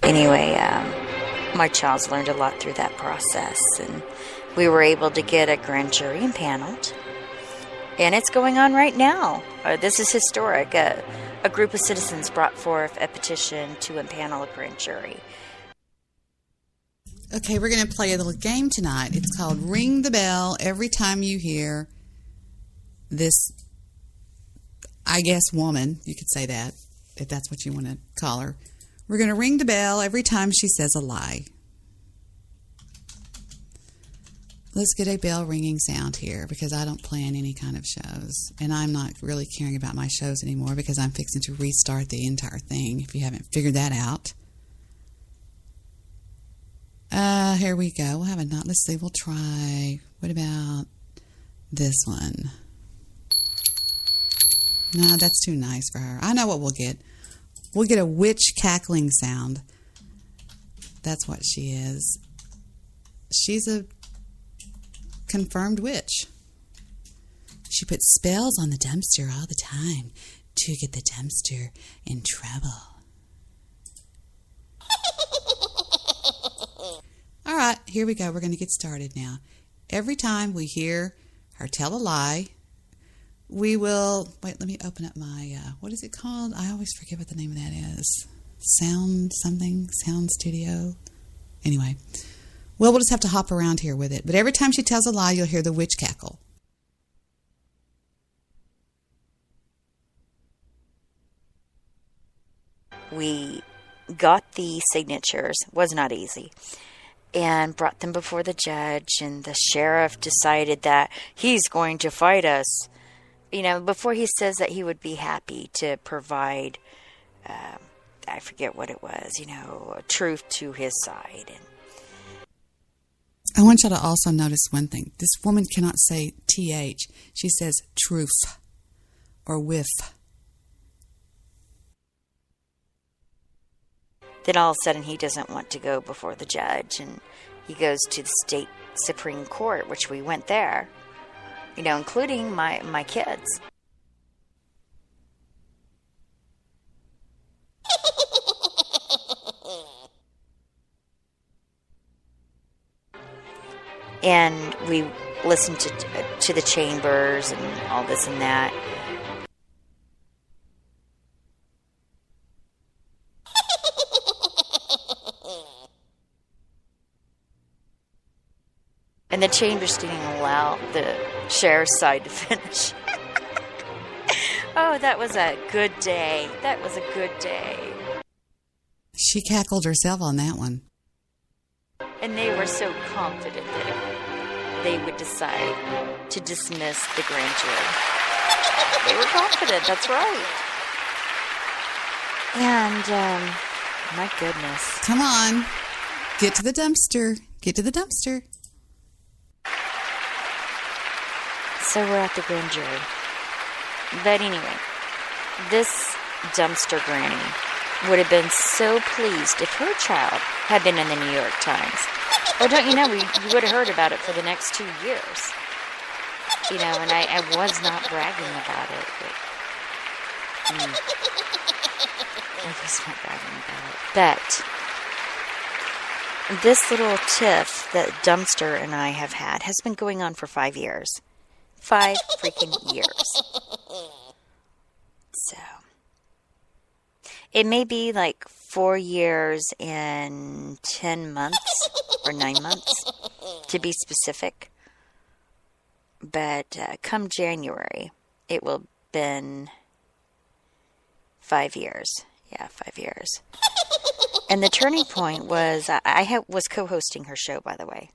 Anyway, my child's learned a lot through that process, and we were able to get a grand jury impaneled. And it's going on right now. This is historic. A group of citizens brought forth a petition to impanel a grand jury. Okay, we're going to play a little game tonight. It's called Ring the Bell every time you hear this, I guess, woman. You could say that, if that's what you want to call her. We're going to ring the bell every time she says a lie. Let's get a bell ringing sound here, because I don't plan any kind of shows. And I'm not really caring about my shows anymore because I'm fixing to restart the entire thing, if you haven't figured that out. Here we go. We'll have a knot. Let's see. We'll try. What about this one? No, that's too nice for her. I know what we'll get. We'll get a witch cackling sound. That's what she is. She's a confirmed witch. She puts spells on the dumpster all the time to get the dumpster in trouble. All right, here we go. We're going to get started now. Every time we hear her tell a lie, we will... Wait, let me open up my... what is it called? I always forget what the name of that is. Sound something? Sound studio? Anyway. Well, we'll just have to hop around here with it. But every time she tells a lie, you'll hear the witch cackle. We got the signatures. It was not easy. And brought them before the judge, and the sheriff decided that he's going to fight us. You know, before he says that he would be happy to provide, I forget what it was, truth to his side. And I want you to also notice one thing. This woman cannot say TH. She says truth or whiff. Then all of a sudden he doesn't want to go before the judge, and he goes to the state Supreme Court, which we went there, including my kids. And we listened to the chambers and all this and that. And the chambers didn't allow the sheriff's side to finish. Oh, that was a good day. That was a good day. She cackled herself on that one. And they were so confident that they would decide to dismiss the grand jury. They were confident, that's right. And, my goodness. Come on. Get to the dumpster. Get to the dumpster. So we're at the grand jury. But anyway, this dumpster granny would have been so pleased if her child had been in the New York Times. Oh, don't you know, you would have heard about it for the next 2 years. And I was not bragging about it. But, I was not bragging about it. But this little tiff that Dumpster and I have had has been going on for 5 years. 5 freaking years. So, it may be like 4 years and 10 months or 9 months to be specific. But come January, it will have been 5 years. Yeah, 5 years. And the turning point was, I was co-hosting her show, by the way.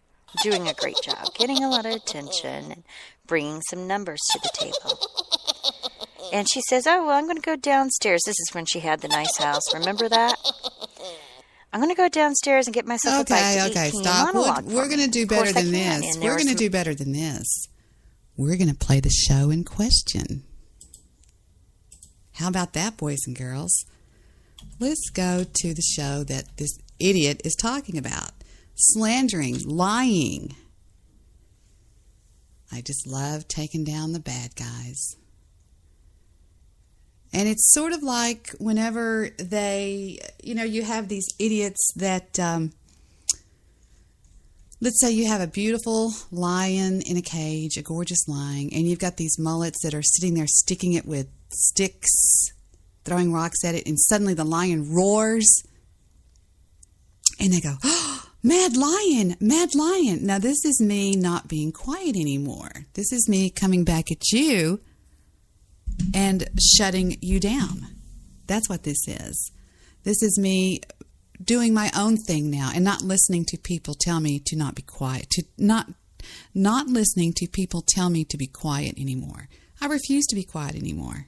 Doing a great job, getting a lot of attention, and bringing some numbers to the table. And she says, oh, well, I'm going to go downstairs. This is when she had the nice house. Remember that? I'm going to go downstairs and get myself a bite to eat. Okay, stop. We're going to do better than this. We're going to do better than this. We're going to play the show in question. How about that, boys and girls? Let's go to the show that this idiot is talking about. Slandering, lying. I just love taking down the bad guys. And it's sort of like whenever you have these idiots that, let's say you have a beautiful lion in a cage, a gorgeous lion, and you've got these mullets that are sitting there sticking it with sticks, throwing rocks at it, and suddenly the lion roars, and they go, "Oh, mad lion, mad lion." Now, this is me not being quiet anymore. This is me coming back at you and shutting you down. That's what this is. This is me doing my own thing now and not listening to people tell me to not be quiet, to not listening to people tell me to be quiet anymore. I refuse to be quiet anymore.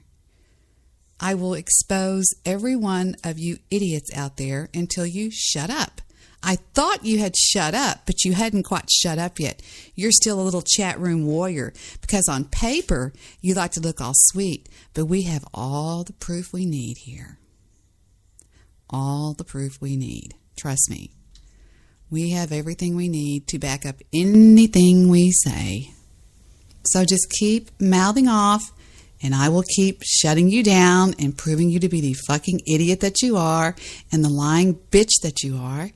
I will expose every one of you idiots out there until you shut up. I thought you had shut up, but you hadn't quite shut up yet. You're still a little chat room warrior because on paper you like to look all sweet, but we have all the proof we need here. All the proof we need. Trust me. We have everything we need to back up anything we say. So just keep mouthing off, and I will keep shutting you down and proving you to be the fucking idiot that you are and the lying bitch that you are.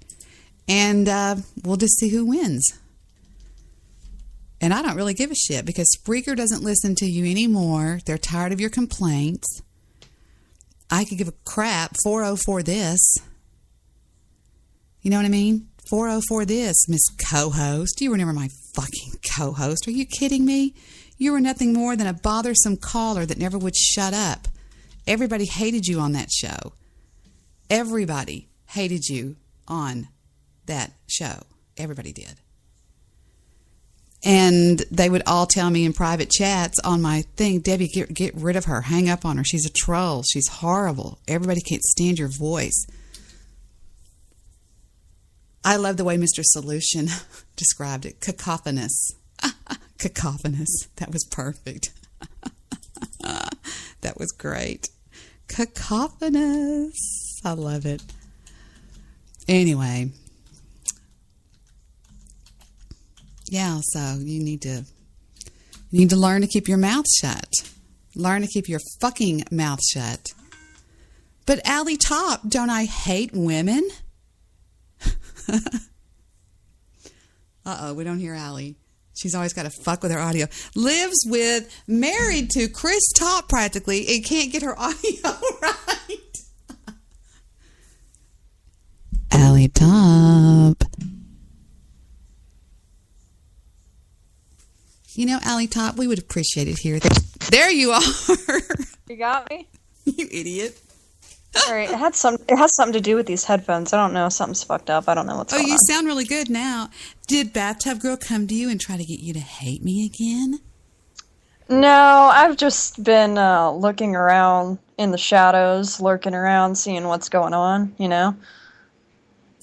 And we'll just see who wins. And I don't really give a shit because Spreaker doesn't listen to you anymore. They're tired of your complaints. I could give a crap. 404 this. You know what I mean? 404 this, Miss Co-host. You were never my fucking co-host. Are you kidding me? You were nothing more than a bothersome caller that never would shut up. Everybody hated you on that show. Everybody hated you on that show. Everybody did. And they would all tell me in private chats on my thing, "Debbie, get rid of her. Hang up on her. She's a troll. She's horrible. Everybody can't stand your voice." I love the way Mr. Solution described it. Cacophonous. Cacophonous. That was perfect. That was great. Cacophonous. I love it. Anyway. Yeah, so you need to learn to keep your mouth shut. Learn to keep your fucking mouth shut. But Allie Top, don't I hate women? Uh-oh, we don't hear Allie. She's always got to fuck with her audio. Lives with, married to Chris Top practically, and can't get her audio right. Allie Top. You know, Allie Top, we would appreciate it here. There you are. You got me? You idiot. All right, it has something to do with these headphones. I don't know. Something's fucked up. I don't know what's going on. Oh, you sound really good now. Did Bathtub Girl come to you and try to get you to hate me again? No, I've just been looking around in the shadows, lurking around, seeing what's going on, you know?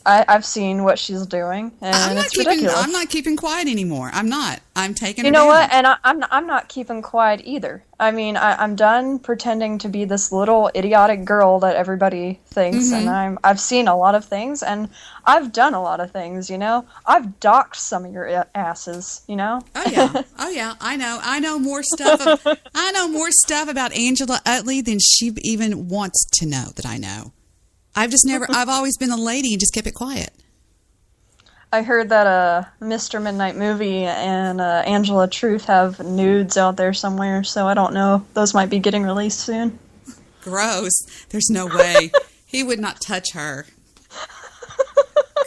I've seen what she's doing, and it's ridiculous. I'm not keeping quiet anymore. I'm not. I'm taking. You know what? And I'm not keeping quiet either. I mean, I'm done pretending to be this little idiotic girl that everybody thinks, and I've seen a lot of things, and I've done a lot of things. You know, I've docked some of your asses. You know. Oh yeah. Oh yeah. I know. I know more stuff. I know more stuff about Angela Utley than she even wants to know that I know. I've always been a lady and just kept it quiet. I heard that Mr. Midnight Movie and Angela Truth have nudes out there somewhere, so I don't know. Those might be getting released soon. Gross. There's no way. He would not touch her.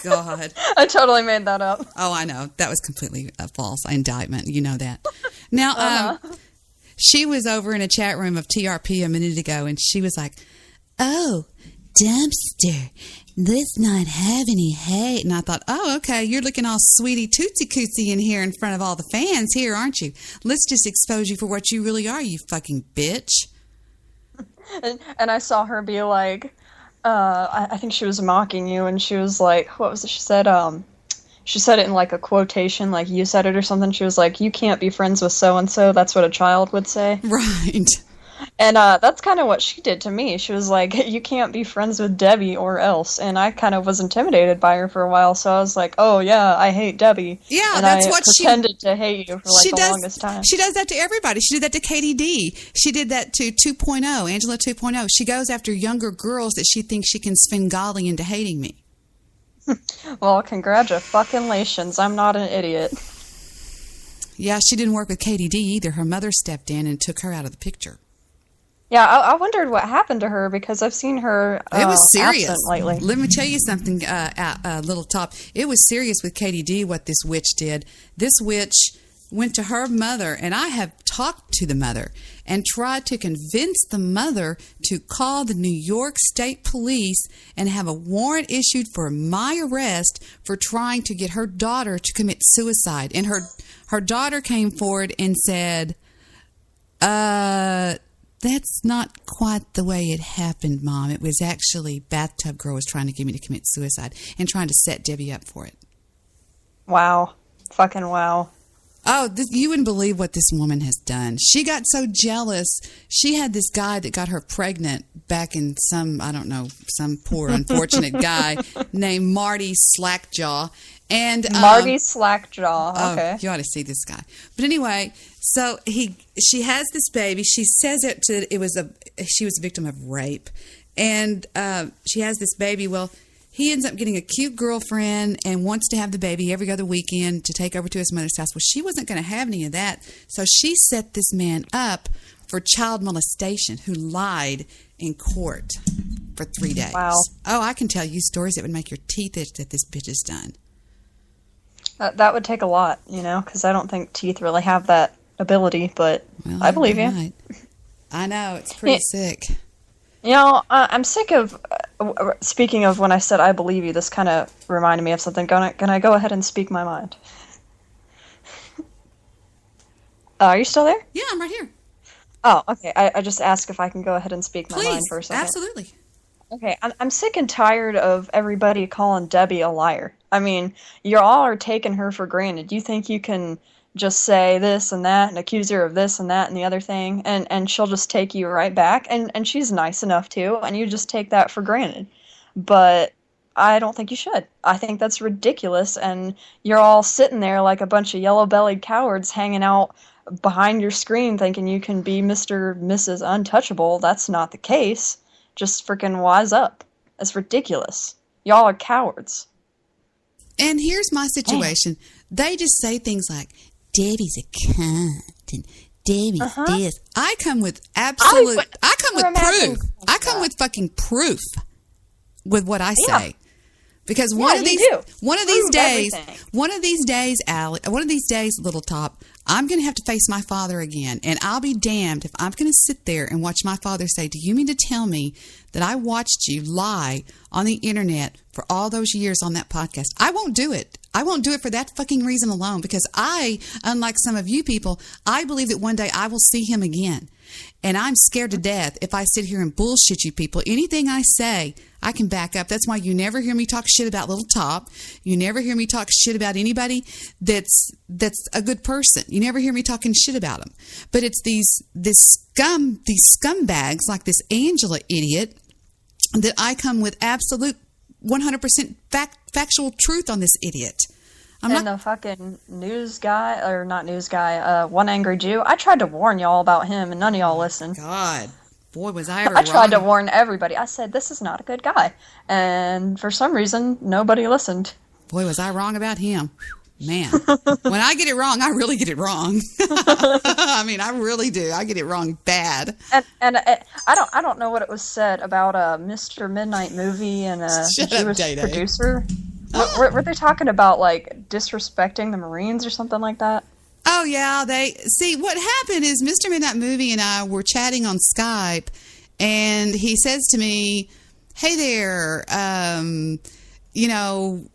God. I totally made that up. Oh, I know. That was completely a false indictment. You know that. Now, she was over in a chat room of TRP a minute ago, and she was like, "Oh, Dumpster, let's not have any hate." And I thought, oh, okay, you're looking all sweetie tootsie cootsy in here in front of all the fans here, aren't you? Let's just expose you for what you really are, you fucking bitch. And I saw her be like, I think she was mocking you, and she was like, what was it she said? She said it in like a quotation, like you said it or something. She was like, "You can't be friends with so-and-so." That's what a child would say. Right. And that's kind of what she did to me. She was like, "You can't be friends with Debbie or else." And I kind of was intimidated by her for a while, so I was like, "Oh yeah, I hate Debbie." Yeah, and that's I what pretended to hate you for like she the does. longest time. She does that to everybody. She did that to Katie D. She did that to 2.0, Angela 2.0. She goes after younger girls that she thinks she can Svengali into hating me. Well, congratulations. I'm not an idiot. Yeah, she didn't work with Katie D either. Her mother stepped in and took her out of the picture. Yeah, I wondered what happened to her because I've seen her It was serious absent lately. Let me tell you something, little top. It was serious with Katie D what this witch did. This witch went to her mother, and I have talked to the mother and tried to convince the mother to call the New York State Police and have a warrant issued for my arrest for trying to get her daughter to commit suicide. And her daughter came forward and said, that's not quite the way it happened, Mom. It was actually Bathtub Girl was trying to get me to commit suicide and trying to set Debbie up for it. Wow. Fucking wow. Oh, you wouldn't believe what this woman has done. She got so jealous. She had this guy that got her pregnant back in some poor unfortunate guy named Marty Slackjaw. And Marty Slackjaw. Okay. Oh, you ought to see this guy. But anyway, so she has this baby. She says she was a victim of rape, and she has this baby. Well, he ends up getting a cute girlfriend and wants to have the baby every other weekend to take over to his mother's house. Well, she wasn't going to have any of that, so she set this man up for child molestation, who lied in court for 3 days. Wow. Oh, I can tell you stories that would make your teeth itch that this bitch has done. That would take a lot, because I don't think teeth really have that ability, but Well, I believe you. right. I know, it's pretty sick. I'm sick of, speaking of when I said I believe you, this kind of reminded me of something. Can I go ahead and speak my mind? Are you still there? Yeah, I'm right here. Oh, okay. I just asked if I can go ahead and speak my mind for a second. Absolutely. Okay, I'm sick and tired of everybody calling Debbie a liar. I mean, you all are taking her for granted. You think you can just say this and that and accuse her of this and that and the other thing, and she'll just take you right back, and she's nice enough to, and you just take that for granted. But I don't think you should. I think that's ridiculous, and you're all sitting there like a bunch of yellow-bellied cowards hanging out behind your screen thinking you can be Mr. Mrs. Untouchable. That's not the case. Just freaking wise up. It's ridiculous. Y'all are cowards. And here's my situation. They just say things like, Debbie's a cunt, and Debbie's this. I come with proof. I come with fucking proof with what I say. Because one of these days, Allie, one of these days, Little Top, I'm going to have to face my father again. And I'll be damned if I'm going to sit there and watch my father say, do you mean to tell me that I watched you lie on the internet for all those years on that podcast? I won't do it. I won't do it for that fucking reason alone, because I, unlike some of you people, I believe that one day I will see him again. And I'm scared to death if I sit here and bullshit you people. Anything I say, I can back up. That's why you never hear me talk shit about Little Top. You never hear me talk shit about anybody that's a good person. You never hear me talking shit about them. But it's these scumbags like this Angela idiot that I come with absolute 100% factual truth on this idiot. The fucking news guy, or not news guy, One Angry Jew, I tried to warn y'all about him, and none of y'all listened. God, boy, was I ever wrong. I tried to warn everybody. I said, this is not a good guy. And for some reason, nobody listened. Boy, was I wrong about him. Man, when I get it wrong, I really get it wrong. I mean, I really do. I get it wrong bad. And I don't know what it was said about a Mr. Midnight Movie and a Jewish producer. Were they talking about, like, disrespecting the Marines or something like that? Oh, yeah. What happened is Mr. Midnight Movie and I were chatting on Skype, and he says to me, hey there,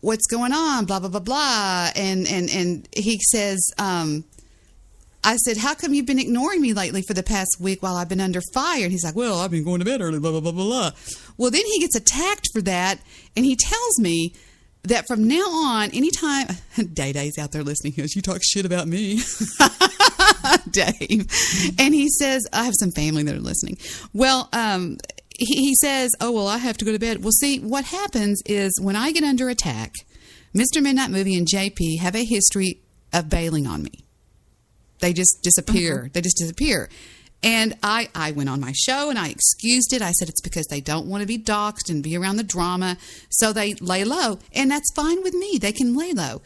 what's going on, blah, blah, blah, blah. And he says, I said, how come you've been ignoring me lately for the past week while I've been under fire? And he's like, well, I've been going to bed early, blah, blah, blah, blah, blah. Well, then he gets attacked for that, and he tells me that from now on, anytime Day-Day's out there listening, he goes, you talk shit about me. Dave. And he says, I have some family that are listening. Well, he says, oh, well, I have to go to bed. Well, see, what happens is when I get under attack, Mr. Midnight Movie and JP have a history of bailing on me. They just disappear. They just disappear. And I went on my show and I excused it. I said it's because they don't want to be doxxed and be around the drama. So they lay low. And that's fine with me. They can lay low.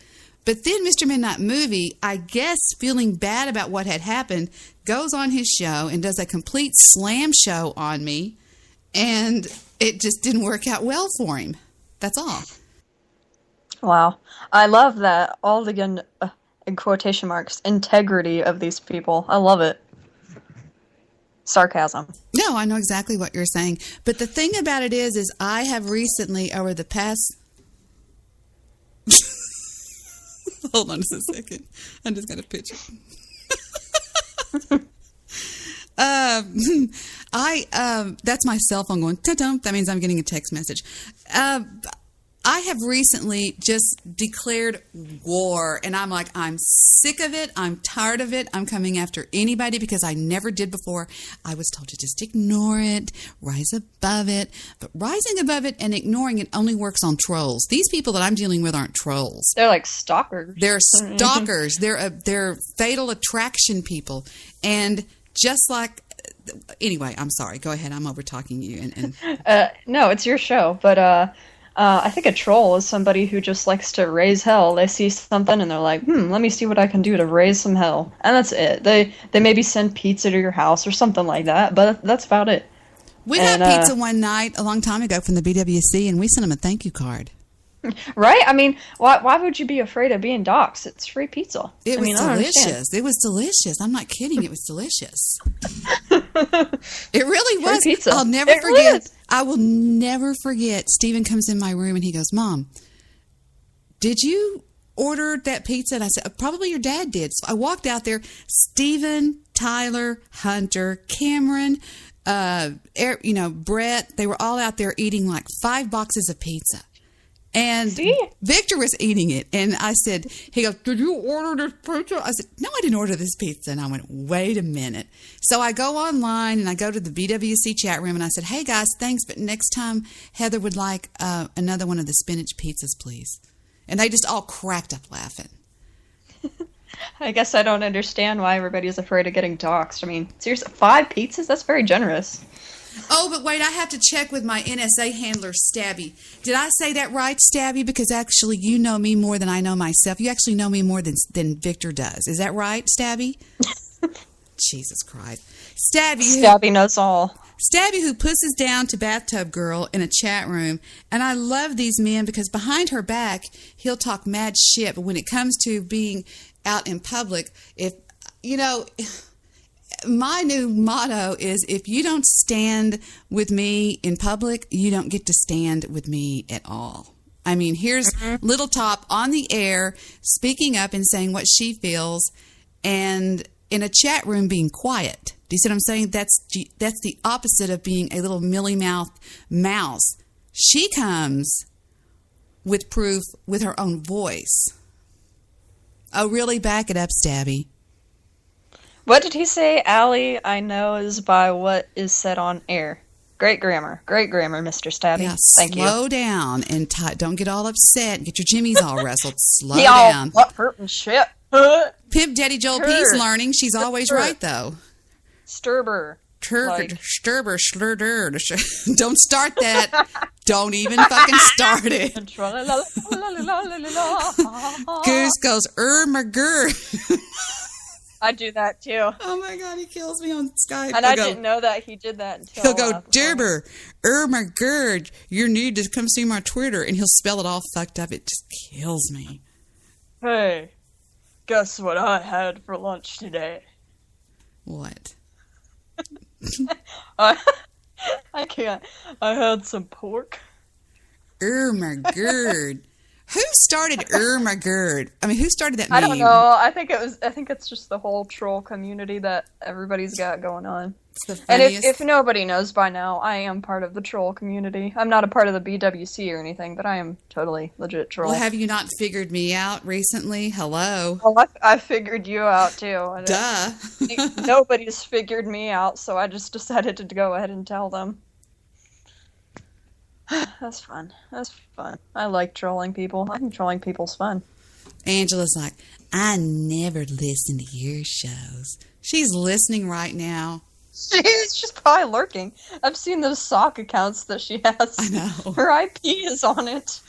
But then Mr. Midnight Movie, I guess feeling bad about what had happened, goes on his show and does a complete slam show on me. And it just didn't work out well for him. That's all. Wow. I love that. All the, in quotation marks, integrity of these people. I love it. Sarcasm. No, I know exactly what you're saying. But the thing about it is I have recently, over the past... Hold on just a second. I just got a picture. That's my cell phone going, ta-dum. That means I'm getting a text message. I have recently just declared war, and I'm like, I'm sick of it. I'm tired of it. I'm coming after anybody because I never did before. I was told to just ignore it, rise above it. But rising above it and ignoring it only works on trolls. These people that I'm dealing with aren't trolls. They're like stalkers. They're stalkers. They're fatal attraction people. And just like... Anyway, I'm sorry. Go ahead. I'm over-talking you. No, it's your show, but... I think a troll is somebody who just likes to raise hell. They see something and they're like, let me see what I can do to raise some hell. And that's it. They maybe send pizza to your house or something like that, but that's about it. We got pizza one night a long time ago from the BWC, and we sent them a thank you card. Right? I mean, why would you be afraid of being doxxed? It's free pizza. It was delicious. It was delicious. I'm not kidding. It was delicious. It really was. Free pizza. I'll never forget. Really, I will never forget. Stephen comes in my room and he goes, Mom, did you order that pizza? And I said, probably your dad did. So I walked out there. Stephen, Tyler, Hunter, Cameron, Brett, they were all out there eating like 5 boxes of pizza. And Victor was eating it. And I said, he goes, did you order this pizza? I said, no, I didn't order this pizza. And I went, wait a minute. So I go online and I go to the BWC chat room and I said, hey guys, thanks. But next time Heather would like another one of the spinach pizzas, please. And they just all cracked up laughing. I guess I don't understand why everybody's afraid of getting doxxed. I mean, seriously, 5 pizzas? That's very generous. Oh, but wait, I have to check with my NSA handler, Stabby. Did I say that right, Stabby? Because actually you know me more than I know myself. You actually know me more than Victor does. Is that right, Stabby? Jesus Christ. Stabby knows all. Stabby who pusses down to Bathtub Girl in a chat room. And I love these men because behind her back, he'll talk mad shit. But when it comes to being out in public, my new motto is if you don't stand with me in public, you don't get to stand with me at all. I mean, here's Little Top on the air speaking up and saying what she feels, and in a chat room being quiet. Do you see what I'm saying? That's the opposite of being a little mealy-mouthed mouse. She comes with proof with her own voice. Oh, really? Back it up, Stabby. What did he say? Allie, I know is by what is said on air. Great grammar, Mr. Stabby. Yeah, Thank you. Slow down and don't get all upset and get your jimmies all wrestled. Slow down. What hurting shit? Pimp Daddy Joel P's learning. She's always right, though. Sturber. Sturber, slurder. Don't start that. Don't even fucking start it. Goose goes, my girl. I do that too. Oh my God, he kills me on Skype. And I didn't know that he did that until he'll go, Derber, my girl, you need to come see my Twitter, and he'll spell it all fucked up. It just kills me. Hey, guess what I had for lunch today? What? I can't. I had some pork. My girl. Who started my girl? I mean, who started that meme? I don't know. I think it's just the whole troll community that everybody's got going on. It's the And funniest. if nobody knows by now, I am part of the troll community. I'm not a part of the BWC or anything, but I am totally legit troll. Well, have you not figured me out recently? Hello. Well, I figured you out too. Duh. Nobody's figured me out, so I just decided to go ahead and tell them. That's fun. That's fun. I like trolling people. I think trolling people's fun. Angela's like, I never listen to your shows. She's listening right now. She's probably lurking. I've seen those sock accounts that she has. I know. Her IP is on it.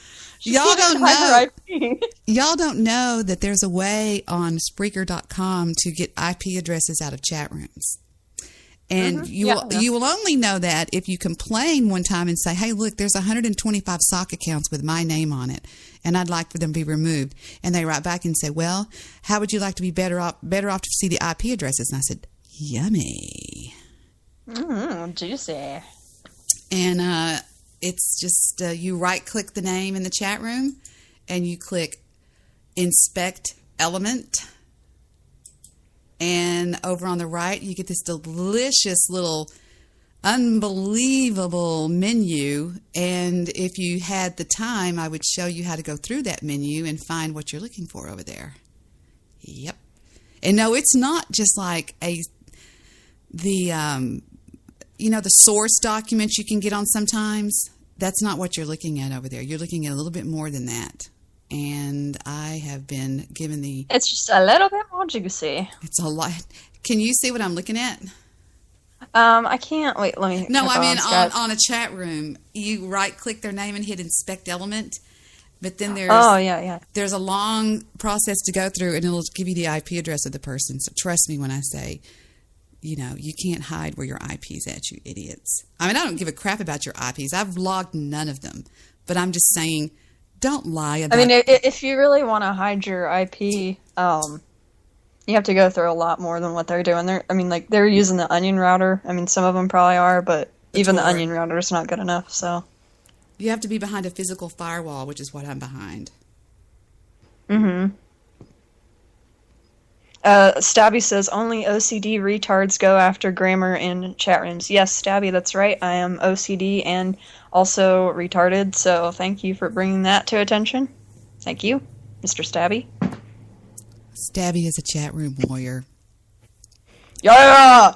Y'all don't know. Her IP. Y'all don't know that there's a way on Spreaker.com to get IP addresses out of chat rooms. And you will only know that if you complain one time and say, hey, look, there's 125 sock accounts with my name on it, and I'd like for them to be removed. And they write back and say, well, how would you like to be better off to see the IP addresses? And I said, yummy. Juicy. And it's just you right-click the name in the chat room, and you click Inspect Element. And over on the right, you get this delicious little, unbelievable menu. And if you had the time, I would show you how to go through that menu and find what you're looking for over there. Yep. And no, it's not just like the source documents you can get on sometimes. That's not what you're looking at over there. You're looking at a little bit more than that. And I have been given It's just a little bit more juicy. It's a lot. Can you see what I'm looking at? I can't. Wait, let me. No, I mean on a chat room. You right-click their name and hit Inspect Element. But then there's a long process to go through, and it'll give you the IP address of the person. So trust me when I say, you can't hide where your IP's at, you idiots. I mean, I don't give a crap about your IPs. I've logged none of them. But I'm just saying, don't lie about it. I mean, if you really want to hide your IP, you have to go through a lot more than what they're doing. They're using the Onion router. I mean, some of them probably are, but even the Onion router is not good enough, so. You have to be behind a physical firewall, which is what I'm behind. Mm-hmm. Stabby says, only OCD retards go after grammar in chat rooms. Yes, Stabby, that's right. I am OCD and also retarded, so thank you for bringing that to attention. Thank you, Mr. Stabby. Stabby is a chat room warrior. Yeah!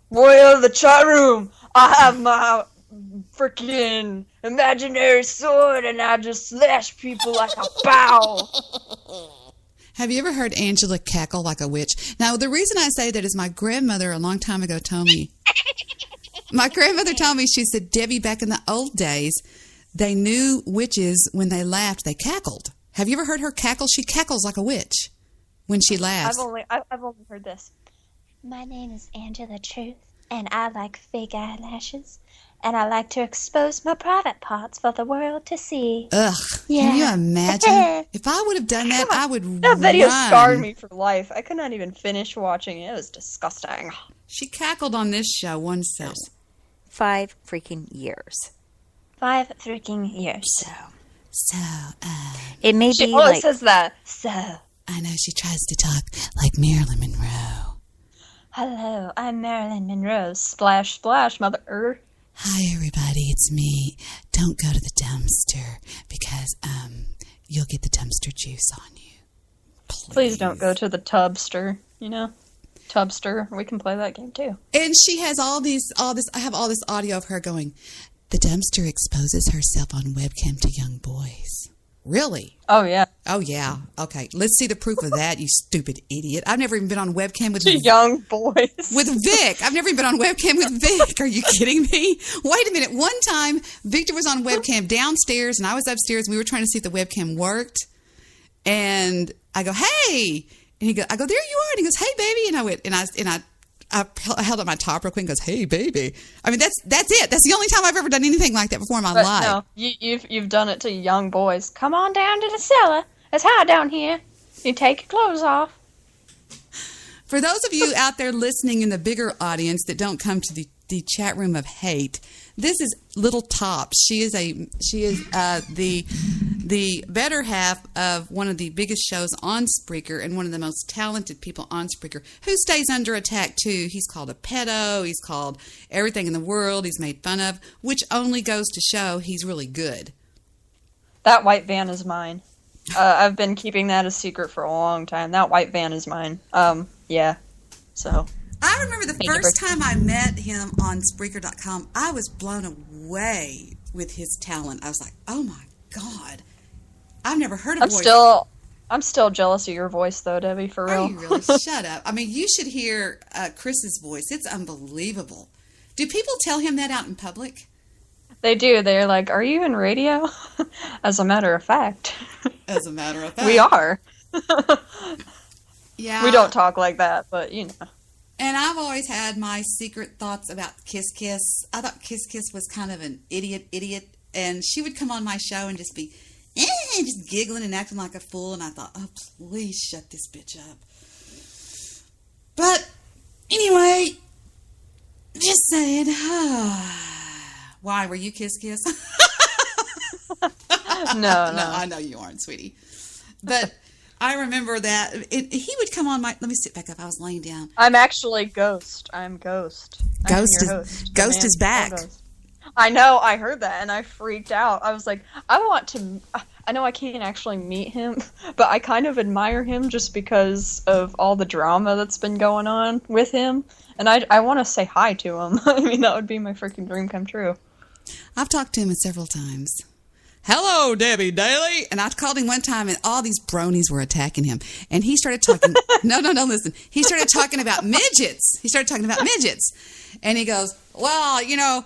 Warrior of the chat room! I have my freaking imaginary sword and I just slash people like a bow! Have you ever heard Angela cackle like a witch? Now, the reason I say that is my grandmother a long time ago told me. My grandmother told me, she said, Debbie, back in the old days, they knew witches when they laughed, they cackled. Have you ever heard her cackle? She cackles like a witch when she laughs. I've only heard this. My name is Angela Truth, and I like fake eyelashes, and I like to expose my private parts for the world to see. Ugh. Yeah. Can you imagine? If I would have done that, I would That video run. scarred me for life. I could not even finish watching it. It was disgusting. She cackled on this show one set. 5 freaking years. 5 freaking years. So, It may She be always like... says that. So, I know she tries to talk like Marilyn Monroe. hello, I'm Marilyn Monroe. Splash, splash, mother. Hi, everybody. It's me. Don't go to the dumpster because you'll get the dumpster juice on you. Please don't go to the tubster, Tubster. We can play that game too. And she has all this. I have all this audio of her going, the dumpster exposes herself on webcam to young boys. Really? Oh, yeah. Oh, yeah. Okay. Let's see the proof of that, you stupid idiot. I've never even been on webcam with Young boys. with Vic. I've never even been on webcam with Vic. Are you kidding me? Wait a minute. One time, Victor was on webcam downstairs, and I was upstairs. And we were trying to see if the webcam worked. And I go, hey. And I go, there you are. And he goes, hey, baby. And I went, and I held up my top real quick and goes, hey, baby. I mean, that's it. That's the only time I've ever done anything like that before in my life. No, you've done it to young boys. Come on down to the cellar. It's hot down here. You take your clothes off. For those of you out there listening in the bigger audience that don't come to the chat room of hate, this is Little Top. She is the the better half of one of the biggest shows on Spreaker and one of the most talented people on Spreaker, who stays under attack too. He's called a pedo. He's called everything in the world. He's made fun of, which only goes to show he's really good. That white van is mine. I've been keeping that a secret for a long time. That white van is mine. Yeah. So. I remember the first time I met him on Spreaker.com, I was blown away with his talent. I was like, oh my God. I've never heard a voice. I'm still jealous of your voice, though, Debbie, for real. Are you really? Shut up. I mean, you should hear Chris's voice. It's unbelievable. Do people tell him that out in public? They do. They're like, are you in radio? As a matter of fact. As a matter of fact. We are. Yeah. We don't talk like that, but you know. And I've always had my secret thoughts about Kiss Kiss. I thought Kiss Kiss was kind of an idiot. And she would come on my show and just be just giggling and acting like a fool. And I thought, oh, please shut this bitch up. But anyway, just saying. Why, were you Kiss Kiss? No, I know you aren't, sweetie. But I remember that he would come on my. Let me sit back up. I was laying down. I'm actually Ghost. I'm Ghost. Ghost is back. I know. I heard that and I freaked out. I was like, I know I can't actually meet him, but I kind of admire him just because of all the drama that's been going on with him. And I want to say hi to him. I mean, that would be my freaking dream come true. I've talked to him several times. Hello, Debbie Daly. And I called him one time and all these bronies were attacking him. And he started talking. No, listen. He started talking about midgets. And he goes, well, you know,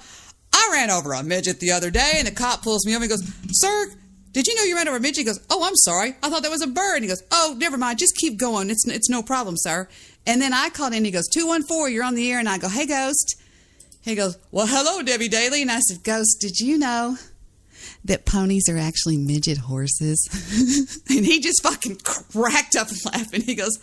I ran over a midget the other day and the cop pulls me over and goes, sir, did you know you ran over a midget? He goes, oh, I'm sorry. I thought that was a bird. And he goes, oh, never mind. Just keep going. It's no problem, sir. And then I called in and he goes, 214, you're on the air. And I go, hey, Ghost. He goes, well, hello, Debbie Daly. And I said, Ghost, did you know that ponies are actually midget horses? And he just fucking cracked up laughing. He goes,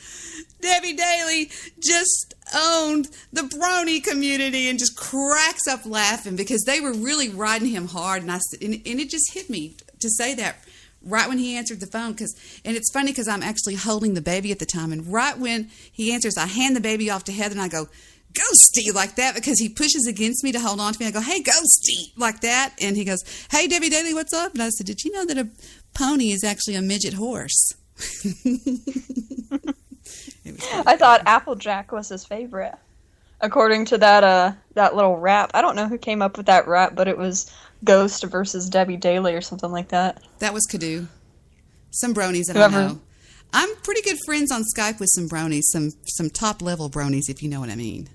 Debbie Daly just owned the brony community, and just cracks up laughing because they were really riding him hard. And I said, and it just hit me to say that right when he answered the phone. And it's funny because I'm actually holding the baby at the time. And right when he answers, I hand the baby off to Heather and I go, Ghosty, like that, because he pushes against me to hold on to me. I go, hey, Ghosty, like that. And he goes, hey, Debbie Daly, what's up? And I said, did you know that a pony is actually a midget horse? I thought Applejack was his favorite, according to that little rap. I don't know who came up with that rap, but it was Ghost versus Debbie Daly or something like that. That was Kadu. Some bronies that I know. I'm pretty good friends on Skype with some bronies, some top-level bronies, if you know what I mean.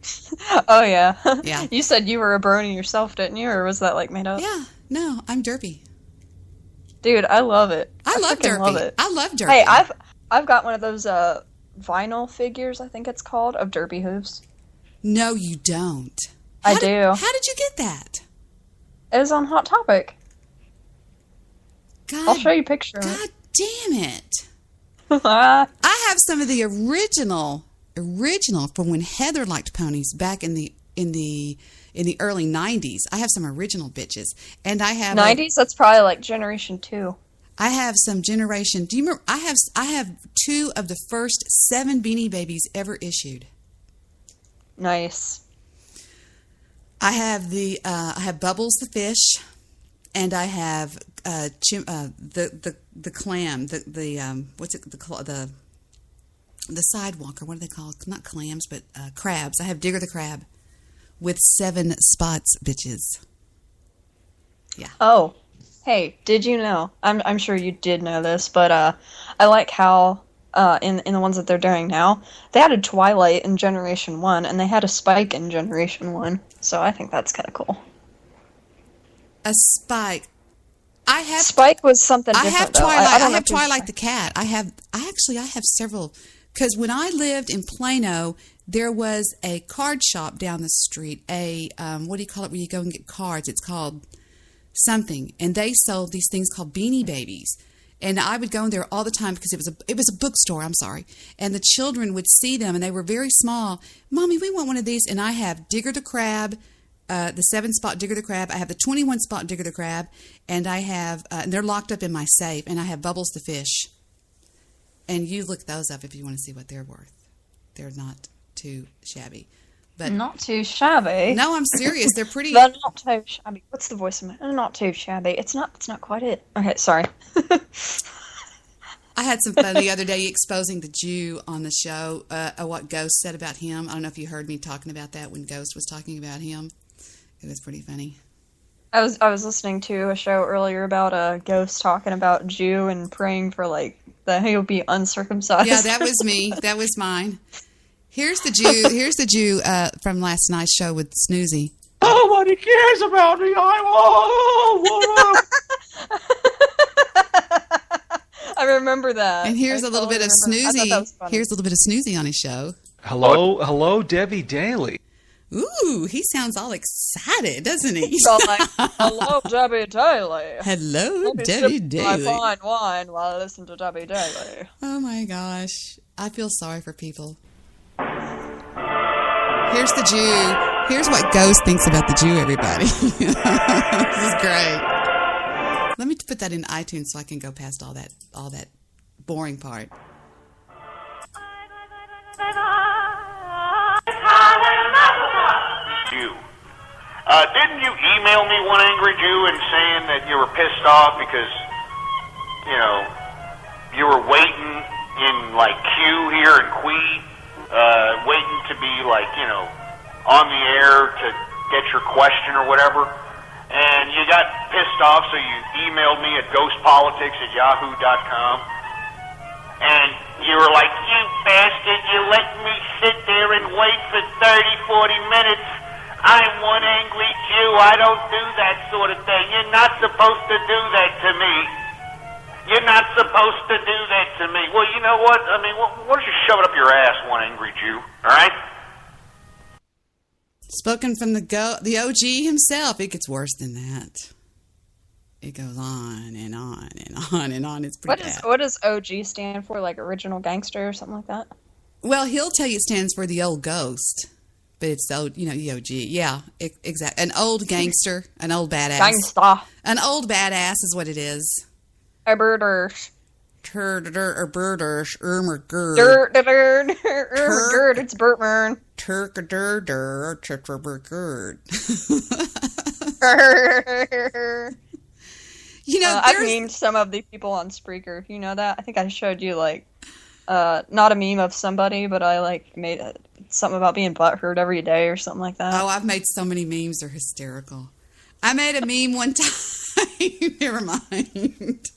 Oh, yeah. Yeah. You said you were a brony yourself, didn't you? Or was that, like, made up? Yeah. No, I'm derpy. Dude, I love it. I love derpy. Love it. I love derpy. Hey, I've got one of those vinyl figures, I think it's called, of derpy hooves. No, you don't. I do. How did you get that? It was on Hot Topic. God, I'll show you a picture. God damn it. I have some of the original from when Heather liked ponies back in the early 90s. I have some original bitches, and I have 90s. That's probably like Generation 2. I have some generation. Do you remember? I have 2 of the first 7 Beanie Babies ever issued. Nice. I have Bubbles the fish, and I have the clam, what's it, the sidewalker, what do they call it? Not clams, but crabs. I have Digger the crab with 7 spots, bitches. Yeah. Oh, hey, did you know? I'm sure you did know this, but I like how in the ones that they're doing now, they added Twilight in Generation 1, and they had a Spike in Generation 1. So I think that's kind of cool. A Spike. Spike was something different. I have Twilight. I have Twilight the cat. I have several, because when I lived in Plano, there was a card shop down the street. What do you call it? Where you go and get cards? It's called something, and they sold these things called Beanie Babies. And I would go in there all the time because it was a bookstore. I'm sorry, and the children would see them, and they were very small. Mommy, we want one of these. And I have Digger the crab, the 7-spot Digger the Crab. I have the 21-spot Digger the Crab, and I have and they're locked up in my safe. And I have Bubbles the Fish. And you look those up if you want to see what they're worth. They're not too shabby. But Not too shabby. no, I'm serious. They're pretty. They're not too shabby. What's the voice of my? Not too shabby. It's not quite it. Okay, sorry. I had some fun the other day exposing the Jew on the show, what Ghost said about him. I don't know if you heard me talking about that when Ghost was talking about him. It was pretty funny. I was listening to a show earlier about a ghost talking about Jew and praying for like that he'll be uncircumcised. Yeah, that was me. That was mine. Here's the Jew. Here's the Jew from last night's show with Snoozy. Nobody cares about me. I remember that. And here's I a little bit of totally remember. I thought that was Snoozy. funny. Here's a little bit of Snoozy on his show. Hello, Debbie Daly. Ooh, he sounds all excited, doesn't he? He's all like, "Hello, Debbie Daly. Hello, Let me Debbie sip Daly. my fine wine while I listen to Debbie Daly." Oh my gosh. I feel sorry for people. Here's the Jew. Here's what Ghost thinks about the Jew, everybody. This is great. Let me put that in iTunes so I can go past all that boring part. Jew. Didn't you email me one angry Jew and saying that you were pissed off because, you were waiting in, like, queue here in Quee, waiting to be, like, on the air to get your question or whatever, and you got pissed off, so you emailed me at ghostpolitics@yahoo.com, and you were like, "You bastard, you let me sit there and wait for 30, 40 minutes. I'm one angry Jew. I don't do that sort of thing. You're not supposed to do that to me. You're not supposed to do that to me." Well, you know what? I mean, why don't you shove it up your ass, one angry Jew, all right? Spoken from the OG himself. It gets worse than that. It goes on and on and on and on. It's pretty bad. What does OG stand for? Like original gangster or something like that? Well, he'll tell you it stands for the old ghost. But it's the OG. Yeah, exactly. An old gangster, an old badass. Gangsta. An old badass is what it is. A birders. Or birders, gurd. Gerd, it's Bertmern. Turkadur, turkaburgerd. I've memed some of these people on Spreaker. You know that? I think I showed you, like, not a meme of somebody, but I, like, made something about being butthurt every day or something like that. Oh, I've made so many memes. They're hysterical. I made a meme one time. Never mind.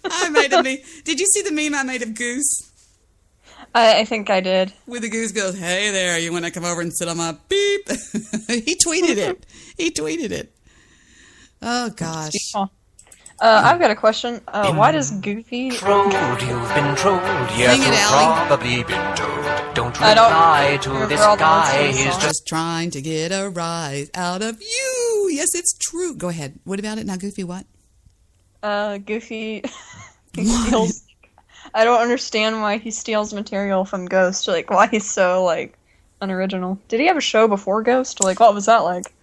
I made a meme. Did you see the meme I made of Goose? I think I did. Where the goose goes, "Hey there, you want to come over and sit on my beep?" He tweeted it. Oh, gosh. I've got a question. Why does Goofy... Trolled, you've been trolled. Yes, Sing it, you've Allie. probably been told. Don't I don't reply to remember this all the words guy. of the He's song. just Just trying to get a rise out of you. Yes, it's true. Go ahead. What about it now, Goofy? What? Goofy steals... I don't understand why he steals material from Ghost. Like, why he's so, like, unoriginal. Did he have a show before Ghost? Like, what was that like?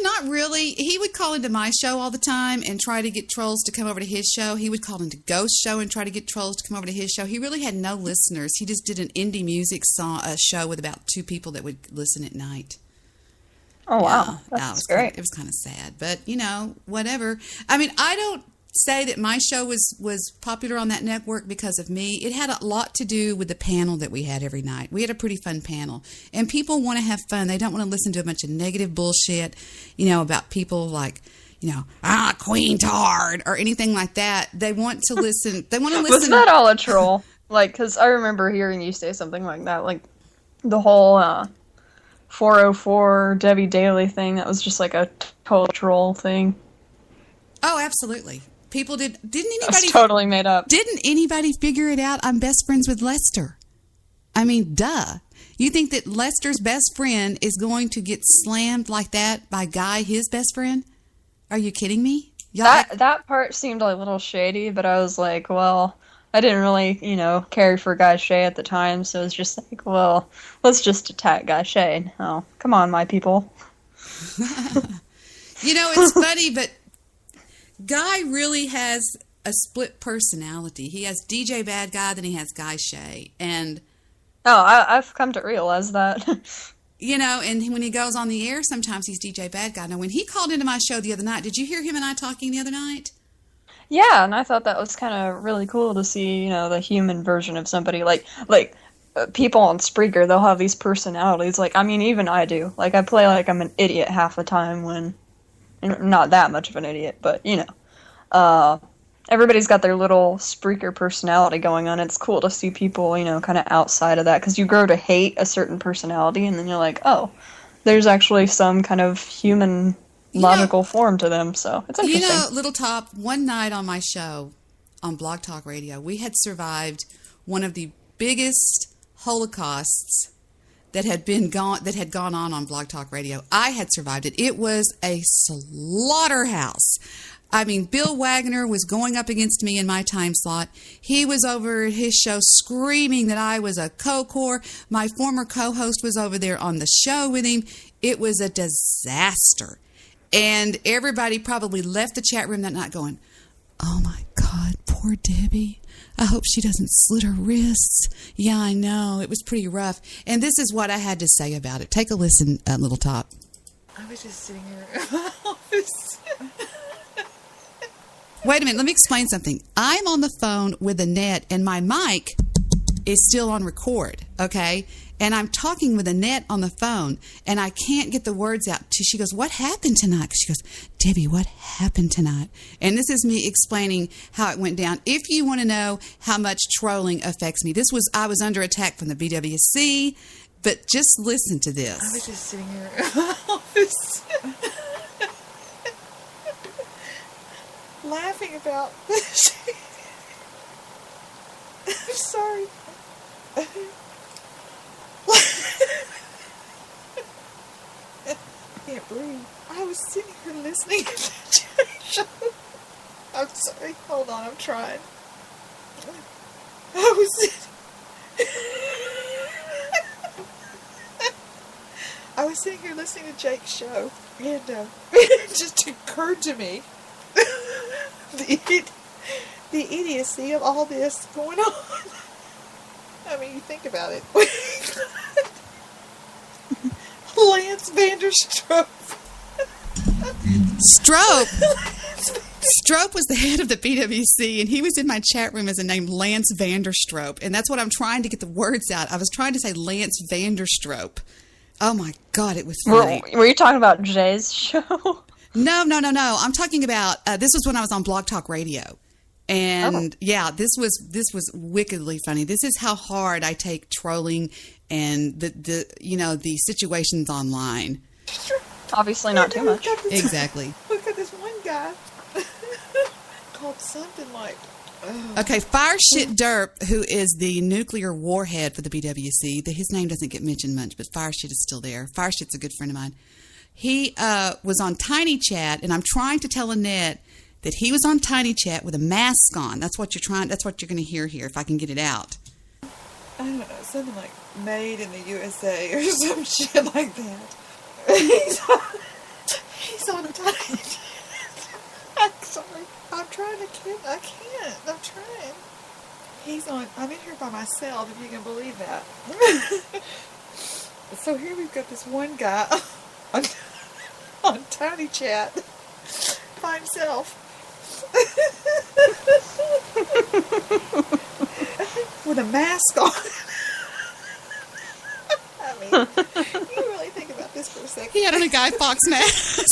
Not really. He would call into my show all the time and try to get trolls to come over to his show. He would call into Ghost show and try to get trolls to come over to his show. He really had no listeners. He just did an indie music show with about 2 people that would listen at night. Oh, wow. Yeah, That's great. It was kind of sad, but whatever. I mean, I don't say that my show was popular on that network because of me. It had a lot to do with the panel that we had every night. We had a pretty fun panel, and people want to have fun. They don't want to listen to a bunch of negative bullshit, about people like, Queen Tard or anything like that. They want to listen. They want to listen. Was that all a troll? Like, because I remember hearing you say something like that. Like, the whole 404 Debbie Daly thing, that was just like a total troll thing. Oh, absolutely. People didn't anybody... That's totally made up. Didn't anybody figure it out? I'm best friends with Lester. I mean, duh. You think that Lester's best friend is going to get slammed like that by Guy, his best friend? Are you kidding me? That part seemed a little shady, but I was like, well, I didn't really, care for Guy Shay at the time, so it was just like, well, let's just attack Guy Shay. Oh, come on, my people. You know, it's funny, but Guy really has a split personality. He has DJ Bad Guy, then he has Guy Shay. And I've come to realize that. you know, and when he goes on the air, sometimes he's DJ Bad Guy. Now, when he called into my show the other night, did you hear him and I talking the other night? Yeah, and I thought that was kind of really cool to see, you know, the human version of somebody. Like people on Spreaker, they'll have these personalities. Like, I mean, even I do. Like, I play like I'm an idiot half the time when, not that much of an idiot, but, you know. Everybody's got their little Spreaker personality going on. It's cool to see people, you know, kind of outside of that, because you grow to hate a certain personality, and then you're like, oh, there's actually some kind of human logical form to them, so it's interesting. You know, Little Top, one night on my show on Blog Talk Radio, we had survived one of the biggest holocausts that had gone on Blog Talk Radio. I had survived it. It was a slaughterhouse. I mean, Bill Wagner was going up against me in my time slot. He was over at his show screaming that I was a co-core. My former co-host was over there on the show with him. It was a disaster. And everybody probably left the chat room that night going, oh my God, poor Debbie. I hope she doesn't slit her wrists. Yeah, I know. It was pretty rough. And this is what I had to say about it. Take a listen, Little Top. I was just sitting here in my office. Wait a minute. Let me explain something. I'm on the phone with Annette, and my mic is still on record, okay? And I'm talking with Annette on the phone, and I can't get the words out. She goes, what happened tonight? She goes, Debbie, what happened tonight? And this is me explaining how it went down. If you want to know how much trolling affects me, I was under attack from the BWC, but just listen to this. I was just sitting here in my office. Laughing about I'm sorry. I can't breathe. I was sitting here listening to the show. I'm sorry. Hold on, I'm trying. I was sitting here listening to Jake's show, and it just occurred to me the idiocy of all this going on. I mean, you think about it. Lance Vanderstroop. Stroop was the head of the BWC, and he was in my chat room as a name Lance Vanderstroop, and that's what I'm trying to get the words out. I was trying to say Lance Vanderstroop. Oh my God, it was funny. Were you talking about Jay's show? No. I'm talking about this was when I was on Blog Talk Radio, and yeah, this was wickedly funny. This is how hard I take trolling and the situations online. Obviously, not too much. Exactly. Look at this one guy called something like. Okay, Fireshit Derp, who is the nuclear warhead for the BWC, his name doesn't get mentioned much, but Fireshit is still there. Fireshit's a good friend of mine. He was on Tiny Chat, and I'm trying to tell Annette that he was on Tiny Chat with a mask on. That's what you're going to hear here, if I can get it out. I don't know, something like made in the USA or some shit like that. He's on a Tiny Chat. I'm sorry. I'm trying to kill. I can't. I'm trying. I'm in here by myself, if you can believe that. So here we've got this one guy on Tiny Chat by himself. With a mask on. I mean, you really think about this for a second. He had on a Guy Fawkes mask.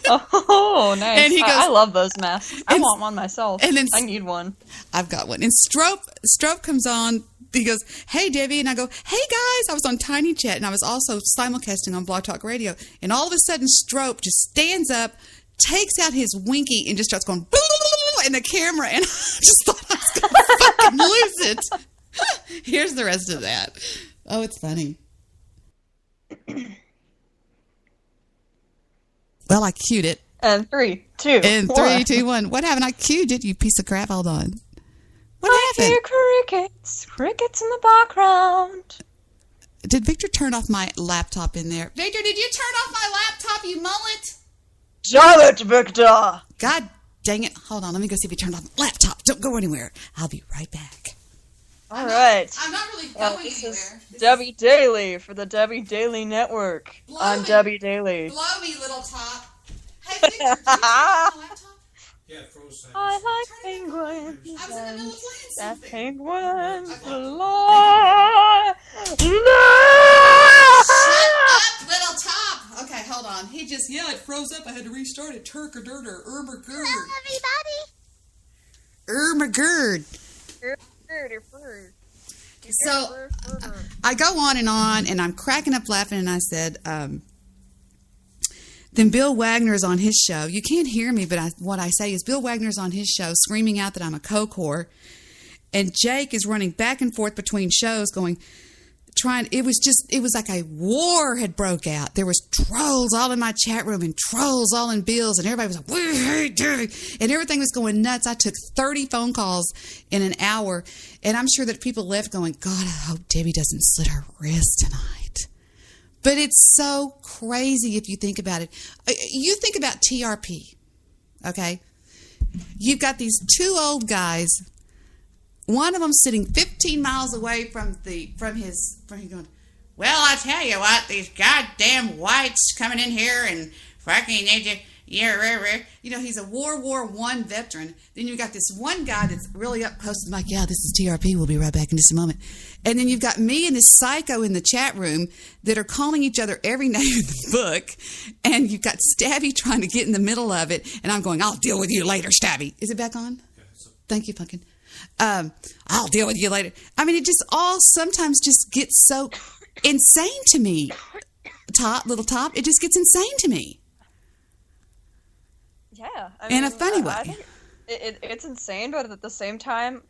Oh, nice. And he goes, I love those masks. I want one myself. And then, I need one. I've got one. And Strope comes on. He goes, hey, Debbie. And I go, hey, guys. I was on Tiny Chat, and I was also simulcasting on Blog Talk Radio. And all of a sudden, Strope just stands up, takes out his Winky, and just starts going, in the camera. And I just thought I was going to fucking lose it. Here's the rest of that. Oh, it's funny. Well, I cued it. And 3, 2, 3, 2, 1. What happened? I cued it, you piece of crap. Hold on. What happened? I hear crickets in the background. Did Victor turn off my laptop in there? Victor, did you turn off my laptop, you mullet. Charlotte Victor. God dang it. Hold on. Let me go see if he turned on the laptop. Don't go anywhere. I'll be right back. All right. I'm not really going This anywhere. is Debbie Daly for the Debbie Daly Network. I'm Debbie Daly. Blow me, little top. Hey, Victor, do you turn on the laptop? Yeah, frozen. I like penguins. I was in the middle of playing That something. penguins Okay. fly. Shut up, little top. Okay, hold on. It froze up. I had to restart it. Turk-a-durter, Irma-gerd. Irma-gerd. So, I go on, and I'm cracking up laughing, and I said, then Bill Wagner's on his show. You can't hear me, but what I say is Bill Wagner's on his show screaming out that I'm a co-core, and Jake is running back and forth between shows it was like a war had broke out. There was trolls all in my chat room and trolls all in Bill's, and everybody was like, "We hate Debbie," and everything was going nuts. I took 30 phone calls in an hour, and I'm sure that people left going, God, I hope Debbie doesn't slit her wrist tonight. But it's so crazy if you think about it. You think about TRP, okay? You've got these two old guys. One of them sitting 15 miles away from his going, well, I tell you what, these goddamn whites coming in here and fucking, he's a World War I veteran. Then you've got this one guy that's really up close and like, yeah, this is TRP. We'll be right back in just a moment. And then you've got me and this psycho in the chat room that are calling each other every name in the book. And you've got Stabby trying to get in the middle of it. And I'm going, I'll deal with you later, Stabby. Is it back on? Yeah, Thank you, Pumpkin. I'll deal with you later. I mean, it just all sometimes just gets so insane to me. Little top, it just gets insane to me. Yeah. In a funny way. I think it's insane, but at the same time,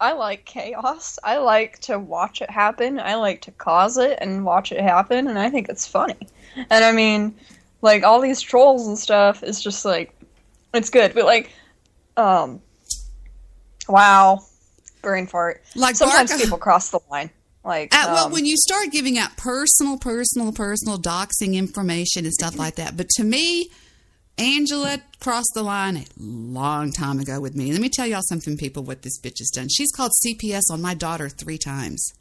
I like chaos. I like to watch it happen. I like to cause it and watch it happen, and I think it's funny. And I mean, like, all these trolls and stuff is just like, it's good. But like, wow, brain fart. Like sometimes Barca- people cross the line. Like, well, when you start giving out personal doxing information and stuff like that. But to me, Angela crossed the line a long time ago with me. Let me tell y'all something, people, what this bitch has done. She's called CPS on my daughter 3 times.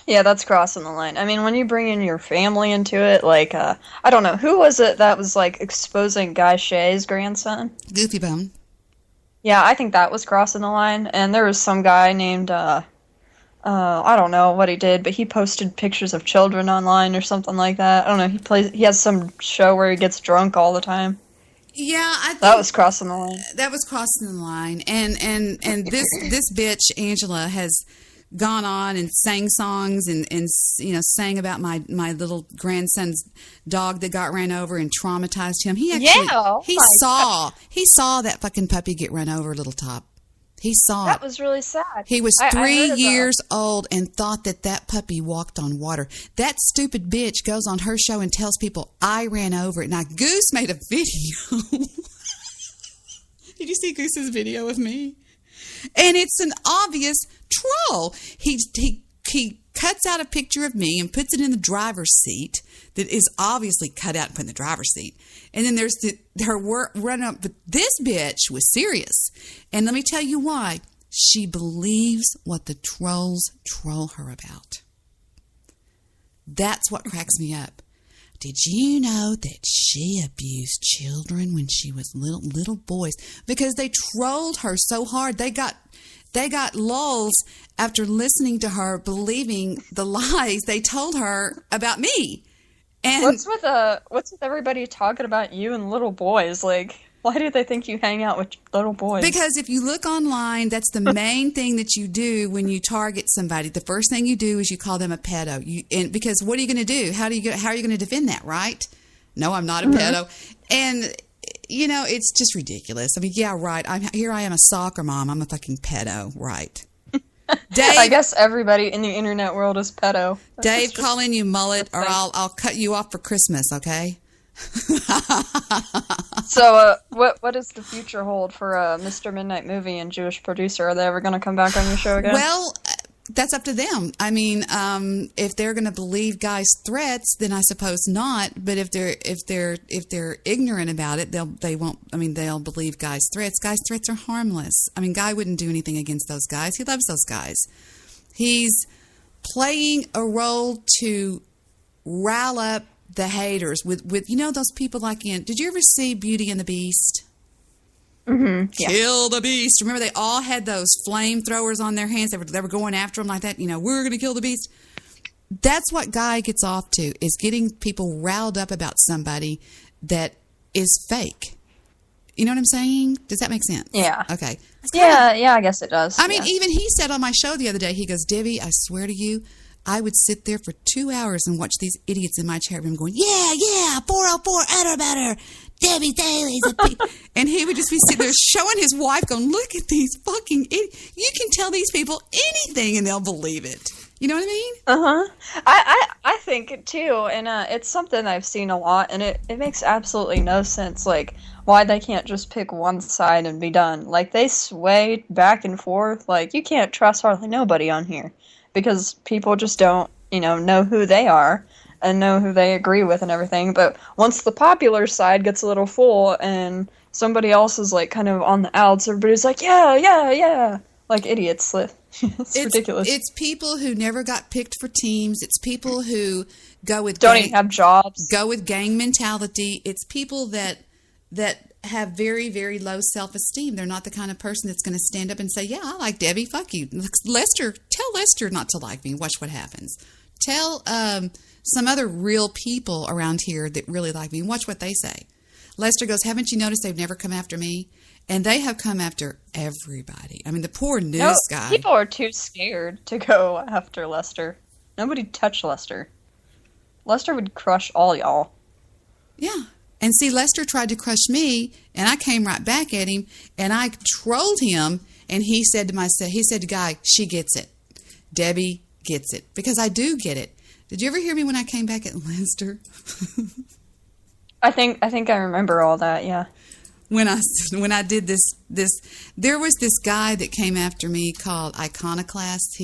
Yeah, that's crossing the line. I mean, when you bring in your family into it, like, I don't know, who was it that was, like, exposing Guy Shea's grandson? Goofy Bone. Yeah, I think that was crossing the line. And there was some guy named, I don't know what he did, but he posted pictures of children online or something like that. I don't know, he has some show where he gets drunk all the time. Yeah, I think that was crossing the line. That was crossing the line. And this bitch, Angela, has gone on and sang songs and sang about my little grandson's dog that got ran over and traumatized him. He actually he saw that fucking puppy get run over, little top. He saw that. That was really sad. He was 3 years old and thought that puppy walked on water. That stupid bitch goes on her show and tells people I ran over it. Now Goose made a video. Did you see Goose's video of me? And it's an obvious troll. He cuts out a picture of me and puts it in the driver's seat that is obviously cut out and put in the driver's seat. And then there's her run up. But this bitch was serious. And let me tell you why. She believes what the trolls troll her about. That's what cracks me up. Did you know that she abused children when she was little boys? Because they trolled her so hard. They got lulls after listening to her believing the lies they told her about me. And what's with everybody talking about you and little boys? Like, why do they think you hang out with little boys? Because if you look online, that's the main thing that you do when you target somebody. The first thing you do is you call them a pedo. Because what are you going to do? How are you going to defend that, right? No, I'm not a pedo. And it's just ridiculous. I mean, yeah, right. I am a soccer mom. I'm a fucking pedo, right? Dave, I guess everybody in the internet world is pedo. Dave, calling you mullet, or I'll cut you off for Christmas, okay? So, what does the future hold for Mr. Midnight Movie and Jewish Producer? Are they ever going to come back on your show again? Well, that's up to them. I mean, if they're going to believe guys' threats, then I suppose not. But if they're ignorant about it, they'll believe guys' threats. Guys' threats are harmless. I mean, Guy wouldn't do anything against those guys. He loves those guys. He's playing a role to rile up the haters with those people like did you ever see Beauty and the Beast? Mm-hmm. Yeah. Kill the beast. Remember, they all had those flamethrowers on their hands. They were going after him like that. We're going to kill the beast. That's what Guy gets off to, is getting people riled up about somebody that is fake. You know what I'm saying? Does that make sense? Yeah. Okay. Yeah, I guess it does. I mean, even he said on my show the other day, he goes, Debbie, I swear to you, I would sit there for 2 hours and watch these idiots in my chat room going, yeah, 404, utter better, Debbie Daly's and he would just be sitting there showing his wife going, look at these fucking idiots. You can tell these people anything and they'll believe it. You know what I mean? Uh-huh. I think it too, and it's something I've seen a lot, and it makes absolutely no sense, like, why they can't just pick one side and be done. Like, they sway back and forth. Like, you can't trust hardly nobody on here, because people just don't, know who they are and know who they agree with and everything. But once the popular side gets a little full and somebody else is, like, kind of on the outs, everybody's like, yeah, like idiots. It's ridiculous. It's people who never got picked for teams. It's people who go with don't even have jobs. Go with gang mentality. It's people that have very, very low self-esteem. They're not the kind of person that's going to stand up and say, yeah, I like Debbie, fuck you. Tell Lester not to like me. Watch what happens. Tell some other real people around here that really like me. Watch what they say. Lester goes, haven't you noticed they've never come after me? And they have come after everybody. I mean, the poor news guy. People are too scared to go after Lester. Nobody touch Lester. Lester would crush all y'all. Yeah. And see, Lester tried to crush me, and I came right back at him, and I trolled him, and he said to Guy, she gets it. Debbie gets it. Because I do get it. Did you ever hear me when I came back at Lester? I think I remember all that, yeah. When I did this, there was this guy that came after me called Iconoclast.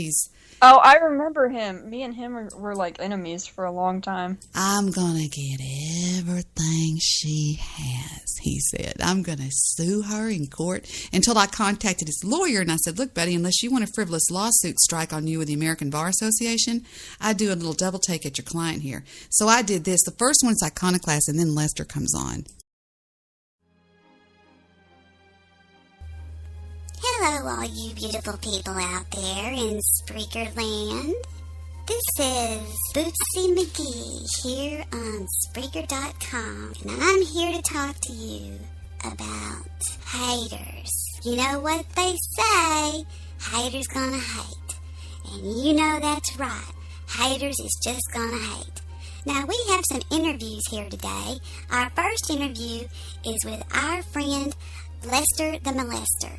Oh, I remember him. Me and him were like enemies for a long time. I'm gonna get everything she has, he said. I'm gonna sue her in court until I contacted his lawyer and I said, look, buddy, unless you want a frivolous lawsuit strike on you with the American Bar Association, I do a little double take at your client here. So I did this. The first one's Iconoclast, and then Lester comes on. Hello, all you beautiful people out there in Spreaker Land. This is Bootsy McGee here on Spreaker.com, and I'm here to talk to you about haters. You know what they say, haters gonna hate. And you know that's right, haters is just gonna hate. Now, we have some interviews here today. Our first interview is with our friend Lester the Molester.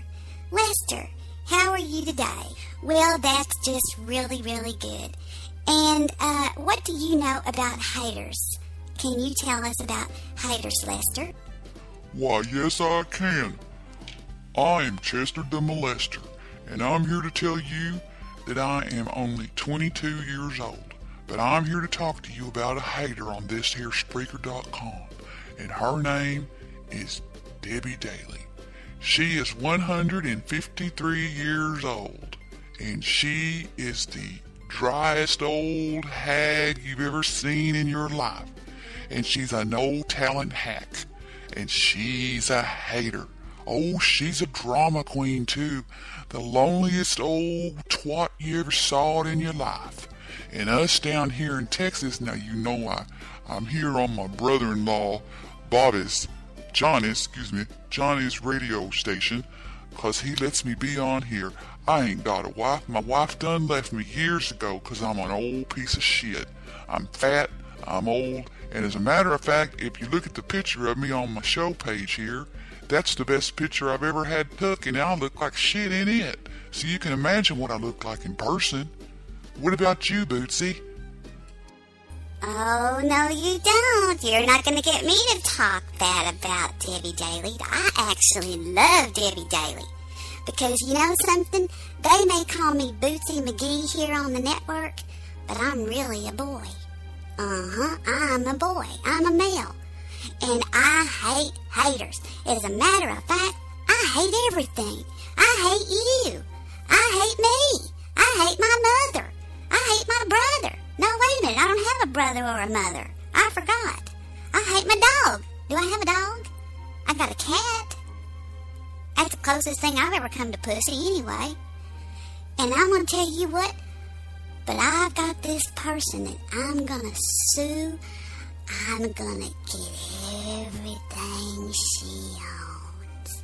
Lester, how are you today? Well, that's just really, really good. And what do you know about haters? Can you tell us about haters, Lester? Why, yes, I can. I am Chester the Molester, and I'm here to tell you that I am only 22 years old. But I'm here to talk to you about a hater on this here Spreaker.com, and her name is Debbie Daly. She is 153 years old, and she is the driest old hag you've ever seen in your life. And she's a no-talent hack, and she's a hater. Oh, she's a drama queen, too. The loneliest old twat you ever saw in your life. And us down here in Texas, now you know I'm here on my brother-in-law, Johnny's radio station, 'cause he lets me be on here. I ain't got a wife. My wife done left me years ago 'cause I'm an old piece of shit. I'm fat, I'm old, and as a matter of fact, if you look at the picture of me on my show page here, that's the best picture I've ever had took, and I look like shit in it. So you can imagine what I look like in person. What about you, Bootsy? Oh, no you don't. You're not going to get me to talk bad about Debbie Daly. I actually love Debbie Daly. Because you know something? They may call me Bootsy McGee here on the network, but I'm really a boy. I'm a boy. I'm a male. And I hate haters. As a matter of fact, I hate everything. I hate you. I hate me. I hate my mother. I hate my brother. No, wait a minute. I don't have a brother or a mother. I forgot. I hate my dog. Do I have a dog? I got a cat. That's the closest thing I've ever come to pussy anyway. And I'm going to tell you what, but I've got this person that I'm going to sue. I'm going to get everything she owns.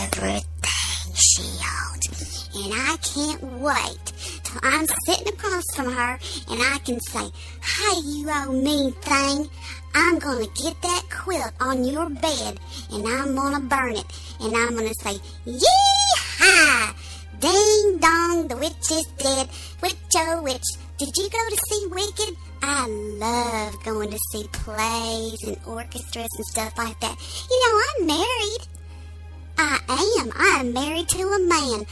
Everything she owns. And I can't wait till I'm sitting across from her and I can say, hey, you old mean thing, I'm going to get that quilt on your bed and I'm going to burn it. And I'm going to say, yee-haw! Ding dong, the witch is dead. Witch, oh witch, did you go to see Wicked? I love going to see plays and orchestras and stuff like that. You know, I'm married. I am. I am married to a man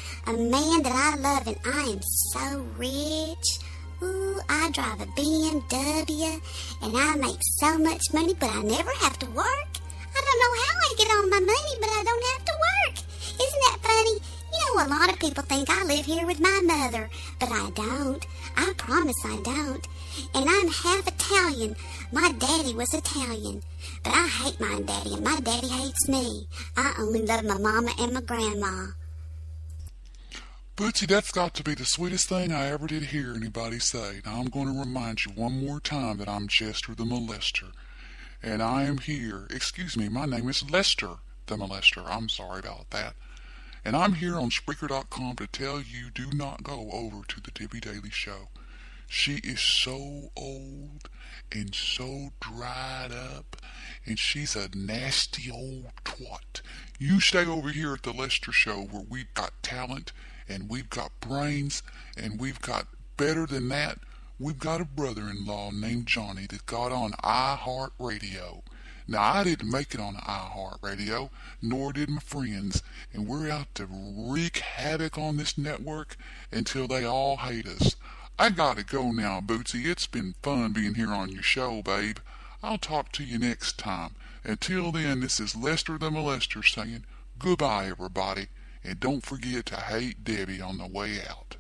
that I love, and I am so rich. Ooh, I drive a BMW, and I make so much money, but I never have to work. I don't know how I get all my money, but I don't have to work. Isn't that funny? You know, a lot of people think I live here with my mother, but I don't. I promise I don't. And I'm half Italian. My daddy was Italian. But I hate my daddy, and my daddy hates me. I only love my mama and my grandma. Bootsy, that's got to be the sweetest thing I ever did hear anybody say. Now I'm going to remind you one more time that I'm Chester the Molester. And I am here. Excuse me, my name is Lester the Molester. I'm sorry about that. And I'm here on Spreaker.com to tell you, do not go over to the Debbie Daily Show. She is so old and so dried up, and she's a nasty old twat. You stay over here at the Lester Show, where we've got talent, and we've got brains, and we've got, better than that, we've got a brother-in-law named Johnny that got on iHeartRadio. Now, I didn't make it on iHeartRadio, nor did my friends, and we're out to wreak havoc on this network until they all hate us. I gotta go now, Bootsy. It's been fun being here on your show, babe. I'll talk to you next time. Until then, this is Lester the Molester saying goodbye, everybody, and don't forget to hate Debbie on the way out.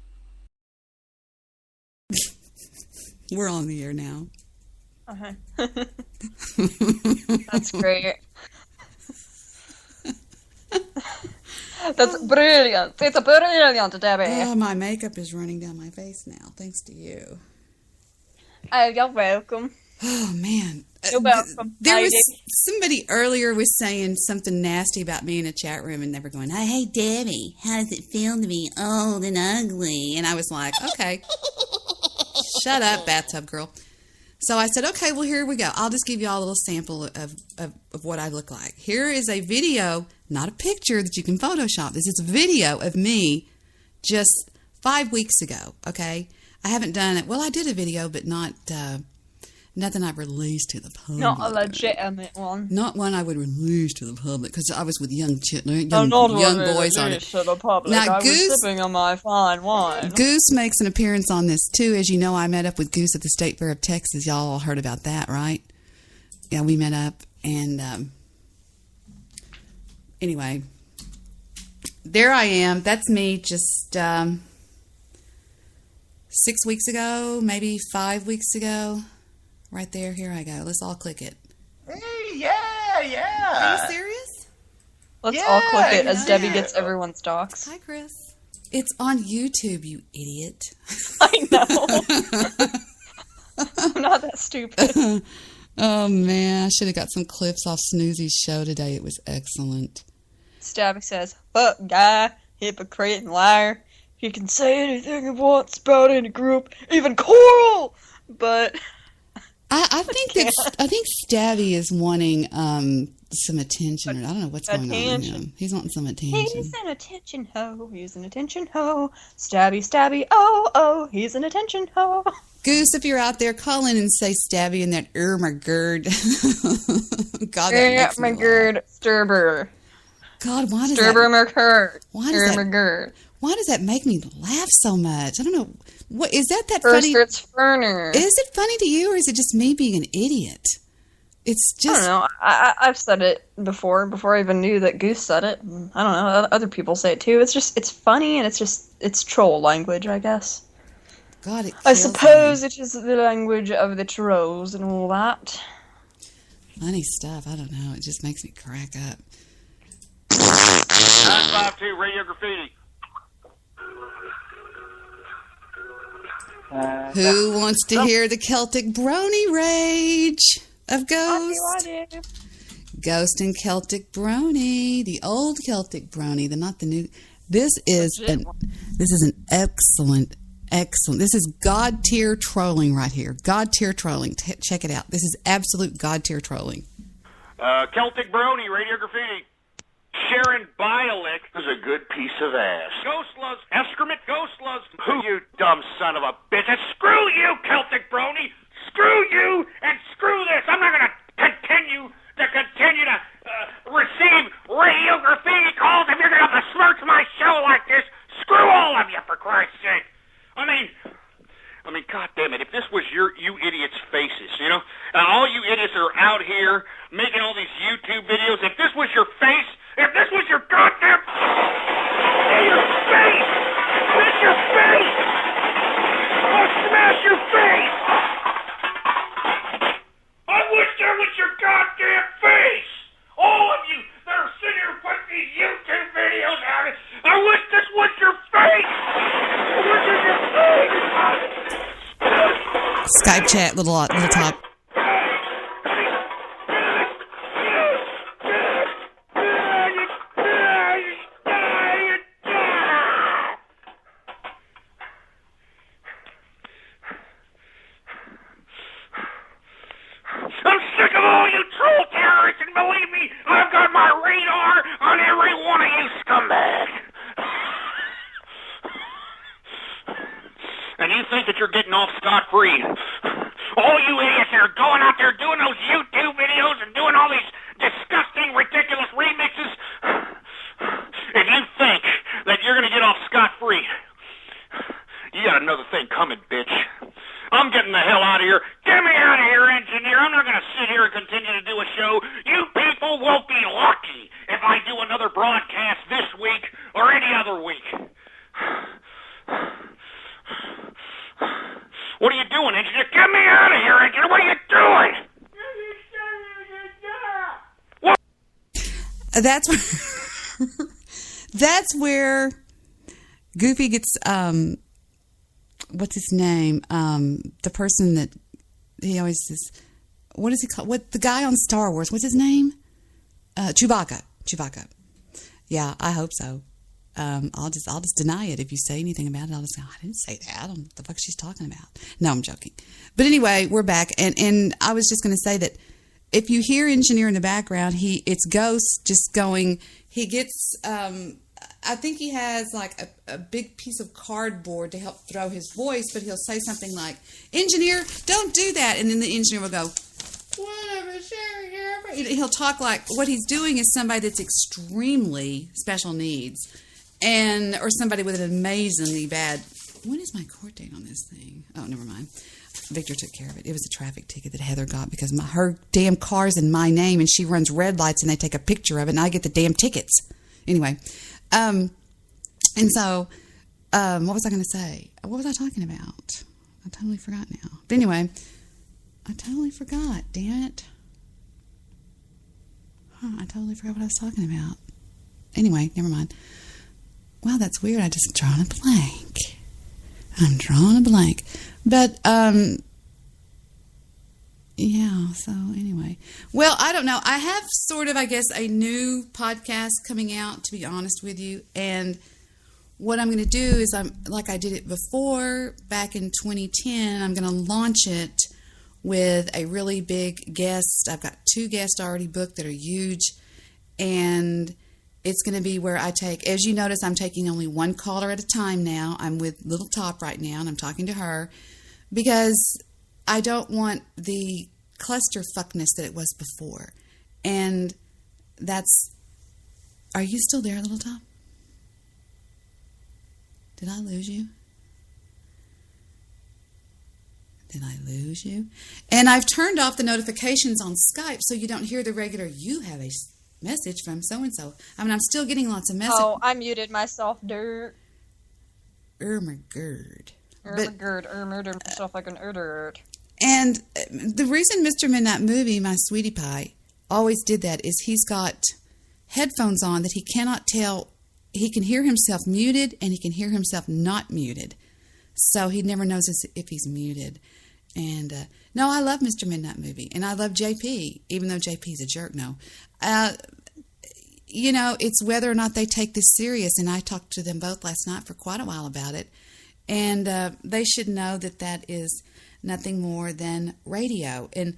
We're on the air now. That's great. That's brilliant. It's brilliant, Debbie. Oh, my makeup is running down my face now, thanks to you. Oh, you're welcome. Oh, man. You're welcome. There was somebody earlier was saying something nasty about me in a chat room, and they were going, hey, Debbie, how does it feel to be old and ugly? And I was like, okay. Shut up, bathtub girl. So I said, okay, well, here we go. I'll just give you all a little sample of what I look like. Here is a video, not a picture that you can Photoshop. This is a video of me just 5 weeks ago, okay? I haven't done it. Well, I did a video, but not nothing I released to the public. Not a legitimate one. Not one I would release to the public, because I was with young boys on it. To the public. Now, I was sipping on my fine wine. Goose makes an appearance on this, too. As you know, I met up with Goose at the State Fair of Texas. Y'all all heard about that, right? Yeah, we met up, and anyway, there I am. That's me just 6 weeks ago, maybe 5 weeks ago. Right there. Here I go. Let's all click it. Hey, yeah. Are you serious? Let's all click it as Debbie gets everyone's docs. Hi, Chris. It's on YouTube, you idiot. I know. I'm not that stupid. Oh, man. I should have got some clips off Snoozy's show today. It was excellent. Stabby says, fuck guy, hypocrite and liar. He can say anything he wants about any group, even Coral! But I think Stabby is wanting some attention. I don't know what's going on with him. He's wanting some attention. He's an attention ho. He's an attention ho. Stabby. Oh, he's an attention ho. Goose, if you're out there, call in and say Stabby in that my gird. God, that my gird, Sturber. God, why does why does that make me laugh so much? I don't know. What is that funny? It's funny. Is it funny to you, or is it just me being an idiot? It's just... I don't know. I've said it before I even knew that Goose said it. I don't know. Other people say it too. It's funny, and it's troll language, I guess. God, I suppose it is the language of the trolls and all that. Funny stuff. I don't know. It just makes me crack up. 952 Radio Graffiti. Who wants to hear the Celtic Brony rage of Ghost? I do. Ghost and Celtic Brony, the old Celtic Brony, not the new. This is an excellent. This is God tier trolling right here. God tier trolling. Check it out. This is absolute God tier trolling. Celtic Brony, Radio Graffiti. Sharon Bialik is a good piece of ass. Ghost loves excrement. Ghost loves who? You dumb son of a bitch. And screw you, Celtic Brony. Screw you and screw this. I'm not going to continue to receive Radio Graffiti calls if you're going to besmirch my show like this. Screw all of you, for Christ's sake. I mean, God damn it! If this was you idiots' faces, and all you idiots are out here making all these YouTube videos, if this was your face, if this was your goddamn your face, smash your face! I'll smash your face! I wish there was your goddamn face! All of you that are sitting here putting these YouTube videos out, I wish this was your face! I wish this was your face! Skype chat, little top. I'm sick of all you troll terrorists, and believe me, I've got my radar on every one of you scumbags. And you think that you're getting off scot-free. All you idiots that are going out there doing those YouTube videos and doing all these disgusting, ridiculous remixes, if you think that you're going to get off scot-free, you got another thing coming, bitch. I'm getting the hell out of here. Get me out of here, engineer. I'm not going to sit here and continue to do a show. You people won't be lucky if I do another broadcast this week or any other week. What are you doing, engineer? Get me out of here, engineer. What are you doing? What? That's where Goofy gets what's his name? The person that he always says, what is he called? What the guy on Star Wars? What's his name? Chewbacca. Yeah, I hope so. I'll just deny it. If you say anything about it, I'll just say, I didn't say that. I don't know what the fuck she's talking about. No, I'm joking. But anyway, we're back. And I was just going to say that if you hear engineer in the background, it's Ghost just going, he gets, I think he has like a big piece of cardboard to help throw his voice, but he'll say something like, engineer, don't do that. And then the engineer will go, whatever, sure. He'll talk like what he's doing is somebody that's extremely special needs. Or somebody with an amazingly bad... When is my court date on this thing? Oh, never mind. Victor took care of it. It was a traffic ticket that Heather got because her damn car's in my name and she runs red lights and they take a picture of it and I get the damn tickets. Anyway. And so, what was I going to say? What was I talking about? I totally forgot now. But anyway, I totally forgot. Damn it. I totally forgot what I was talking about. Anyway, never mind. Wow, that's weird. I just drawn a blank. I'm drawing a blank. But, yeah, so anyway. Well, I don't know. I have sort of, I guess, a new podcast coming out, to be honest with you. And what I'm going to do is, like I did it before, back in 2010, I'm going to launch it with a really big guest. I've got 2 guests already booked that are huge. And it's going to be where I take, as you notice, I'm taking only one caller at a time now. I'm with Little Top right now, and I'm talking to her because I don't want the clusterfuckness that it was before. And that's Are you still there, Little Tom? Did I lose you? Did I lose you? And I've turned off the notifications on Skype so you don't hear the regular, you have a message from so-and-so. I mean, I'm still getting lots of messages. Oh, I muted myself, dirt. Murdered myself like an urdert. And the reason Mr. Midnight Movie, my sweetie pie, always did that is he's got headphones on that he cannot tell. He can hear himself muted and he can hear himself not muted. So he never knows if he's muted. And no, I love Mr. Midnight Movie. And I love JP, even though JP's a jerk. No. You know, it's whether or not they take this serious. And I talked to them both last night for quite a while about it. And they should know that that is nothing more than radio. And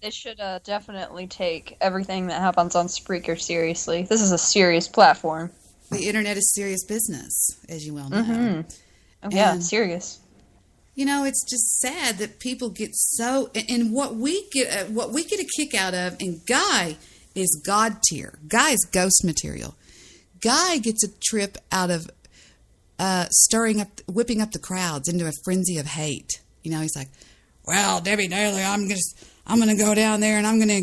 they should definitely take everything that happens on Spreaker seriously. This is a serious platform. The internet is serious business, as you well know. Mm-hmm. Oh, yeah, serious. You know, it's just sad that people get so, and what we get a kick out of, and Guy is God tier. Guy is ghost material. Guy gets a trip out of whipping up the crowds into a frenzy of hate. You know, he's like, well, Debbie Daly, I'm gonna go down there and I'm gonna,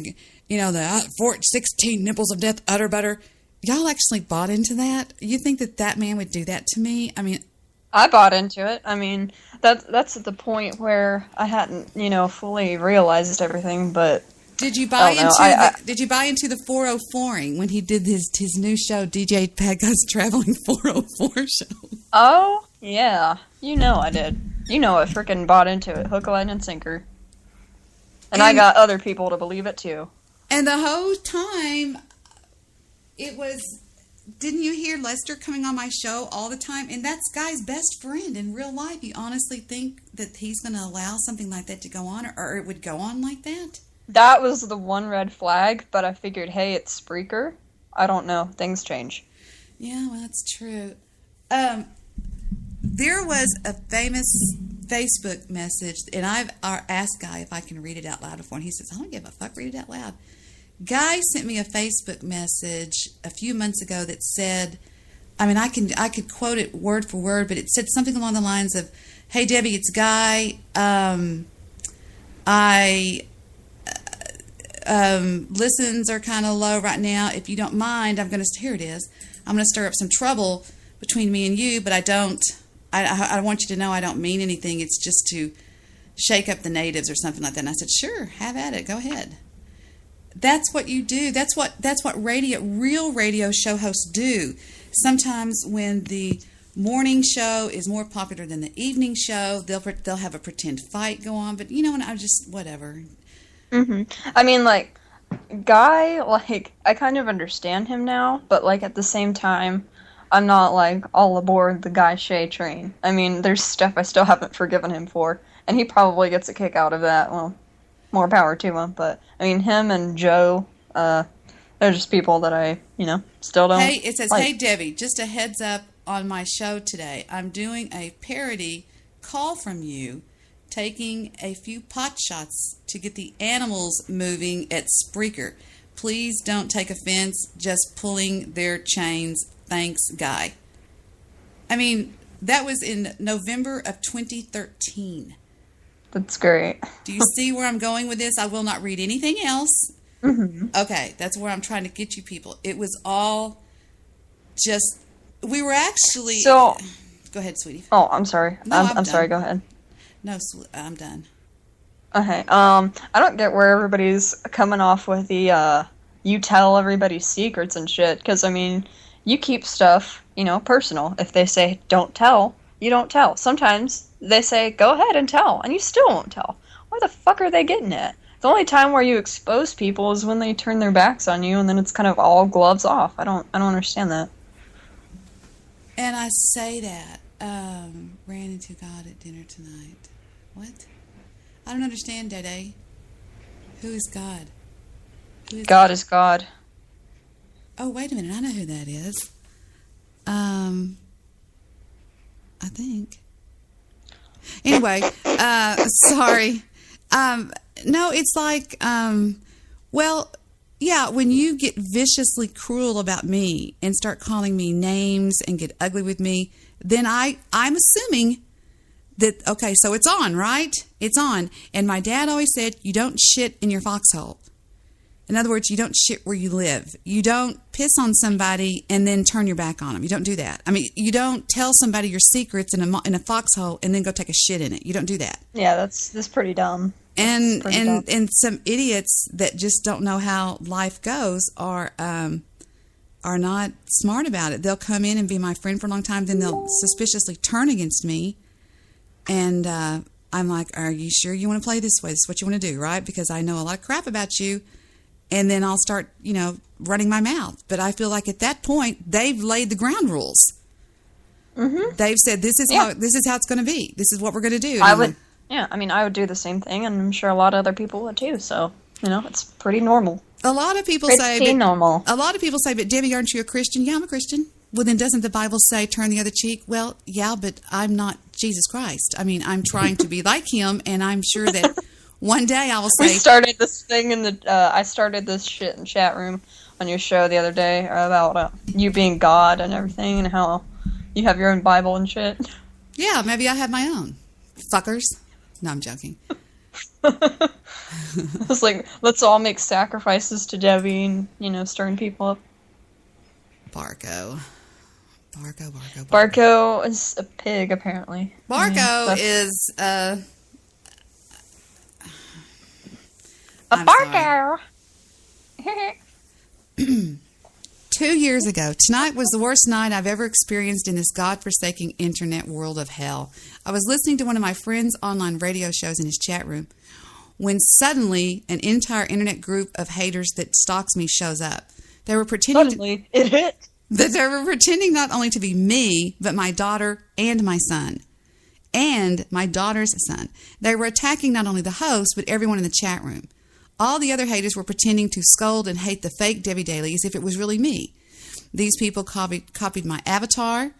the 16 nipples of death, utter butter. Y'all actually bought into that? You think that man would do that to me? I mean, I bought into it. I mean, that's at the point where I hadn't, fully realized everything. But did you buy into the 404ing when he did his new show, DJ Paga's Traveling 404 show? Oh yeah, I did. I freaking bought into it, hook, line, and sinker. And I got other people to believe it too. And the whole time, it was. Didn't you hear Lester coming on my show all the time? And that's Guy's best friend in real life. You honestly think that he's going to allow something like that to go on, or it would go on like that? That was the one red flag, but I figured, hey, it's Spreaker. I don't know. Things change. Yeah, well, that's true. There was a famous Facebook message, and I've asked Guy if I can read it out loud before, and he says, I don't give a fuck, read it out loud. Guy sent me a Facebook message a few months ago that said, I mean, I could quote it word for word, but it said something along the lines of, hey, Debbie, it's Guy. Listens are kind of low right now. If you don't mind, here it is. I'm going to stir up some trouble between me and you, but I want you to know I don't mean anything. It's just to shake up the natives or something like that. And I said, sure, have at it. Go ahead. That's what you do. That's what real radio show hosts do. Sometimes when the morning show is more popular than the evening show, they'll have a pretend fight go on. But and I just whatever. Mm-hmm. I mean, Guy, I kind of understand him now, but at the same time, I'm not all aboard the Guy Shea train. I mean, there's stuff I still haven't forgiven him for, and he probably gets a kick out of that. Well, more power to him, but I mean, him and Joe, they're just people that I, still don't. Hey, it says, hey Debbie, just a heads up on my show today. I'm doing a parody call from you, taking a few pot shots to get the animals moving at Spreaker. Please don't take offense, just pulling their chains. Thanks, Guy. I mean, that was in November of 2013. That's great. Do you see where I'm going with this? I will not read anything else. Mm-hmm. Okay, that's where I'm trying to get you people. It was all just... We were actually... So... Go ahead, sweetie. Oh, I'm sorry. No, I'm sorry, go ahead. No, I'm done. Okay, I don't get where everybody's coming off with the, you tell everybody's secrets and shit, because, I mean, you keep stuff, personal. If they say, don't tell, you don't tell. Sometimes they say, go ahead and tell, and you still won't tell. Where the fuck are they getting at? The only time where you expose people is when they turn their backs on you, and then it's kind of all gloves off. I don't understand that. And I say that, ran into God at dinner tonight. What? I don't understand, Dede. Who is God? God is God. Oh, wait a minute. I know who that is. I think. Anyway, sorry. No, it's Yeah, when you get viciously cruel about me and start calling me names and get ugly with me, then I'm assuming that, okay, so it's on, right? It's on. And my dad always said, you don't shit in your foxhole. In other words, you don't shit where you live. You don't piss on somebody and then turn your back on them. You don't do that. I mean, you don't tell somebody your secrets in a foxhole and then go take a shit in it. You don't do that. Yeah, that's pretty dumb. And some idiots that just don't know how life goes are not smart about it. They'll come in and be my friend for a long time, then they'll suspiciously turn against me. And I'm like, are you sure you want to play this way? This is what you want to do, right? Because I know a lot of crap about you. And then I'll start, running my mouth. But I feel like at that point, they've laid the ground rules. Mm-hmm. They've said, this is how it's going to be. This is what we're going to do. I would do the same thing, and I'm sure a lot of other people would too. So, it's pretty normal. A lot of people normal. A lot of people say, but Debbie, aren't you a Christian? Yeah, I'm a Christian. Well, then doesn't the Bible say turn the other cheek? Well, yeah, but I'm not Jesus Christ. I mean, I'm trying to be like him, and I'm sure that one day I will say... We started this thing I started this shit in chat room on your show the other day about you being God and everything and how you have your own Bible and shit. Yeah, maybe I have my own. Fuckers. No, I'm joking. It's like, let's all make sacrifices to Debbie and, stirring people up. Barco is a pig, apparently. Barco is, a Barco! 2 years ago, tonight was the worst night I've ever experienced in this godforsaken internet world of hell. I was listening to one of my friend's online radio shows in his chat room when suddenly an entire internet group of haters that stalks me shows up. They were pretending it hit. That they were pretending not only to be me, but my daughter and my son. And my daughter's son. They were attacking not only the host, but everyone in the chat room. All the other haters were pretending to scold and hate the fake Debbie Daly as if it was really me. These people copied my avatar,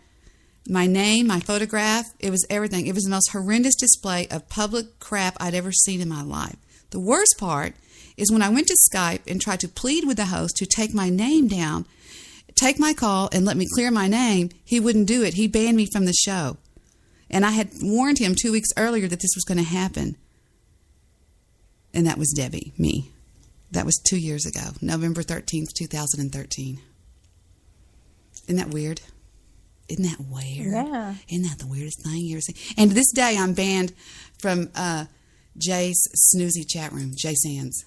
my name, my photograph. It was everything. It was the most horrendous display of public crap I'd ever seen in my life. The worst part is when I went to Skype and tried to plead with the host to take my name down, take my call, and let me clear my name, he wouldn't do it. He banned me from the show. And I had warned him 2 weeks earlier that this was going to happen. And that was Debbie, me. That was 2 years ago, November 13th, 2013. Isn't that weird? Isn't that weird? Yeah. Isn't that the weirdest thing you ever seen? And to this day, I'm banned from Jay's snoozy chat room, Jay Sands.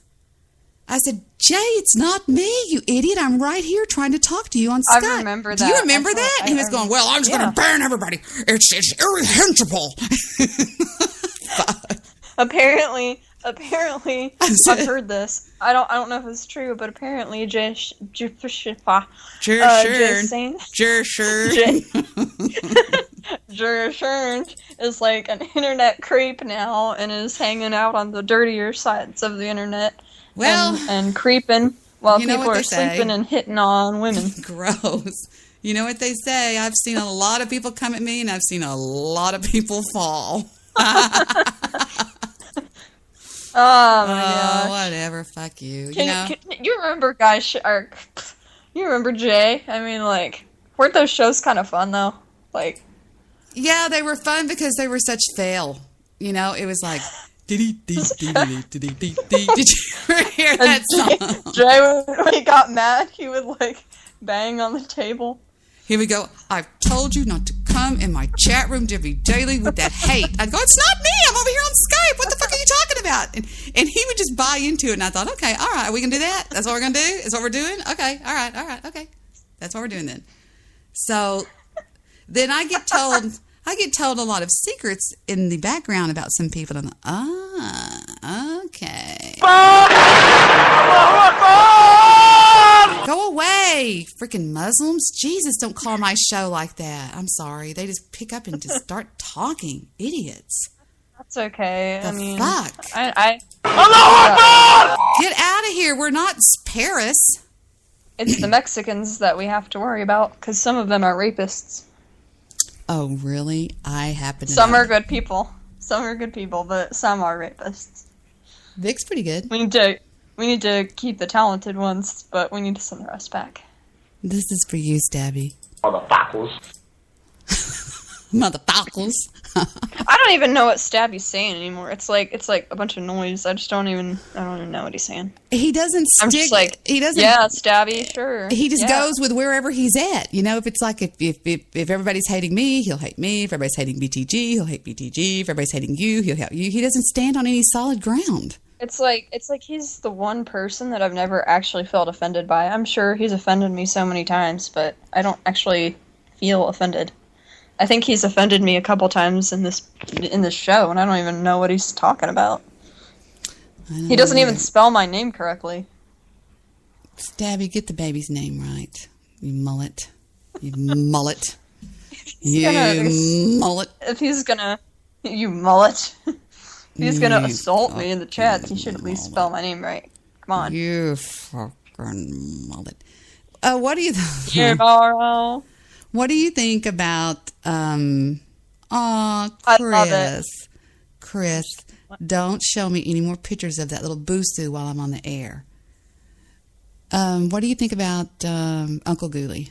I said, Jay, it's not me, you idiot. I'm right here trying to talk to you on Skype. I remember that. Do you remember that? And he was going, well, I'm just going to ban everybody. It's irrehensible. Apparently, I've heard this. I don't know if it's true, but apparently Jay Sands is like an internet creep now and is hanging out on the dirtier sides of the internet. Well, and creeping while people are sleeping and hitting on women. Gross. You know what they say? I've seen a lot of people come at me, and I've seen a lot of people fall. Oh my gosh. Whatever. Fuck you. Can you remember you remember Jay? I mean, like, weren't those shows kind of fun though? Like, yeah, they were fun because they were such fail. It was like. Did you hear that song? Jay, when he got mad, he would like bang on the table. He would go, I've told you not to come in my chat room, Debbie Daly, with that hate. I'd go, it's not me. I'm over here on Skype. What the fuck are you talking about? And he would just buy into it. And I thought, okay, all right, we can do that. That's what we're going to do? Is what we're doing? Okay, all right, okay. That's what we're doing then. So then I get told a lot of secrets in the background about some people. And I'm okay. Go away, freaking Muslims. Jesus, don't call my show like that. I'm sorry. They just pick up and just start talking. Idiots. That's okay. The fuck? Get out of here. We're not Paris. It's the Mexicans that we have to worry about, because some of them are rapists. Oh, really? I happen to Some know. are good people. Some are good people, but some are rapists. Vic's pretty good. We We need to keep the talented ones, but we need to send the rest back. This is for you, Stabby. Motherfuckers. Motherfuckers. I don't even know what Stabby's saying anymore. It's like a bunch of noise. I don't even know what he's saying. He doesn't stick. I'm just like, he doesn't. Yeah, Stabby, sure. He just yeah. goes with wherever he's at. You know, if it's like if everybody's hating me, he'll hate me. If everybody's hating BTG, he'll hate BTG. If everybody's hating you, he'll hate you. He doesn't stand on any solid ground. It's like he's the one person that I've never actually felt offended by. I'm sure he's offended me so many times, but I don't actually feel offended. I think he's offended me a couple times in this show, and I don't even know what he's talking about. He doesn't even spell my name correctly. Stabby, get the baby's name right. You mullet. You mullet. You mullet. If he's gonna... You mullet. If he's gonna assault me in the chats, he should at least spell my name right. Come on. You fucking mullet. What do you... What do you think about, Chris? I love it. Chris, don't show me any more pictures of that little boo-soo while I'm on the air. What do you think about, Uncle Ghoulie?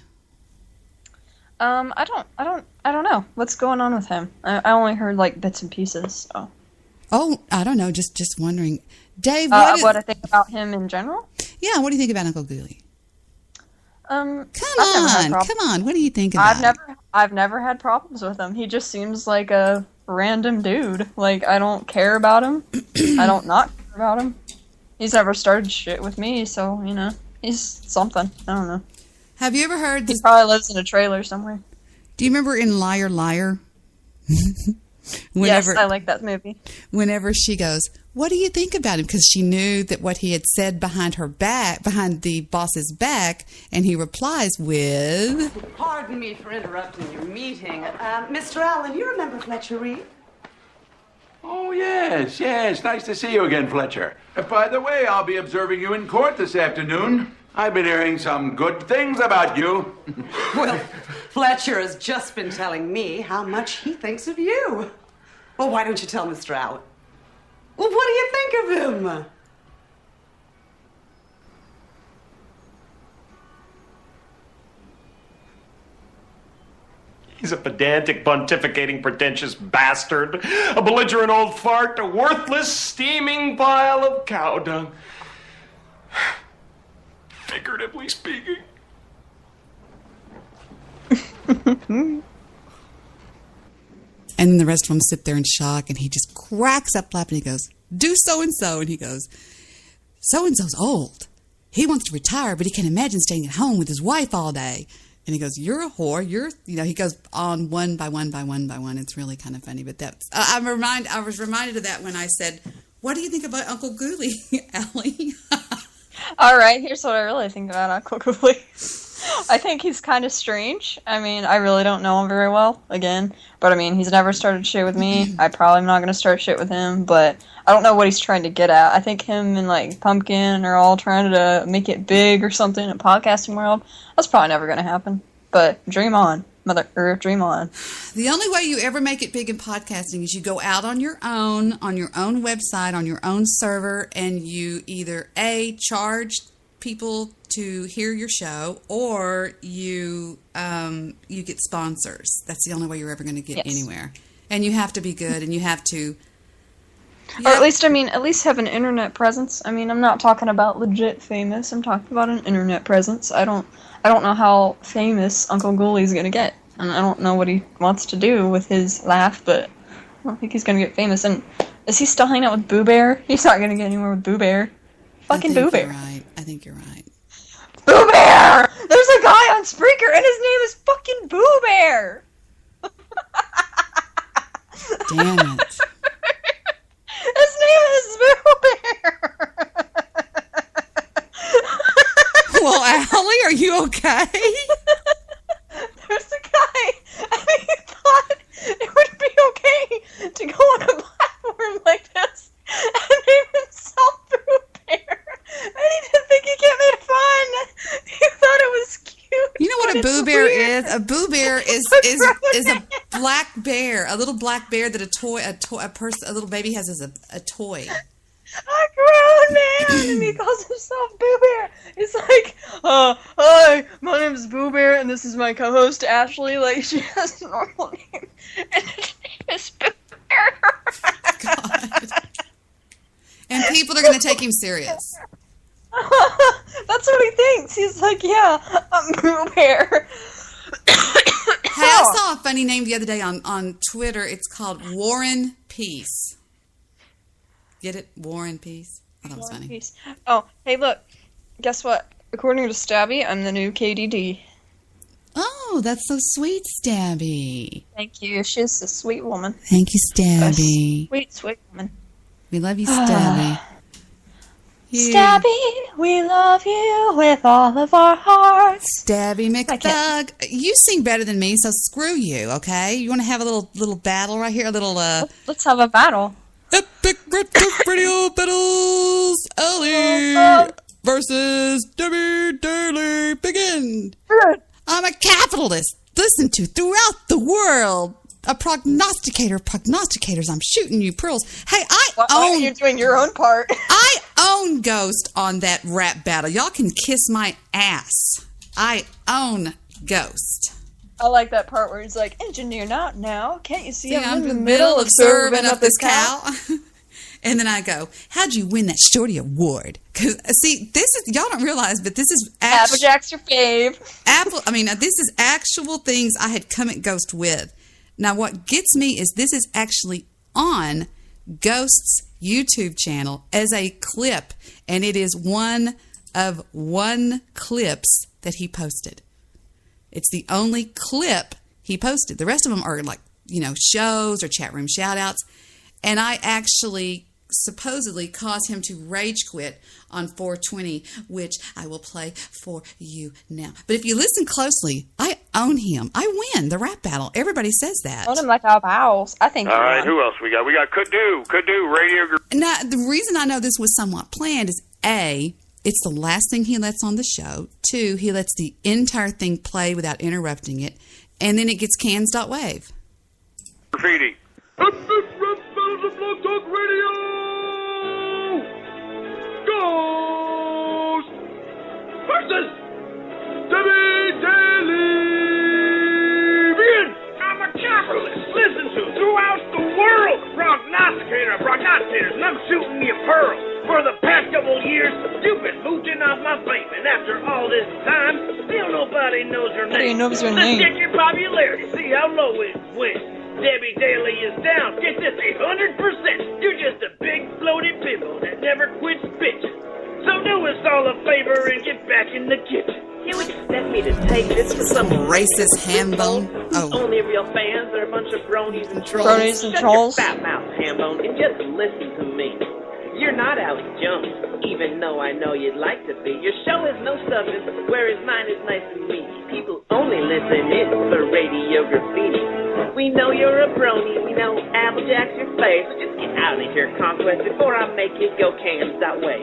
I don't know. What's going on with him? I only heard, like, bits and pieces, so. Oh, I don't know. Just wondering. Dave, what I think about him in general? Yeah, what do you think about Uncle Ghoulie? Come on. What do you think about him? I've never had problems with him. He just seems like a random dude. Like, I don't care about him. I don't not care about him. He's never started shit with me, so, you know, he's something. I don't know. Have you ever heard this? He probably lives in a trailer somewhere. Do you remember in Liar Liar? Yes, I like that movie. Whenever she goes, what do you think about him? Because she knew that what he had said behind her back, behind the boss's back, and he replies with... Pardon me for interrupting your meeting. Mr. Allen, you remember Fletcher Reed? Oh, yes. Nice to see you again, Fletcher. By the way, I'll be observing you in court this afternoon. I've been hearing some good things about you. Well, Fletcher has just been telling me how much he thinks of you. Well, why don't you tell Mr. Allen? Well, what do you think of him? He's a pedantic, pontificating, pretentious bastard, a belligerent old fart, a worthless, steaming pile of cow dung. Figuratively speaking. And then the rest of them sit there in shock, and he just cracks up laughing. He goes, do so-and-so. And he goes, so-and-so's old. He wants to retire, but he can't imagine staying at home with his wife all day. And he goes, you're a whore. He goes on one by one by one by one. It's really kind of funny. But that's, I was reminded of that when I said, what do you think about Uncle Ghoulie, Allie? All right, here's what I really think about Uncle Ghoulie. I think he's kind of strange. I mean, I really don't know him very well, again. But, I mean, he's never started shit with me. I probably am not going to start shit with him. But I don't know what he's trying to get at. I think him and, like, Pumpkin are all trying to make it big or something in the podcasting world. That's probably never going to happen. But dream on. Dream on. The only way you ever make it big in podcasting is you go out on your own website, on your own server, and you either A, charge people to hear your show, or you get sponsors. That's the only way you're ever going to get anywhere. And you have to be good, and you have to... Or at least have an internet presence. I mean, I'm not talking about legit famous. I'm talking about an internet presence. I don't know how famous Uncle Ghoulie's going to get. And I don't know what he wants to do with his laugh, but I don't think he's going to get famous. And is he still hanging out with Boo Bear? He's not going to get anywhere with Boo Bear. Fucking Boo Bear. I think you're right. Boo Bear! There's a guy on Spreaker, and his name is fucking Boo Bear! Damn it. His name is Boo Bear! Well, Allie, are you okay? There's a guy, and he thought it would be okay to go on a platform like this and name himself Boo Bear. And he didn't think he get made fun. He thought it was cute. You know what a Boo Bear is? A Boo Bear is a black bear, a little black bear that a little baby has as a toy. A grown Man, and he calls himself Boo Bear. He's like, hi, my name is Boo Bear, and this is my co-host Ashley. Like, she has a normal name, and his name is Boo Bear. God. And people are going to take him serious. That's what he thinks. He's like, yeah, I'm Boo Bear. Hey, I saw a funny name the other day on Twitter. It's called War and Peace. Get it? War and Peace? I thought it was funny. Peace. Oh, hey, look. Guess what? According to Stabby, I'm the new KDD. Oh, that's so sweet, Stabby. Thank you. She's a sweet woman. Thank you, Stabby. Sweet, sweet woman. We love you, Stabby. Stabby, we love you with all of our hearts. Stabby McThug. You sing better than me, so screw you, okay? You want to have a little battle right here? A little, Let's have a battle. Epic Retro Radio Battles! Ellie versus Debbie Daly. Begin! I'm a capitalist. Listened to throughout the world. A prognosticator of prognosticators. I'm shooting you pearls. Hey, You're doing your own part. I own Ghost on that rap battle. Y'all can kiss my ass. I own Ghost. I like that part where he's like, engineer not now. Can't you see I'm in the middle of serving up this cow? And then I go, how'd you win that Shorty Award? Because, see, this is, y'all don't realize, but this is Applejack's your fave. This is actual things I had come at Ghost with. Now, what gets me is this is actually on Ghost's YouTube channel as a clip, and it is one of clips that he posted. It's the only clip he posted. The rest of them are like, shows or chat room shout-outs. And I actually supposedly caused him to rage quit on 420, which I will play for you now. But if you listen closely, I own him. I win the rap battle. Everybody says that. Own him like our pals. I think. All right, who else we got? We got Could Do Radio. Now, the reason I know this was somewhat planned is A, it's the last thing he lets on the show. 2, he lets the entire thing play without interrupting it. And then it gets cans.wave. Graffiti. Talk Radio! Ghost versus Debbie Daly! Begin! I'm a capitalist, listen to throughout the world! Prognosticators, and I'm shooting you pearls! For the past couple years, you've been mooching off my fame, and after all this time, still nobody knows your name. Let's check your popularity, see how low it went. Debbie Daly is down. Get this, 100%. You're just a big bloated pimple that never quits bitching. So do us all a favor and get back in the kitchen. You expect me to take this for some racist hambone? Oh. Only real fans are a bunch of bronies and trolls. Bronies and trolls. Shut your fat mouth, hambone, and just listen to me. You're not Alex Jones, even though I know you'd like to be. Your show is no substance, whereas mine is nice and meaty. People only listen in for Radio Graffiti. We know you're a brony, we know Applejack's your face. So just get out of here, Conquest, before I make you go cans that way.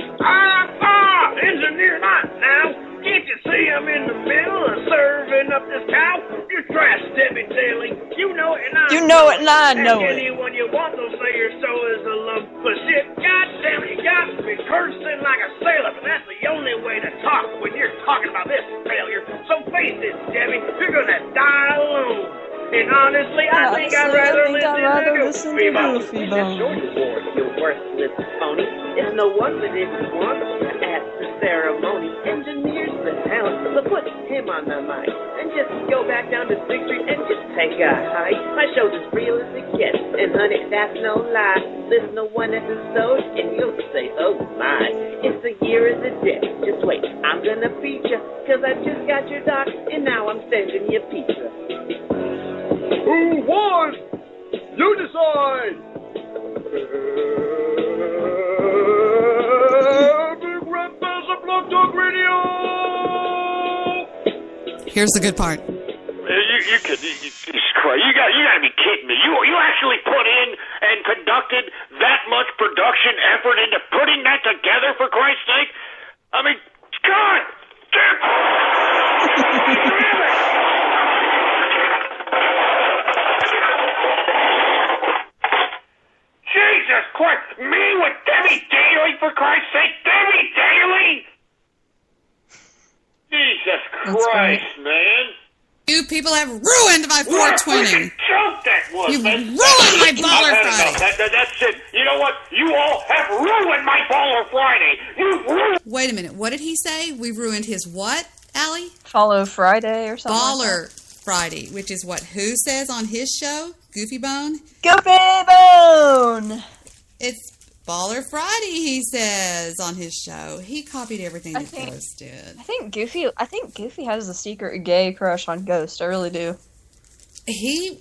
Engineer not now. Can't you see I'm in the middle of serving up this cow? You're trash, Debbie Daly. You know it and I know it and I know it. Anyone you want, they'll say your show is a lump of shit. God damn it, you got to be cursing like a sailor, but that's the only way to talk when you're talking about this failure. So face it, Debbie, you're gonna die alone. And honestly, I think I'd rather listen to Goofy Bone. That Shorty Award, you worthless phony. It's no wonder if you want to ask for ceremony. Engineers the talent, so put him on the mic. And just go back down to 6th Street and just take a hike. My show's as real as it gets, and honey, that's no lie. Listen to one episode, and you'll say, oh my. It's a year as a day. Just wait, I'm gonna beat you, cause I just got your doc, and now I'm sending you pizza. Who won? You decide! Big Red Bells of Blog Talk Radio! Here's the good part. You gotta be kidding me. You actually put in and conducted that much production effort into putting that together, for Christ's sake? I mean, God! Damn it! Jesus Christ! Me with Debbie Daly, for Christ's sake? Christ, man. You people have ruined my 420. What a joke that was. You ruined my Baller Friday. That's it. You know what? You all have ruined my Baller Friday. You ruined... Wait a minute. What did he say? We ruined his what, Allie? Follow Friday or something Baller like that. Friday, which is what who says on his show? Goofy Bone? Goofy Bone! It's Baller Friday, he says on his show. He copied everything that Ghost did. I think Goofy has a secret gay crush on Ghost. I really do. I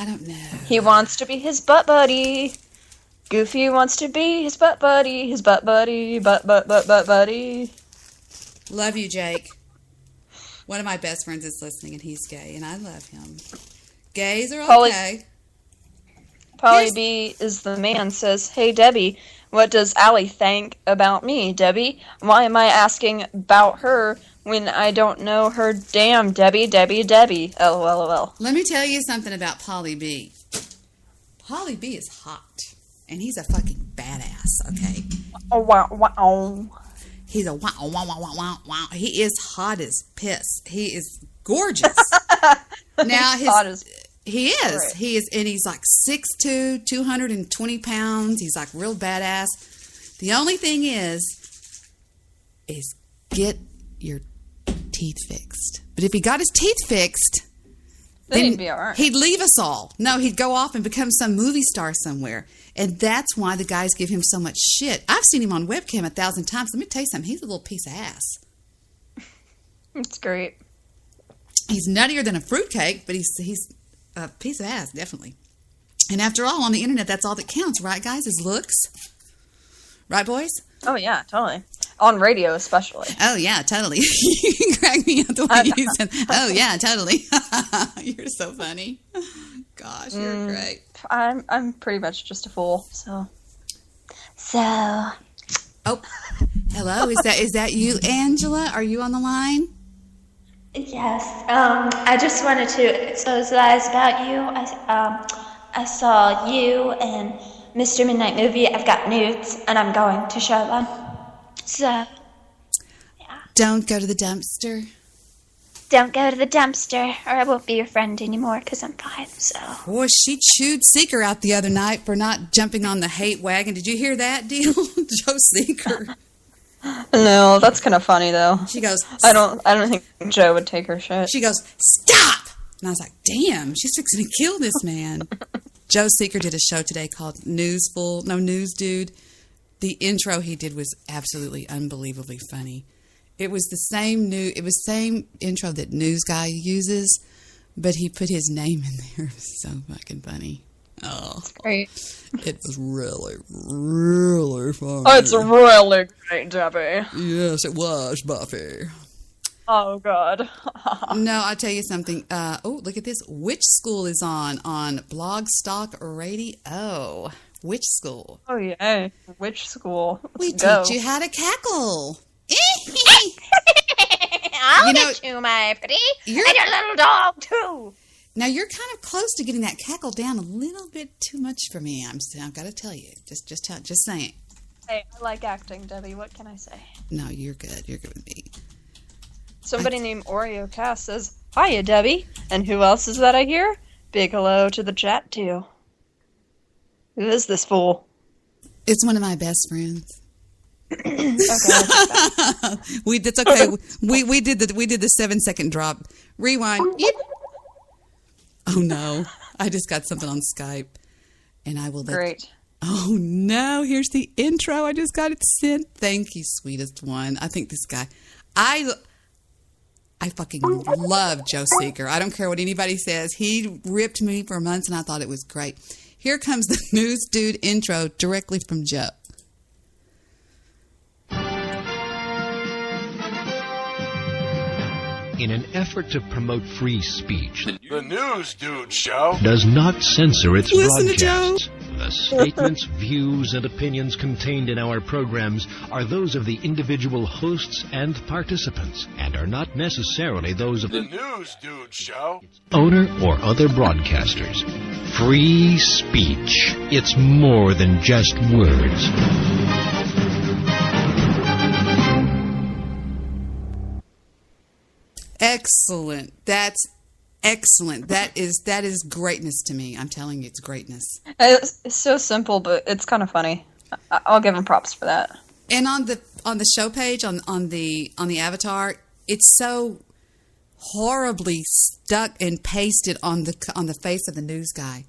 don't know. He wants to be his butt buddy. Goofy wants to be his butt buddy. His butt buddy. Butt buddy. Love you, Jake. One of my best friends is listening, and he's gay, and I love him. Gays are okay. Polly B is the man, says, "Hey, Debbie, what does Allie think about me, Debbie? Why am I asking about her when I don't know her? Damn, Debbie. LOL. Let me tell you something about Polly B. Polly B is hot, and he's a fucking badass, okay? Oh, wow. He's a wow. He is hot as piss. He is gorgeous. Now he is. Right. He is, and he's like 6'2", 220 pounds. He's like real badass. The only thing is get your teeth fixed. But if he got his teeth fixed, then he'd be all right. He'd leave us all. No, he'd go off and become some movie star somewhere. And that's why the guys give him so much shit. I've seen him on webcam 1,000 times. Let me tell you something. He's a little piece of ass. It's great. He's nuttier than a fruitcake, but he's a piece of ass, definitely. And after all, on the internet, that's all that counts, right, guys? Is looks. Right, boys? Oh, yeah, totally. On radio, especially. Oh, yeah, totally. You crack me up the way you said, oh, yeah, totally. You're so funny. Gosh, you're great. I'm pretty much just a fool, so. Oh, hello. Is that you, Angela? Are you on the line? Yes. I just wanted to expose lies about you. I saw you and Mr. Midnight Movie. I've got nudes, and I'm going to show them. So, yeah. Don't go to the dumpster. Don't go to the dumpster, or I won't be your friend anymore, because I'm 5, so. Boy, she chewed Seeker out the other night for not jumping on the hate wagon. Did you hear that deal? Joe Seeker. No, that's kind of funny, though. She goes, I don't think Joe would take her shit. She goes, stop! And I was like, damn, she's fixing to kill this man. Joe Seeker did a show today called News Dude. The intro he did was absolutely unbelievably funny. It was the same intro that News Guy uses, but he put his name in there. It was so fucking funny. Oh, great. It was really, really funny. Oh, it's really great, Debbie. Yes, it was, Buffy. Oh, God. No, I'll tell you something. Look at this. Witch School is on Blogstock Radio. Witch School. Oh, yeah. Witch School. We teach you how to cackle. I'll get you, my pretty. And your little dog, too. Now, you're kind of close to getting that cackle down a little bit too much for me. I've got to tell you. Just saying. Hey, I like acting, Debbie. What can I say? No, you're good. You're good with me. Somebody named Oreo Cass says, "Hiya, Debbie." And who else is that I hear? Big hello to the chat, too. Who is this fool? It's one of my best friends. Okay. That's okay. We did the 7-second drop. Rewind. Yep. Oh no! I just got something on Skype, and I will. Great. Oh no! Here's the intro. I just got it sent. Thank you, sweetest one. I think this guy. I fucking love Joe Seeker. I don't care what anybody says. He ripped me for months, and I thought it was great. Here comes the News Dude intro directly from Joe. In an effort to promote free speech, The News Dude Show does not censor its Listen broadcasts. The statements, views, and opinions contained in our programs are those of the individual hosts and participants, and are not necessarily those of The News Dude Show owner or other broadcasters. Free speech. It's more than just words. Excellent. That's excellent. That is greatness to me. I'm telling you, it's greatness. It's so simple, but it's kind of funny. I'll give him props for that. And on the show page on the avatar, it's so horribly stuck and pasted on the face of the news guy.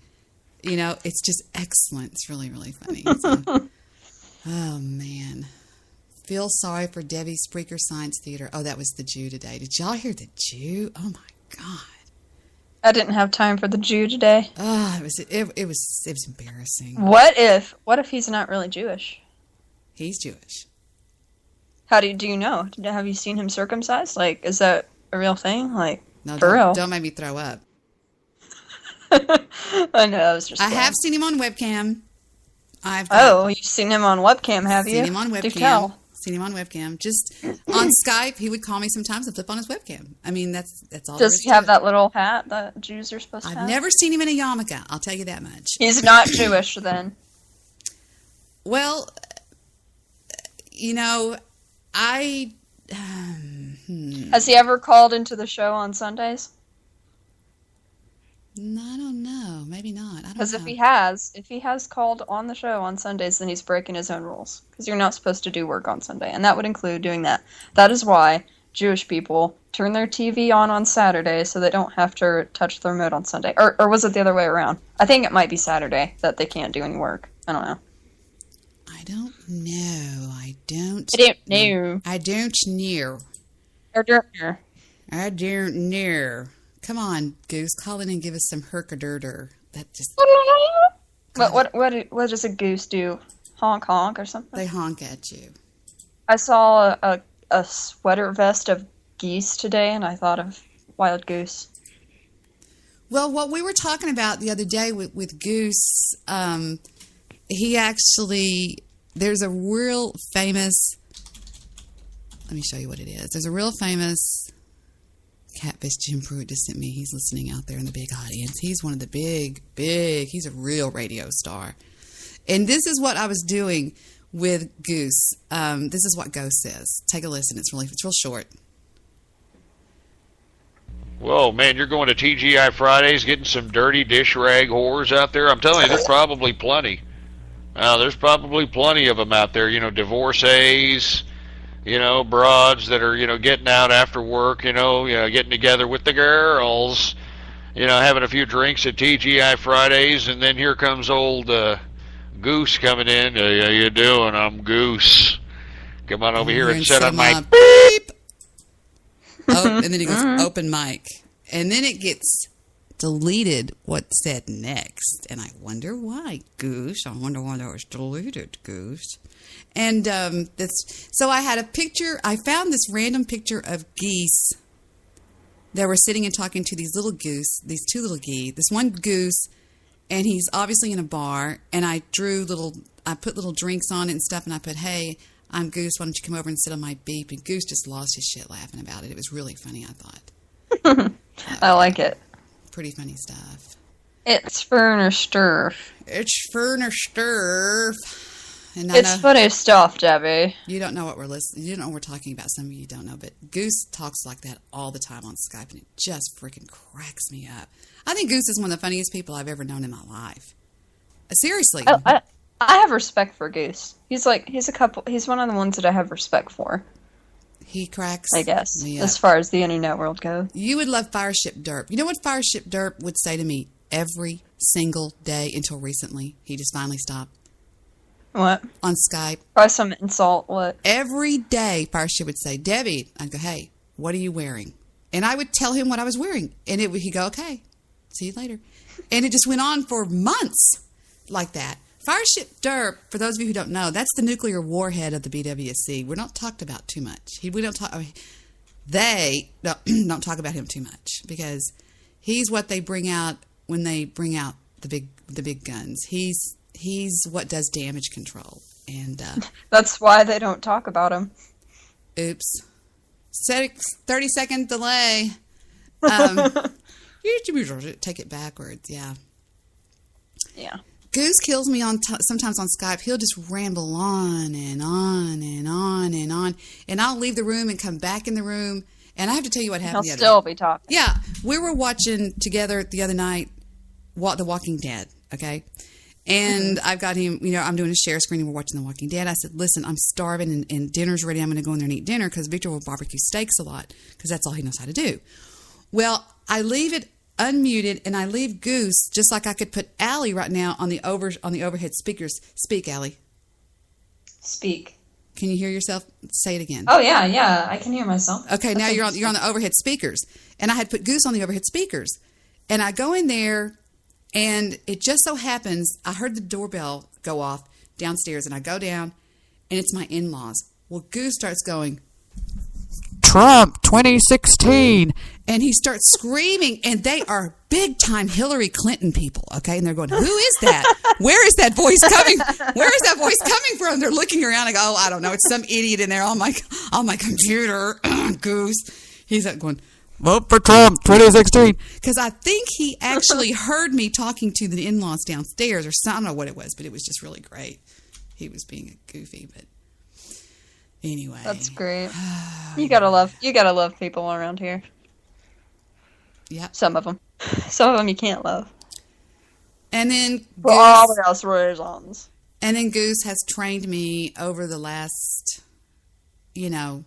You know, it's just excellent. It's really, really funny. So, oh man. Feel sorry for Debbie Spreaker Science Theater. Oh, that was the Jew today. Did y'all hear the Jew? Oh my God. I didn't have time for the Jew today. Oh, it was embarrassing. What if he's not really Jewish? He's Jewish. How do you know? Have you seen him circumcised? Like, is that a real thing? Like, no, for real? Don't make me throw up. I know, I was just. I have seen him on webcam. You've seen him on webcam, have you? Seen him on webcam. Do tell. Seen him on webcam. Just on Skype, he would call me sometimes and flip on his webcam. I mean, that's all. Does he have that little hat that Jews are supposed to have? I've never seen him in a yarmulke. I'll tell you that much. He's not Jewish then. Well, you know, Has he ever called into the show on Sundays? No, I don't know. Maybe not. Because if he has called on the show on Sundays, then he's breaking his own rules. Because you're not supposed to do work on Sunday, and that would include doing that. That is why Jewish people turn their TV on Saturday so they don't have to touch the remote on Sunday. Or was it the other way around? I think it might be Saturday that they can't do any work. I don't know. I don't know. I don't know. Come on, Goose, call in and give us some herkaderder. That just. What does a goose do? Honk honk or something? They honk at you. I saw a sweater vest of geese today, and I thought of wild goose. Well, what we were talking about the other day with Goose, he actually, there's a real famous, let me show you what it is. There's a real famous Catfish Jim Pruitt just sent me. He's listening out there in the big audience. He's one of the big, he's a real radio star. And this is what I was doing with Goose. This is what Goose says. Take a listen. It's real short. Whoa, man, you're going to TGI Fridays getting some dirty dish rag whores out there? I'm telling you, there's probably plenty. There's probably plenty of them out there, divorcees, broads that are, getting out after work, getting together with the girls, having a few drinks at TGI Fridays, and then here comes old Goose coming in. Hey, how you doing? I'm Goose. Come on over here and sit on my beep. Oh, and then he goes, open mic. And then it gets deleted what's said next. And I wonder why, Goose. I wonder why that was deleted, Goose. And so I had a picture. I found this random picture of geese that were sitting and talking to these little goose, these two little geese. This one goose, and he's obviously in a bar. And I put little drinks on it and stuff. And I put, hey, I'm Goose. Why don't you come over and sit on my beep? And Goose just lost his shit laughing about it. It was really funny, I thought. I like it. Pretty funny stuff. It's Furnister. It's Furnister. It's funny stuff, Debbie. You don't know what we're listening. You don't know what we're talking about. Some of you don't know, but Goose talks like that all the time on Skype, and it just freaking cracks me up. I think Goose is one of the funniest people I've ever known in my life. Seriously. I have respect for Goose. He's one of the ones that I have respect for. He cracks, I guess, me as up. far as the internet world goes. You would love Fireship Derp. You know what Fireship Derp would say to me every single day until recently? He just finally stopped. What? On Skype. Probably some insult. What? Every day, Fireship would say, Debbie, I'd go, hey, what are you wearing? And I would tell him what I was wearing. And he'd go, okay, see you later. And it just went on for months like that. Fireship Derp, for those of you who don't know, that's the nuclear warhead of the BWSC. We're not talked about too much. They don't talk about him too much because he's what they bring out when they bring out the big guns. He's what does damage control, and that's why they don't talk about him. Oops, 30-second delay. Take it backwards. Yeah. Goose kills me sometimes on Skype. He'll just ramble on and on and on and on. And I'll leave the room and come back in the room. And I have to tell you what happened He'll the still other day. be talking. Yeah, we were watching together the other night The Walking Dead, okay? And I've got him, I'm doing a share screen and we're watching The Walking Dead. I said, listen, I'm starving and dinner's ready. I'm going to go in there and eat dinner because Victor will barbecue steaks a lot because that's all he knows how to do. Well, I leave it unmuted and I leave Goose just like I could put Allie right now on the overhead speakers. Speak, Allie. Speak. Can you hear yourself? Say it again. Oh, yeah, I can hear myself. Okay, now you're on the overhead speakers. And I had put Goose on the overhead speakers. And I go in there, and it just so happens, I heard the doorbell go off downstairs, and I go down, and it's my in-laws. Well, Goose starts going, Trump 2016. And he starts screaming, and they are big-time Hillary Clinton people, okay? And they're going, who is that? Where is that voice coming? Where is that voice coming from? They're looking around. I go, I don't know. It's some idiot in there on my computer. Goose. He's going, vote for Trump 2016. Because I think he actually heard me talking to the in-laws downstairs or something. I don't know what it was, but it was just really great. He was being goofy, but anyway. That's great. You gotta love people around here. Yeah. Some of them you can't love. And then For all else reasons. And then Goose has trained me over the last, I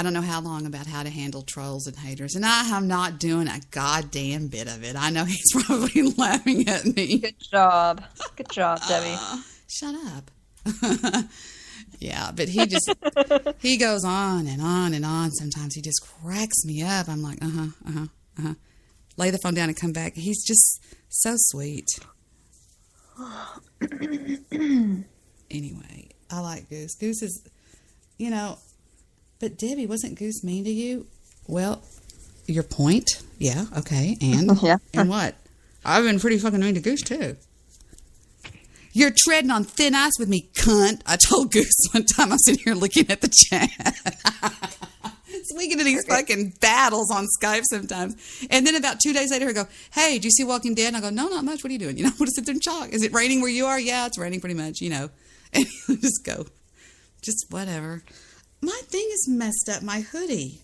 don't know how long about how to handle trolls and haters. And I am not doing a goddamn bit of it. I know he's probably laughing at me. Good job. Good job, Debbie. Shut up. Yeah, but he goes on and on and on. Sometimes he just cracks me up. I'm like, lay the phone down and come back. He's just so sweet. Anyway, I like Goose. Goose is, but Debbie, wasn't Goose mean to you? Well, your point? Yeah, okay. And? Yeah. And what? I've been pretty fucking mean to Goose, too. You're treading on thin ice with me, cunt. I told Goose one time I was sitting here looking at the chat. So we get into these fucking battles on Skype sometimes. And then about 2 days later, I go, hey, do you see Walking Dead? And I go, no, not much. What are you doing? I'm going to sit there and talk. Is it raining where you are? Yeah, it's raining pretty much, And he'll just go, just whatever. My thing is messed up, my hoodie.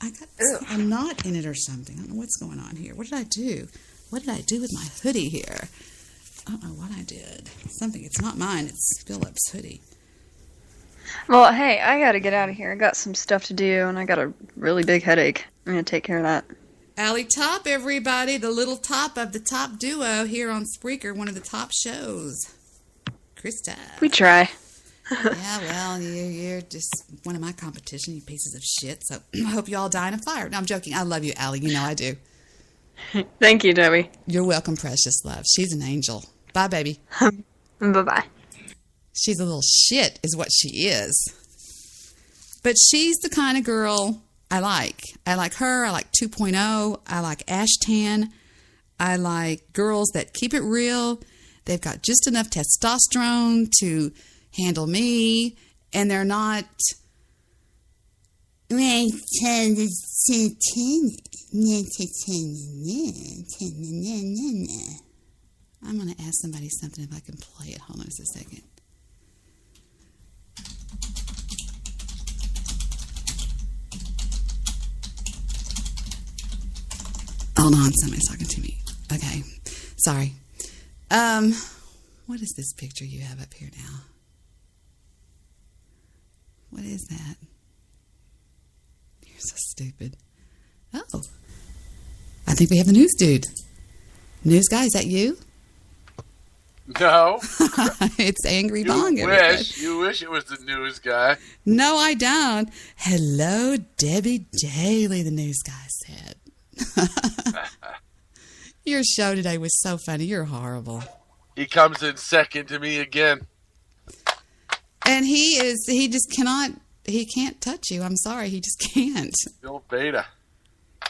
I'm not in it or something. I don't know what's going on here. What did I do? What did I do with my hoodie here? I don't know what I did. Something. It's not mine. It's Philip's hoodie. Well, hey, I gotta get out of here. I got some stuff to do, and I got a really big headache. I'm gonna take care of that. Allie Top, everybody. The little top of the top duo here on Spreaker, one of the top shows. Krista. We try. Yeah, well, you're just one of my competition, you pieces of shit. So I hope you all die in a fire. No, I'm joking. I love you, Allie. You know I do. Thank you, Debbie. You're welcome, precious love. She's an angel. Bye, baby. Bye-bye. She's a little shit is what she is. But she's the kind of girl I like. I like her. I like 2.0. I like Ashtan. I like girls that keep it real. They've got just enough testosterone to handle me, and they're not... I'm going to ask somebody something if I can play it. Hold on just a second. Hold on, somebody's talking to me. Okay, sorry. What is this picture you have up here now? What is that? You're so stupid. Oh, I think we have the news dude. News guy, is that you? No. It's Angry You Bong. You wish it was the news guy. No, I don't. Hello, Debbie Daly, the news guy said. Your show today was so funny. You're horrible. He comes in second to me again. And he can't touch you. I'm sorry. He just can't. Still beta.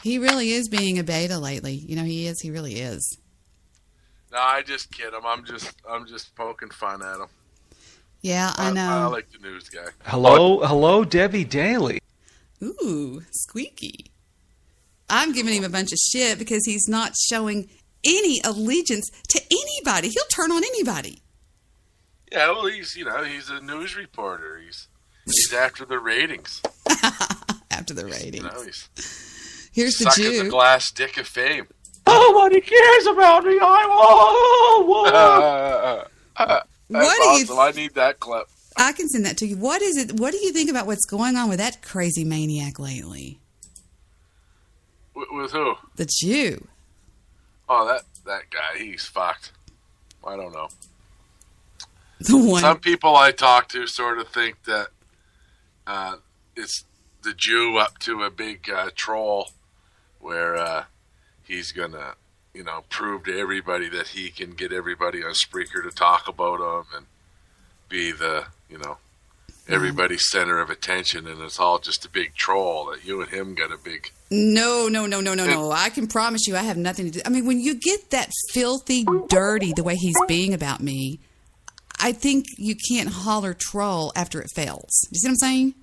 He really is being a beta lately. He really is. No, I just kid him. I'm just poking fun at him. Yeah, I know. I like the news guy. Hello, Debbie Daly. Ooh, squeaky. I'm giving him a bunch of shit because he's not showing any allegiance to anybody. He'll turn on anybody. Yeah, well, he's a news reporter. He's after the ratings. after the ratings. You know, he's Here's the sucking Jew. the glass dick of fame. Nobody cares about me. That's What do you awesome. I need that clip. I can send that to you. What is it? What do you think about what's going on with that crazy maniac lately? With who? The Jew. Oh, that guy. He's fucked. I don't know. The one. Some people I talk to sort of think that it's the Jew up to a big troll where he's going to, prove to everybody that he can get everybody on Spreaker to talk about him and be the, everybody's center of attention, and it's all just a big troll that you and him got a big... No. I can promise you I have nothing to do. I mean, when you get that filthy, dirty, the way he's being about me, I think you can't holler troll after it fails. You see what I'm saying?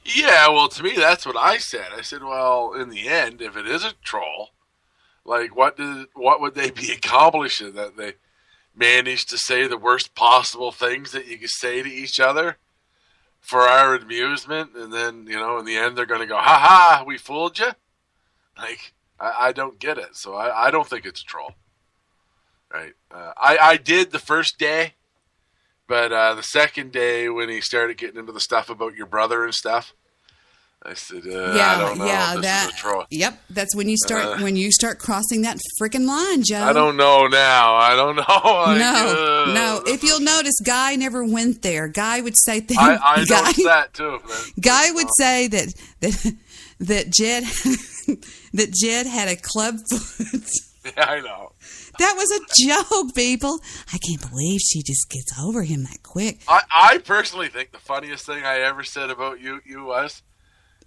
Yeah, well, to me, that's what I said. I said, well, in the end, if it is a troll, like, what would they be accomplishing? That they managed to say the worst possible things that you could say to each other for our amusement, and then, in the end, they're going to go, ha, we fooled you? Like, I don't get it, so I don't think it's a troll. Right? I did the first day, but the second day when he started getting into the stuff about your brother and stuff, I said, I don't know if this is a troll. Yep, that's when you start crossing that freaking line, Joe. I don't know now. I don't know. No. If you'll notice, Guy never went there. Guy would say things. I noticed that too. Guy would say that Jed that Jed had a club foot. Yeah, I know. That was a joke, people. I can't believe she just gets over him that quick. I personally think the funniest thing I ever said about you was.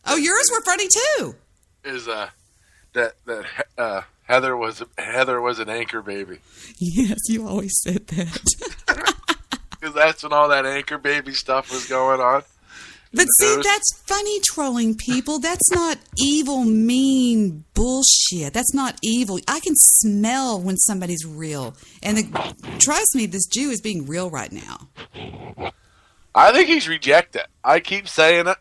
Oh, yours were funny too. Is that Heather was an anchor baby. Yes, you always said that. Because that's when all that anchor baby stuff was going on. But see, that's funny trolling people. That's not evil, mean bullshit. That's not evil. I can smell when somebody's real. And trust me, this Jew is being real right now. I think he's rejected. I keep saying it.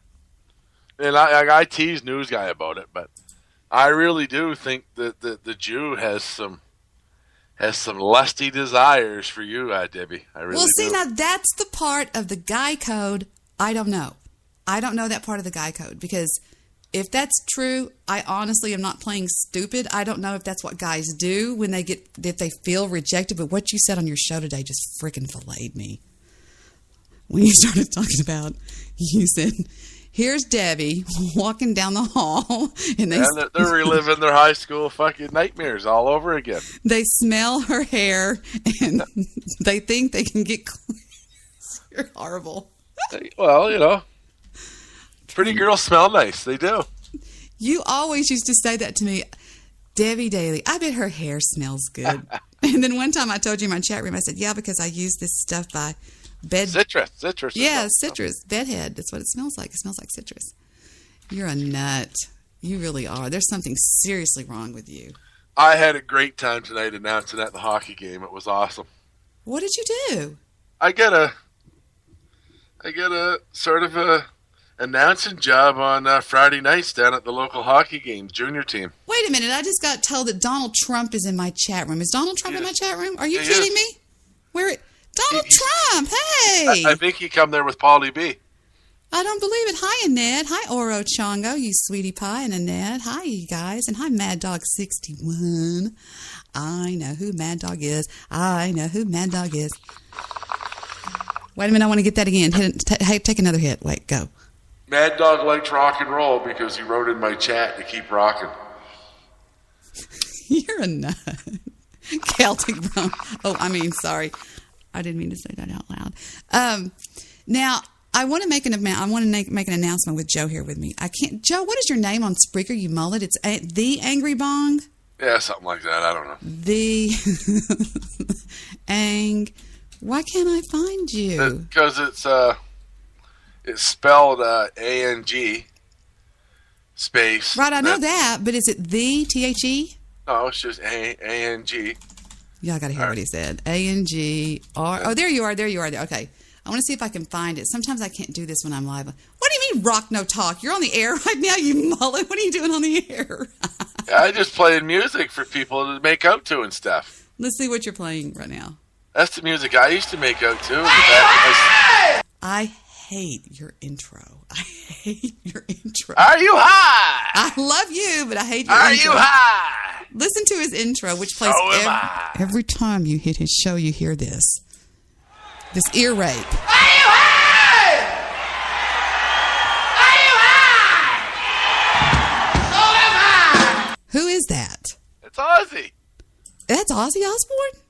And I tease News Guy about it, but I really do think that the Jew has some lusty desires for you, Debbie. I really do. Well, see, now that's the part of the Guy code I don't know. I don't know that part of the Guy code, because if that's true, I honestly am not playing stupid. I don't know if that's what guys do if they feel rejected. But what you said on your show today just freaking filleted me. When you started talking about, you said, here's Debbie walking down the hall, and they're reliving their high school fucking nightmares all over again. They smell her hair, and they think they can get clean. You're horrible. Well, pretty girls smell nice. They do. You always used to say that to me, Debbie Daly. I bet her hair smells good. And then one time I told you in my chat room, I said, yeah, because I use this stuff by citrus. Yeah, citrus. Bedhead. That's what it smells like. It smells like citrus. You're a nut. You really are. There's something seriously wrong with you. I had a great time tonight announcing at the hockey game. It was awesome. What did you do? I get a sort of a announcing job on Friday nights down at the local hockey game, junior team. Wait a minute. I just got told that Donald Trump is in my chat room. Is Donald Trump in my chat room? Are you kidding me? Where? Donald Trump, hey! I think he come there with Paulie B. I don't believe it. Hi, Annette. Hi, Oro Chongo, you sweetie pie, and Annette. Hi, you guys. And hi, Mad Dog 61. I know who Mad Dog is. I know who Mad Dog is. Wait a minute. I want to get that again. Take another hit. Wait, go. Mad Dog likes rock and roll because he wrote in my chat to keep rocking. You're a nut. Celtic Bone. Oh, sorry. I didn't mean to say that out loud. Now, I want to make an announcement with Joe here with me. I can't. Joe, what is your name on Spreaker? You mullet. It's the Angry Bong. Yeah, something like that. I don't know. The Why can't I find you? Because it's spelled A-N-G space. Right, I know that, but is it the T-H-E? No, it's just A-N-G. Yeah, I got to hear what he said. A-N-G-R. Oh, there you are. Okay. I want to see if I can find it. Sometimes I can't do this when I'm live. What do you mean, rock no talk? You're on the air right now, you mullet. What are you doing on the air? I just playing music for people to make out to and stuff. Let's see what you're playing right now. That's the music I used to make out to. I hate your intro. I hate your intro. Are you high? I love you, but I hate your Are intro. you high? Listen to his intro, which plays every time you hit his show, you hear this. This ear rape. Are you high? Are you high? So am I. Who is that? It's Ozzy. That's Ozzy Osbourne?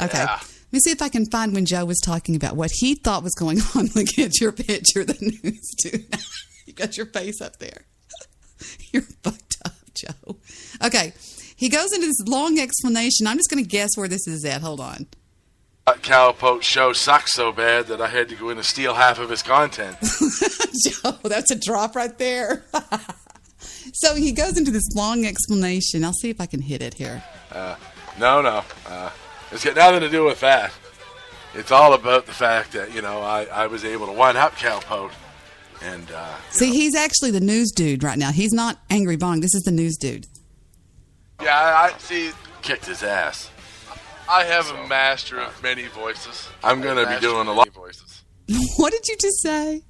Okay. Yeah. Let me see if I can find when Joe was talking about what he thought was going on. Look at your picture, the news dude. You got your face up there. You're fucked up, Joe. Okay. He goes into this long explanation. I'm just going to guess where this is at. Hold on. That Cowpoke show sucks so bad that I had to go in and steal half of his content. Joe, that's a drop right there. So he goes into this long explanation. I'll see if I can hit it here. No. It's got nothing to do with that. It's all about the fact that, I was able to one-up Cowpoke. And, see, he's actually the news dude right now. He's not Angry Bong. This is the news dude. Yeah, I see. Kicked his ass. I have a master of many voices. I'm going to be doing a lot of voices. What did you just say?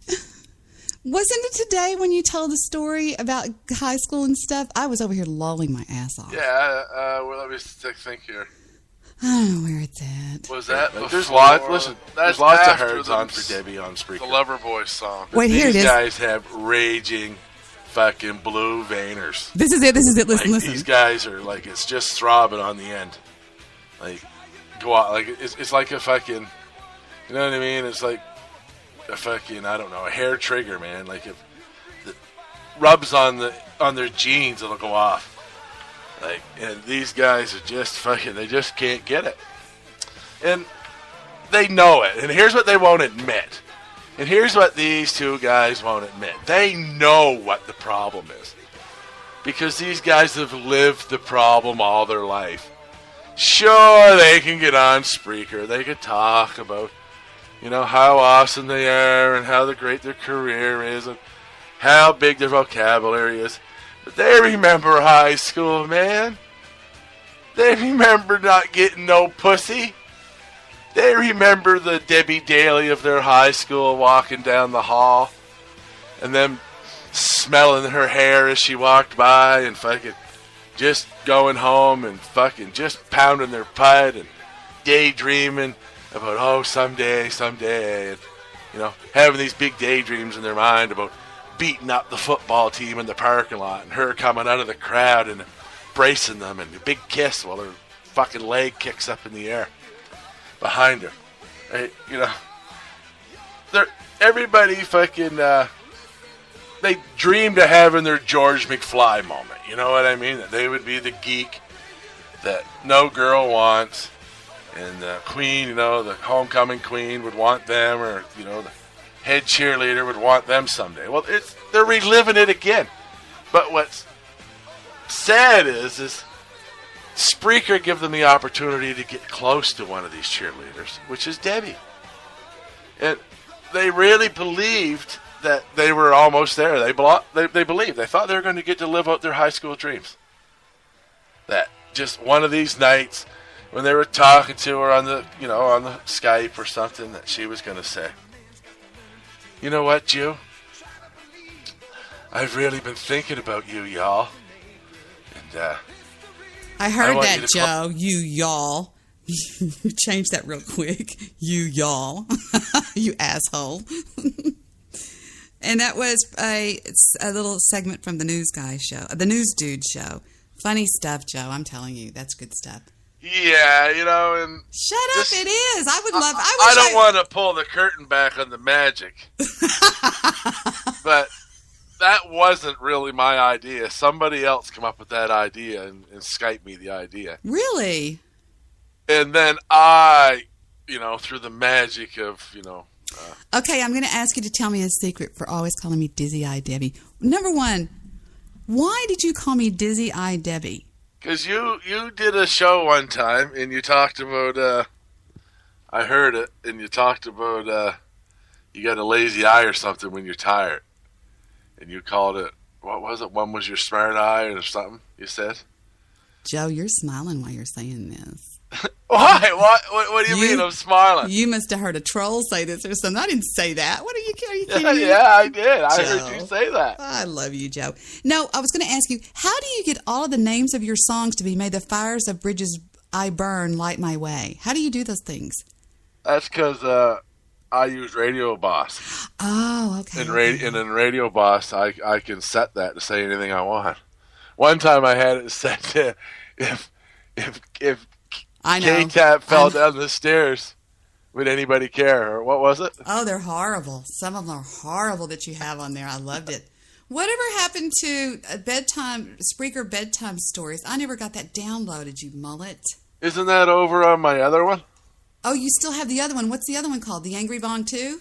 Wasn't it today when you told the story about high school and stuff? I was over here lolling my ass off. Yeah, well, let me think here. I don't know where it's at. Was that There's lots. Listen, there's lots of after herds on for Debbie on Spreaker. The Lover Boy song. Wait, here it is. These guys have raging fucking blue veiners. This is it. Listen. These guys are like, it's just throbbing on the end. Like, go out. Like, it's like a fucking, you know what I mean? It's like a fucking, I don't know, a hair trigger, man. Like, if it rubs on their jeans, it'll go off. Like, and these guys are just fucking, they just can't get it. And they know it. And here's what they won't admit. And here's what these two guys won't admit. They know what the problem is. Because these guys have lived the problem all their life. Sure, they can get on Spreaker. They can talk about, how awesome they are and how great their career is and how big their vocabulary is. But they remember high school, man. They remember not getting no pussy. They remember the Debbie Daly of their high school walking down the hall and them smelling her hair as she walked by and fucking just going home and fucking just pounding their pipe and daydreaming about, someday, and, having these big daydreams in their mind about beating up the football team in the parking lot and her coming out of the crowd and embracing them and a big kiss while her fucking leg kicks up in the air behind her. Right? Everybody fucking, they dreamed of having their George McFly moment. You know what I mean? That they would be the geek that no girl wants. And the queen, the homecoming queen would want them, or, the head cheerleader would want them someday. Well, they're reliving it again. But what's sad is Spreaker give them the opportunity to get close to one of these cheerleaders, which is Debbie. And they really believed that they were almost there. They believed. They thought they were going to get to live out their high school dreams. That just one of these nights when they were talking to her on the Skype or something, that she was going to say, "You know what, Jew? I've really been thinking about you, y'all." And I heard that, Joe. You y'all. You changed that real quick. You y'all. You asshole. And that was a little segment from the news guy show, the news dude show. Funny stuff, Joe. I'm telling you, that's good stuff. Yeah, and shut up. It is. I would love. I don't want to pull the curtain back on the magic, but that wasn't really my idea. Somebody else came up with that idea and Skyped me the idea. Really? And then I, through the magic of, okay, I'm going to ask you to tell me a secret for always calling me Dizzy-Eyed Debbie. Number one, why did you call me Dizzy-Eyed Debbie? Because you did a show one time and you talked about, I heard it, and you talked about you got a lazy eye or something when you're tired, and you called it, what was it? One was your smart eye or something. You said. Joe, you're smiling while you're saying this. Why? What do you mean? I'm smiling. You must have heard a troll say this or something. I didn't say that. What are you kidding me? Yeah, I did. I Joe. heard you say that. I love you, Joe. No, I was going to ask you, how do you get all of the names of your songs to be May the Fires of Bridges I Burn Light My Way? How do you do those things? That's because I use Radio Boss. Oh, okay. And in Radio Boss, I can set that to say anything I want. One time I had it set to if I know. K-Tap fell down the stairs, would anybody care? Or what was it? Oh, they're horrible. Some of them are horrible that you have on there. I loved it. Whatever happened to Spreaker bedtime stories? I never got that downloaded, you mullet. Isn't that over on my other one? Oh, you still have the other one. What's the other one called? The Angry Bong 2?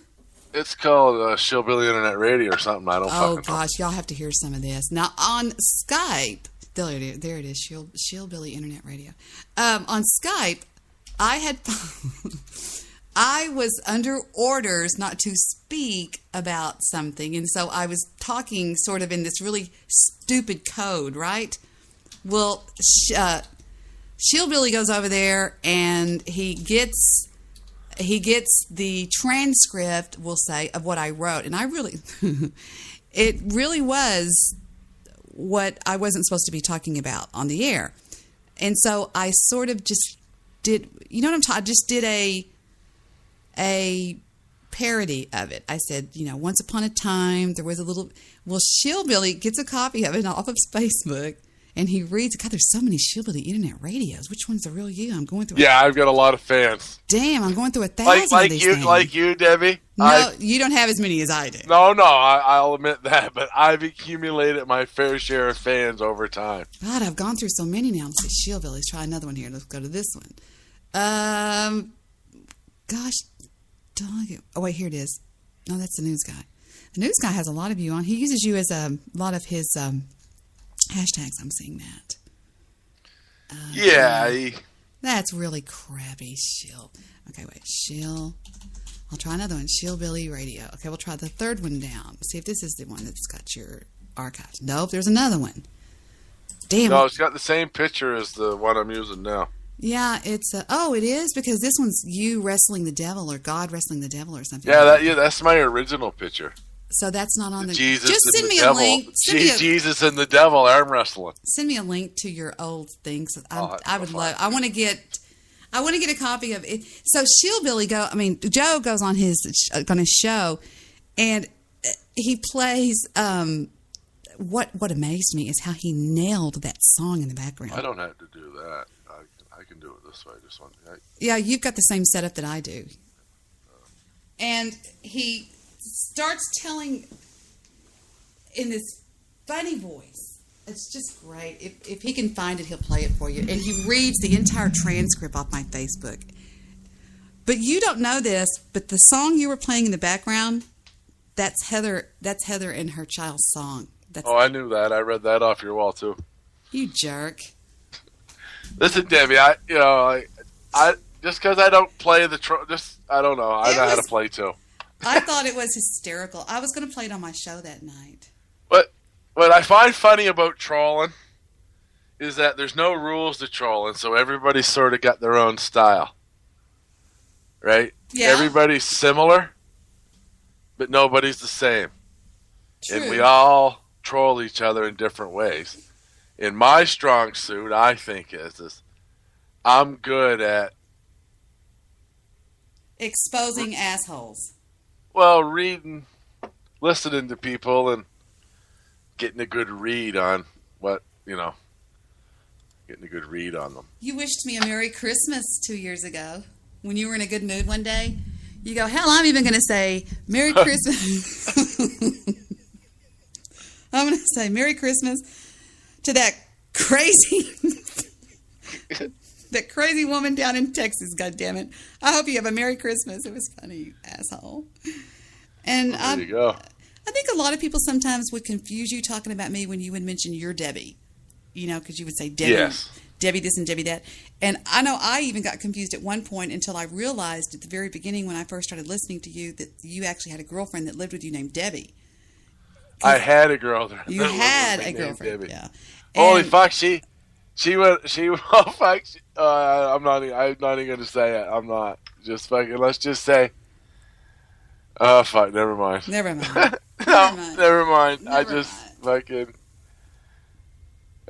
It's called Shillbilly Internet Radio or something. I don't fucking know. Oh, gosh. Y'all have to hear some of this. Now, on Skype... There it is, Shillbilly Internet Radio. On Skype, I was under orders not to speak about something, and so I was talking sort of in this really stupid code, right? Well, Shillbilly goes over there, and he gets the transcript, we'll say, of what I wrote, and I really, it really was what I wasn't supposed to be talking about on the air. And so I sort of just did, you know what I'm talking, I just did a parody of it. I said, once upon a time, there was a little, well, Shillbilly gets a copy of it off of Facebook, and he reads, God, there's so many Shillbilly Internet Radios. Which one's the real you? I'm going through Yeah, I've got a lot of fans. Damn, I'm going through 1,000 like of these you, things. Like you, Debbie? No, you don't have as many as I do. No, I'll admit that, but I've accumulated my fair share of fans over time. God, I've gone through so many now. Let's see, Shillbilly. Let's try another one here. Let's go to this one. Gosh, oh wait, here it is. No, that's the news guy. The news guy has a lot of you on. He uses you as a lot of his hashtags. I'm seeing that. Yeah. That's really crappy, Okay, wait, I'll try another one. Shillbilly Radio. Okay, we'll try the third one down. See if this is the one that's got your archives. Nope, there's another one. Damn. No, it's got the same picture as the one I'm using now. Yeah, it's it is, because this one's you wrestling the devil, or God wrestling the devil, or something. Yeah, that's my original picture. So that's not on the Jesus. Just send me devil. a link. Jesus and the devil arm wrestling. Send me a link to your old things. I would love. I want to get a copy of it. So Joe goes on his show, and he plays. What amazed me is how he nailed that song in the background. I don't have to do that. I can do it this way. Just one. Yeah, you've got the same setup that I do. And he starts telling in this funny voice. It's just great. If he can find it, he'll play it for you. And he reads the entire transcript off my Facebook. But you don't know this, but the song you were playing in the background, that's Heather and her child's song. I knew that. I read that off your wall too. You jerk. Listen, Debbie, I just because I don't play I don't know. I know how to play too. I thought it was hysterical. I was going to play it on my show that night. What I find funny about trolling is that there's no rules to trolling, so everybody's sort of got their own style, right? Yeah. Everybody's similar, but nobody's the same. True. And we all troll each other in different ways. In my strong suit, I think is I'm good at exposing assholes. Well, reading, listening to people, and getting a good read on getting a good read on them. You wished me a Merry Christmas 2 years ago when you were in a good mood one day. You go, hell, I'm even going to say Merry Christmas. I'm going to say Merry Christmas to that crazy woman down in Texas, goddammit. I hope you have a Merry Christmas. It was funny, you asshole. And there you go. I think a lot of people sometimes would confuse you talking about me when you would mention your Debbie. Because you would say Debbie. Yes. Debbie this and Debbie that. And I know I even got confused at one point until I realized at the very beginning when I first started listening to you that you actually had a girlfriend that lived with you named Debbie. I had a girl there. You had a girlfriend, Debbie. yeah. Holy And- fuck, she oh fuck, I'm not even going to say it. I'm not. Just fucking, let's just say, oh fuck, never mind. Never mind. Never mind. I just fucking,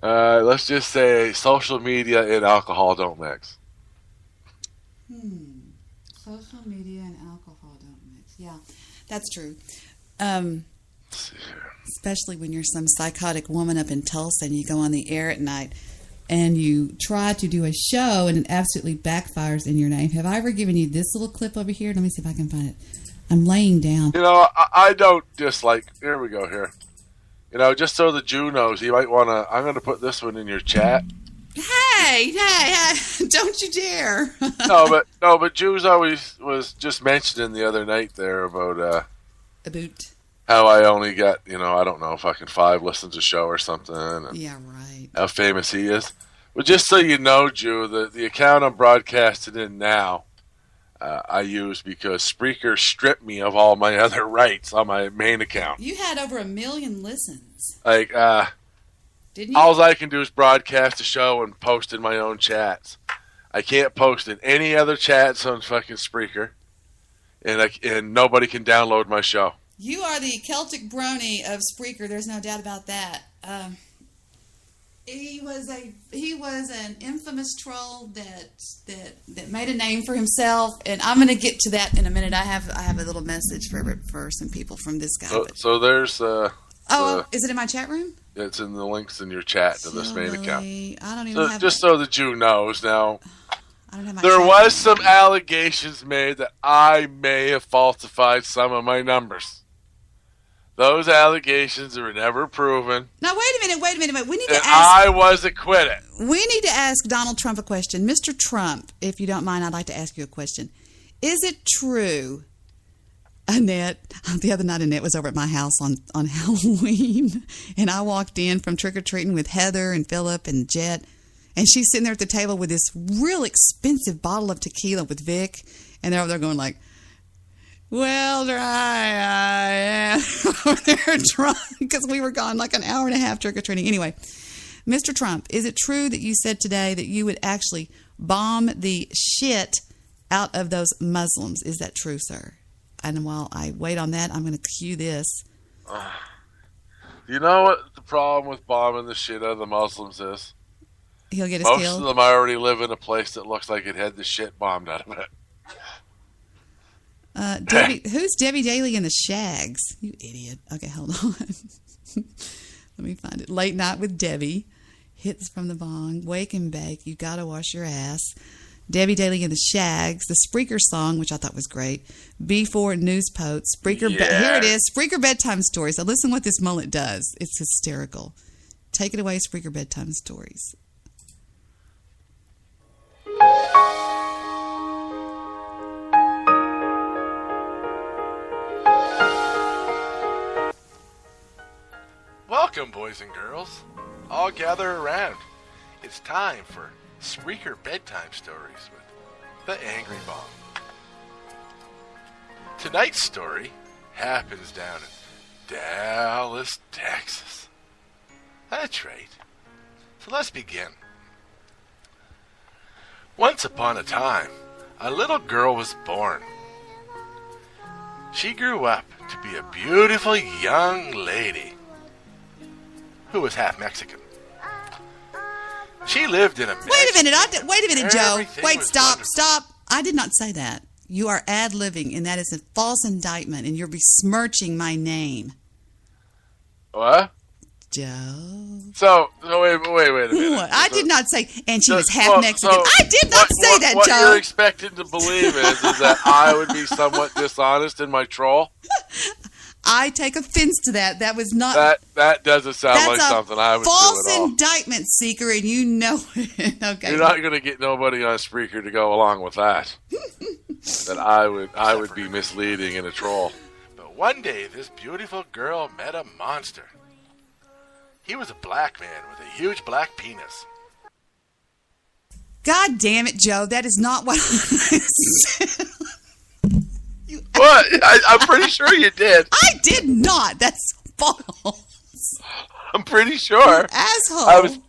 let's just say social media and alcohol don't mix. Social media and alcohol don't mix. Yeah, that's true. Especially when you're some psychotic woman up in Tulsa and you go on the air at night and you try to do a show and it absolutely backfires in your name. Have I ever given you this little clip over here? Let me see if I can find it. I'm laying down. You know, I don't dislike. Here we go. Here, you know, just so the Jew knows, he might want to. I'm going to put this one in your chat. Hey, don't you dare. no, but Jews always was just mentioning the other night there about how I only got, you know, I don't know, fucking 5 listens a show or something. And yeah, right. How famous he is. Well, just so you know, Jew, the account I'm broadcasting in now, I use because Spreaker stripped me of all my other rights on my main account. You had over 1 million listens. Like, didn't you? All I can do is broadcast a show and post in my own chats. I can't post in any other chats on fucking Spreaker, and nobody can download my show. You are the Celtic brony of Spreaker. There's no doubt about that. He was an infamous troll that made a name for himself, and I'm going to get to that in a minute. I have a little message for some people from this guy. So there's is it in my chat room? It's in the links in your chat to this main account. I don't even have just so the Jew knows now. I don't have my There chat was room. some allegations made that I may have falsified some of my numbers. Those allegations were never proven. Now wait a minute. We need to And ask. I was acquitted. We need to ask Donald Trump a question. Mr. Trump, if you don't mind, I'd like to ask you a question. Is it true, Annette, the other night Annette was over at my house on Halloween, and I walked in from trick-or-treating with Heather and Philip and Jet, and she's sitting there at the table with this real expensive bottle of tequila with Vic, and they're over there going like, well, dry I am. They're drunk because we were gone like an hour and a half trick-or-treating. Anyway, Mr. Trump, is it true that you said today that you would actually bomb the shit out of those Muslims? Is that true, sir? And while I wait on that, I'm going to cue this. You know what the problem with bombing the shit out of the Muslims is? He'll get us Most killed. of them already live in a place that looks like it had the shit bombed out of it. Who's Debbie Daly and the Shags? You idiot. Okay, hold on. Let me find it. Late Night with Debbie. Hits from the Bong. Wake and Bake. You Gotta Wash Your Ass. Debbie Daly and the Shags. The Spreaker song, which I thought was great. B4 News Post. Spreaker. Here it is. Spreaker Bedtime Stories. Now listen what this mullet does. It's hysterical. Take it away, Spreaker Bedtime Stories. Welcome, boys and girls. All gather around. It's time for Spreaker Bedtime Stories with the Angry Bong. Tonight's story happens down in Dallas, Texas. That's right. So let's begin. Once upon a time, a little girl was born. She grew up to be a beautiful young lady who was half Mexican. She lived in a Wait a minute, Joe. Everything Wait, was stop. I did not say that. You are ad-libbing, and that is a false indictment, and you're besmirching my name. What? Joe. So wait a minute. What? I did not say, and she was half Well, Mexican. so I did not say that, what Joe. you're expected to believe is that I would be somewhat dishonest in my troll? I take offense to that. That was not... That doesn't sound like something I would do at all. False indictment, Seeker, and you know it. Okay. You're not going to get nobody on Spreaker to go along with that. That I would be misleading in a troll. But one day, this beautiful girl met a monster. He was a black man with a huge black penis. God damn it, Joe. That is not what I said. What? I'm pretty sure you did. I did not. That's false. I'm pretty sure. You asshole.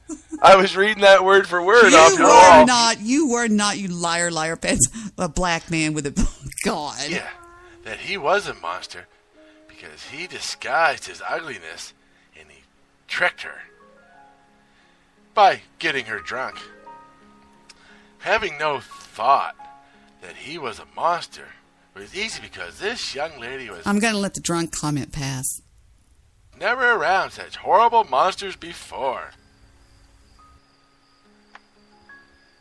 I was reading that word for word You off your were wall. not. You were not, you liar, pants. A black man with a... God. Yeah, that he was a monster because he disguised his ugliness and he tricked her by getting her drunk. Having no thought that he was a monster was easy because this young lady was I'm going to let the drunk comment pass. never around such horrible monsters before.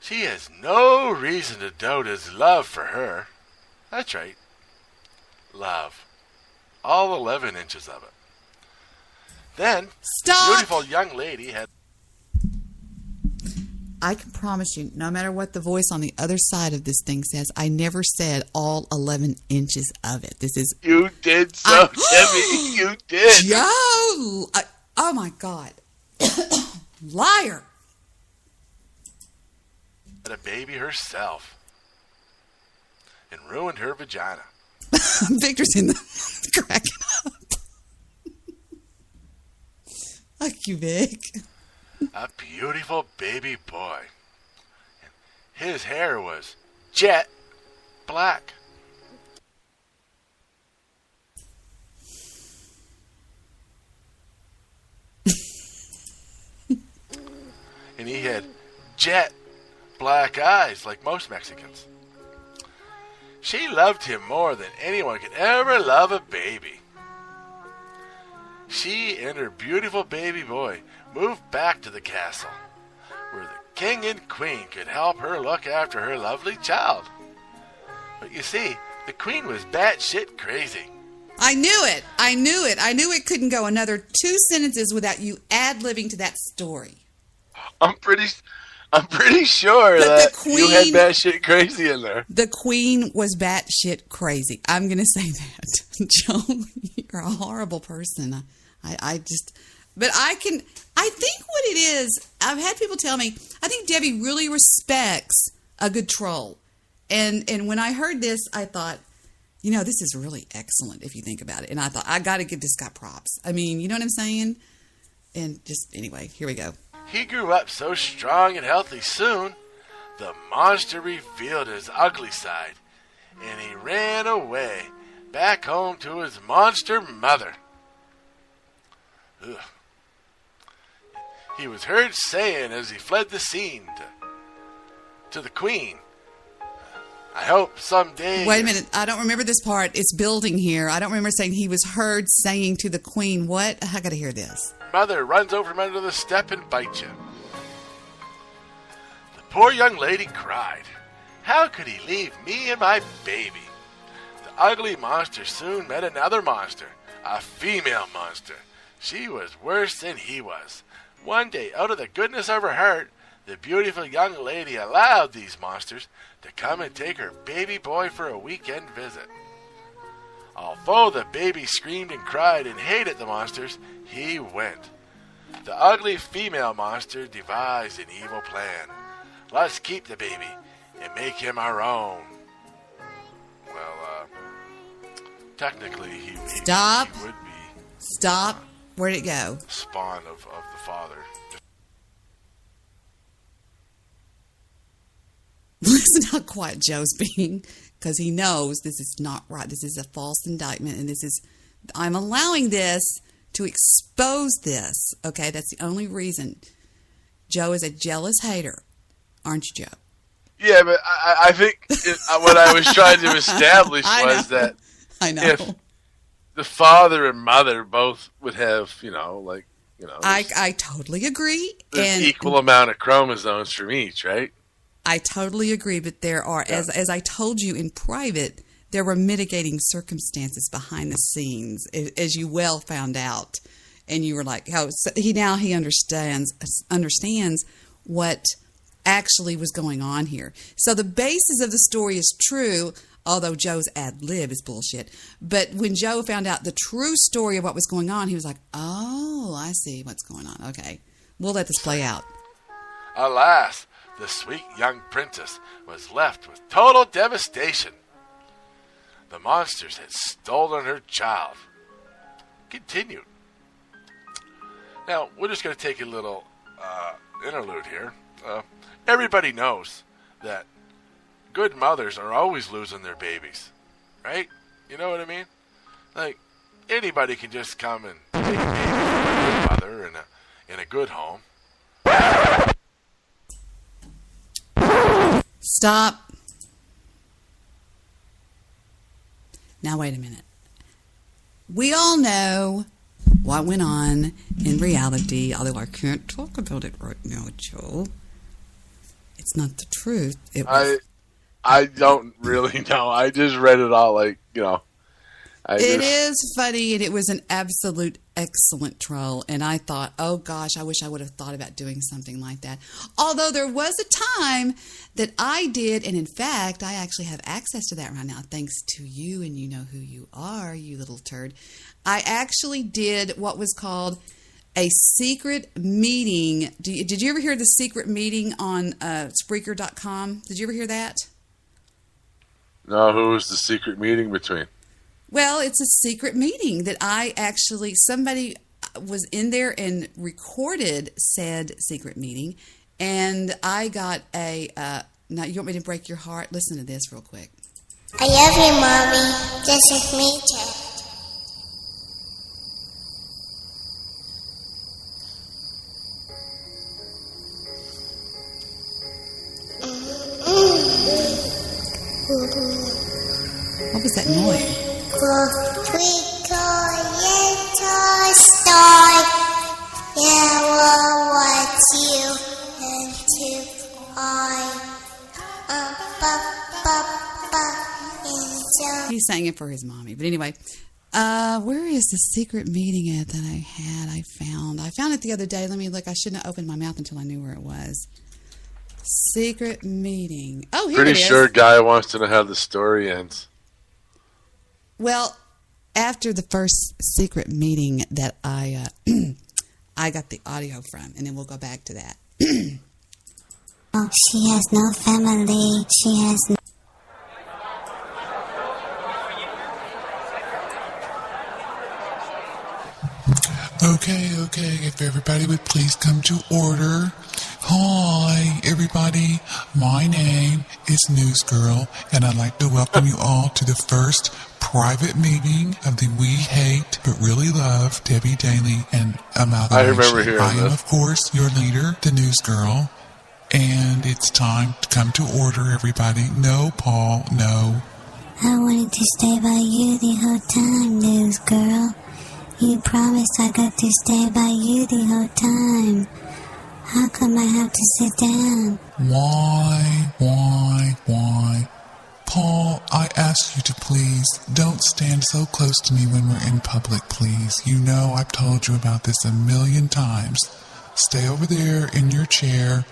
She has no reason to doubt his love for her. That's right. Love. All 11 inches of it. Then, Stop! the beautiful young lady had... I can promise you, no matter what the voice on the other side of this thing says, I never said all 11 inches of it. This is... You did so, Debbie. You did. Joe! Oh, my God. Liar! Had a baby herself. And ruined her vagina. Victor's in the cracking up. Fuck you, Vic. A beautiful baby boy. And his hair was jet black. And he had jet black eyes like most Mexicans. She loved him more than anyone could ever love a baby. She and her beautiful baby boy moved back to the castle, where the king and queen could help her look after her lovely child. But you see, the queen was batshit crazy. I knew it. I knew it couldn't go another 2 sentences without you ad-libbing to that story. I'm pretty sure But that the queen, you had batshit crazy in there. The queen was batshit crazy. I'm going to say that. Joe, you're a horrible person. But I think what it is, I've had people tell me, I think Debbie really respects a good troll. And when I heard this, I thought, this is really excellent if you think about it. And I thought, I got to give this guy props. I mean, you know what I'm saying? And just, anyway, here we go. He grew up so strong and healthy soon, the monster revealed his ugly side, and he ran away back home to his monster mother. Ugh. He was heard saying as he fled the scene to the queen, I hope someday... Wait a minute. I don't remember this part. It's building here. I don't remember saying he was heard saying to the queen, what? I got to hear this. Mother runs over from under the step and bites you. The poor young lady cried. How could he leave me and my baby? The ugly monster soon met another monster, a female monster. She was worse than he was. One day, out of the goodness of her heart, the beautiful young lady allowed these monsters to come and take her baby boy for a weekend visit. Although the baby screamed and cried and hated the monsters, he went. The ugly female monster devised an evil plan. Let's keep the baby and make him our own. Well, technically he Stop. He would be. Stop. Where'd it go? Spawn of the father. Listen how quiet Joe's being, because he knows this is not right. This is a false indictment, and I'm allowing this to expose this. Okay, that's the only reason. Joe is a jealous hater, aren't you, Joe? Yeah, but I think what I was trying to establish was that if the father and mother both would have, I totally agree. There's equal amount of chromosomes from each, right? I totally agree, but there are, as I told you in private, there were mitigating circumstances behind the scenes, as you well found out, and you were like, he understands what actually was going on here. So the basis of the story is true, although Joe's ad lib is bullshit. But when Joe found out the true story of what was going on, he was like, "Oh, I see what's going on. Okay, we'll let this play out." Alas, the sweet young princess was left with total devastation. The monsters had stolen her child. Continued. Now, we're just going to take a little interlude here. Everybody knows that good mothers are always losing their babies, right? You know what I mean? Like, anybody can just come and take a baby from a good mother in a good home. Stop. Now, wait a minute. We all know what went on in reality, although I can't talk about it right now, Joe. It's not the truth. I don't really know. I just read it all like, you know. It is funny, and it was an absolute excellent troll. And I thought, oh gosh, I wish I would have thought about doing something like that. Although there was a time that I did, and in fact, I actually have access to that right now, thanks to you, and you know who you are, you little turd. I actually did what was called a secret meeting. Did you ever hear the secret meeting on Spreaker.com? Did you ever hear that? No, who was the secret meeting between? Well, it's a secret meeting that somebody was in there and recorded said secret meeting, and I got now you want me to break your heart? Listen to this real quick. I love you, Mommy. This is me, Jack. What was that noise? Twinkle, little star, yeah, we'll watch you into He's sang it for his mommy. But anyway, where is the secret meeting at that I found it the other day. Let me look. I shouldn't have opened my mouth until I knew where it was. Secret meeting. Oh, here it is. Pretty sure Guy wants to know how the story ends. Well, after the first secret meeting that I got the audio from, and then we'll go back to that. Oh, she has no family. She has no... Okay, if everybody would please come to order. Hi, everybody. My name is News Girl, and I'd like to welcome you all to the first private meeting of the We Hate But Really Love Debbie Daly and Amalgamation. I remember hearing I am, this. of course, your leader, the News Girl, and it's time to come to order, everybody. No, Paul, no. I wanted to stay by you the whole time, News Girl. You promised I got to stay by you the whole time. How come I have to sit down? Why? Paul, I ask you to please don't stand so close to me when we're in public, please. You know I've told you about this a million times. Stay over there in your chair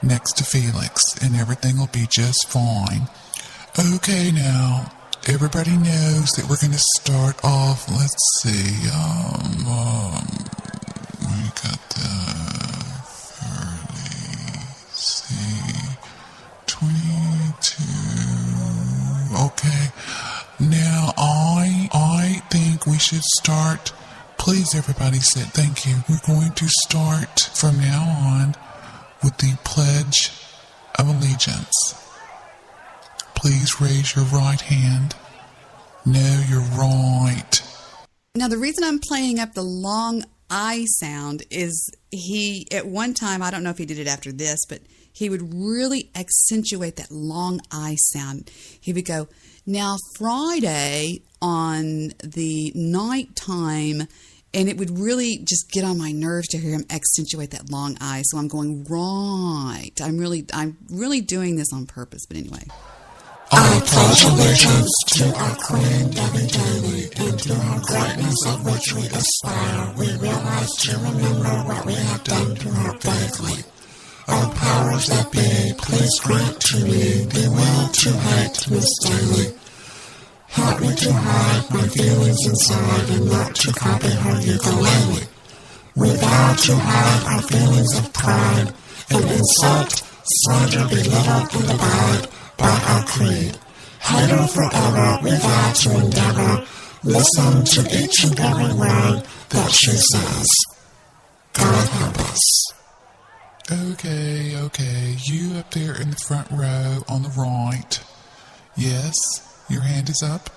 next to Felix, and everything will be just fine. Okay, now, everybody knows that we're going to start off, let's see, we got the 22. Okay. Now, I think we should start. Please, everybody sit. Thank you. We're going to start from now on with the Pledge of Allegiance. Please raise your right hand. No, you're right. Now, the reason I'm playing up the long I sound is at one time, I don't know if he did it after this, but he would really accentuate that long I sound. He would go, now Friday on the nighttime, and it would really just get on my nerves to hear him accentuate that long I. So I'm going, right. I'm really doing this on purpose, but anyway. I pledge allegiance to our Queen Debbie Daly, and to her greatness of which we aspire. We realize to remember what we have done to her faithfully. O powers that be, please grant to me the will to hate Miss Daly. Help me to hide my feelings inside and not to copy her ukulele. We vow to hide our feelings of pride and insult Slander, belittle, and divide by our creed. Hater forever, we vow to endeavor. Listen to each and every word that she says. God help us. Okay, you up there in the front row on the right. Yes, your hand is up.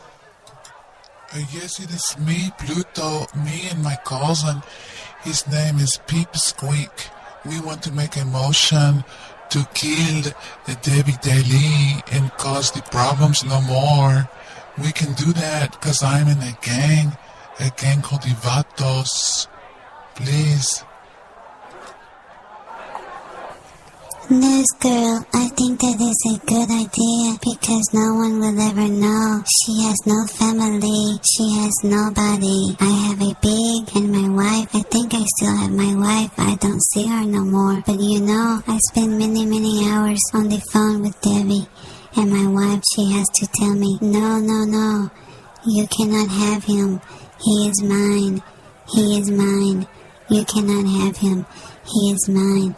Yes, it is me, Pluto, me and my cousin. His name is Peep Squeak. We want to make a motion to kill Debbie Daly and cause the problems no more. We can do that because I'm in a gang called the Vatos. Please. News girl, I think that is a good idea because no one will ever know. She has no family. She has nobody. I have a big and my wife. I think I still have my wife. I don't see her no more. But you know, I spend many, many hours on the phone with Debbie. And my wife, she has to tell me, no. You cannot have him. He is mine. He is mine. You cannot have him. He is mine.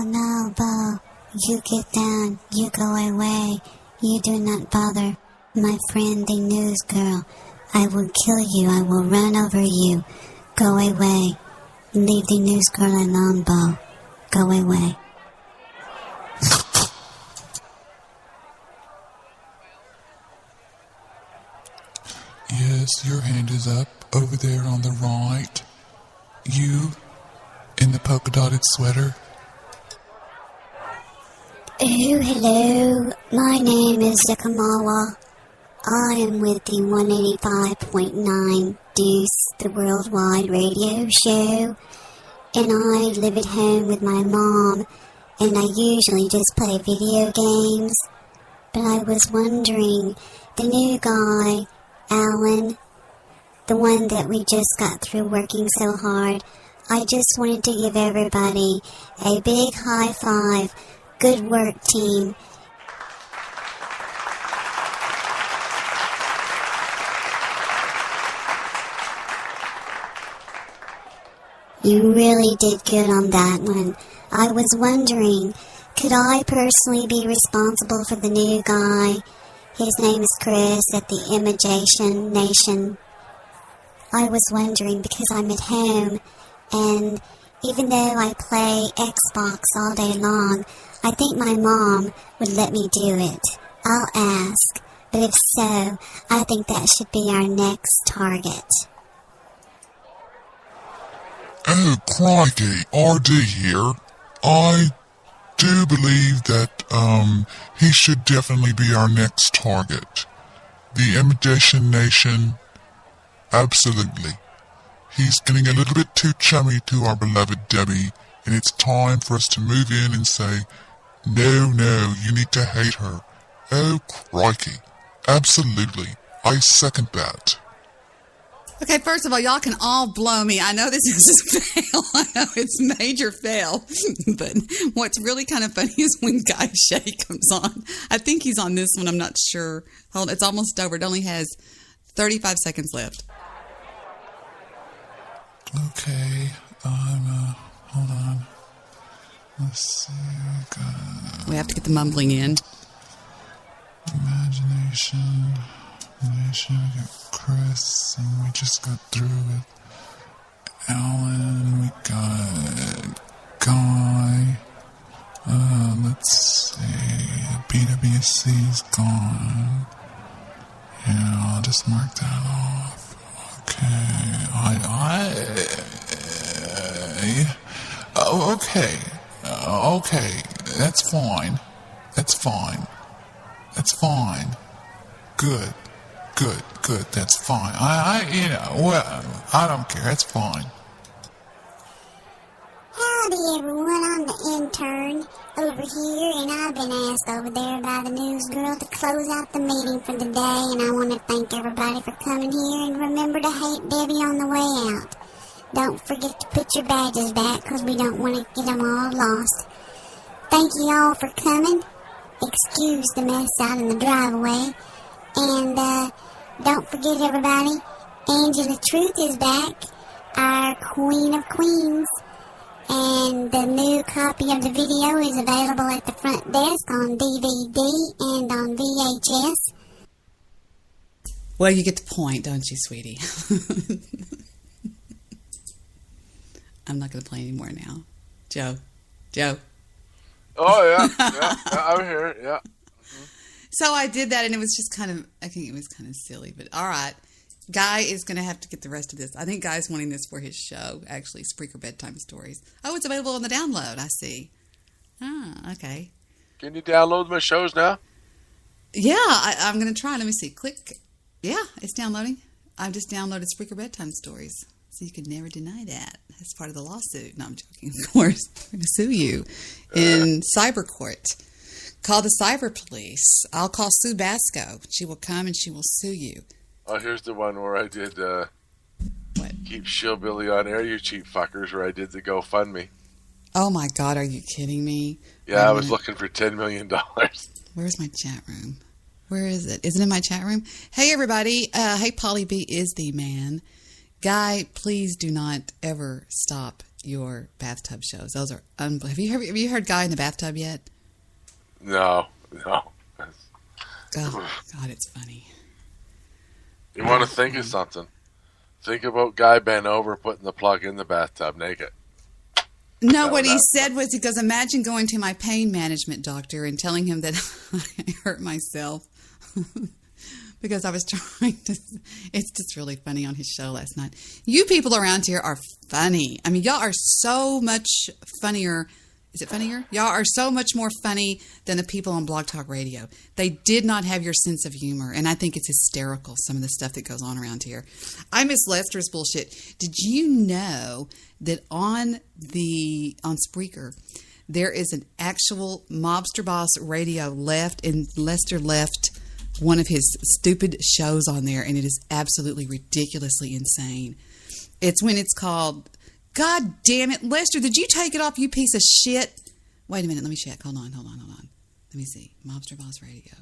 No, Bo. You get down. You go away. You do not bother. My friend, the news girl. I will kill you. I will run over you. Go away. Leave the news girl alone, Bo. Go away. Yes, your hand is up over there on the right. You in the polka dotted sweater. Oh, hello. My name is Kamala. I am with the 185.9 Deuce, the worldwide radio show. And I live at home with my mom. And I usually just play video games. But I was wondering, the new guy, Alan, the one that we just got through working so hard, I just wanted to give everybody a big high five. Good work, team. You really did good on that one. I was wondering, could I personally be responsible for the new guy? His name is Chris at the Imitation Nation. I was wondering because I'm at home, and even though I play Xbox all day long, I think my mom would let me do it. I'll ask, but if so, I think that should be our next target. Oh, crikey, RD here. I do believe that, he should definitely be our next target. The Imitation Nation, absolutely. He's getting a little bit too chummy to our beloved Debbie, and it's time for us to move in and say, no, you need to hate her. Oh, crikey. Absolutely. I second that. Okay, first of all, y'all can all blow me. I know this is a fail. I know it's major fail. But what's really kind of funny is when Guy Shay comes on. I think he's on this one. I'm not sure. Hold on, it's almost over. It only has 35 seconds left. Okay, hold on. Let's see. We have to get the mumbling in. Imagination. We got Chris, and we just got through with Alan. We got Guy. Let's see. BWC's gone. Yeah, I'll just mark that off. Okay. Okay. That's fine. Good. That's fine. I don't care. That's fine. Howdy, everyone. I'm the intern over here, and I've been asked over there by the news girl to close out the meeting for the day, and I want to thank everybody for coming here, and remember to hate Debbie on the way out. Don't forget to put your badges back, because we don't want to get them all lost. Thank you all for coming. Excuse the mess out in the driveway, and Don't forget, everybody, Angela Truth is back, our Queen of Queens. And the new copy of the video is available at the front desk on DVD and on VHS. Well, you get the point, don't you, sweetie? I'm not going to play anymore now. Joe. Oh, yeah, I'm here, yeah. So I did that, and it was just I think it was kind of silly, but all right. Guy is going to have to get the rest of this. I think Guy's wanting this for his show, actually, Spreaker Bedtime Stories. Oh, it's available on the download, I see. Ah, okay. Can you download my shows now? Yeah, I'm going to try. Let me see. Click. Yeah, it's downloading. I've just downloaded Spreaker Bedtime Stories, so you could never deny that. That's part of the lawsuit. No, I'm joking, of course. We're going to sue you in cyber court. Call the cyber police. I'll call Sue Basco. She will come and she will sue you. Oh, here's the one where I did what? Keep Shillbilly on air, you cheap fuckers, where I did the GoFundMe. Oh, my God. Are you kidding me? Yeah, I was looking for $10 million. Where's my chat room? Where is it? Is it in my chat room? Hey, everybody. Hey, Polly B is the man. Guy, please do not ever stop your bathtub shows. Those are unbelievable. Have you heard Guy in the bathtub yet? No. Oh, God, it's funny. You want to think of something? Think about Guy bent over putting the plug in the bathtub naked. No, what he said was, he goes, imagine going to my pain management doctor and telling him that I hurt myself because I was trying to. It's just really funny on his show last night. You people around here are funny. I mean, y'all are so much funnier. Is it funnier? Y'all are so much more funny than the people on Blog Talk Radio. They did not have your sense of humor, and I think it's hysterical, some of the stuff that goes on around here. I miss Lester's bullshit. Did you know that on Spreaker, there is an actual Mobster Boss Radio left, and Lester left one of his stupid shows on there, and it is absolutely ridiculously insane. It's when it's called... God damn it, Lester, did you take it off, you piece of shit? Wait a minute, let me check. Hold on. Let me see. Mobster Boss Radio.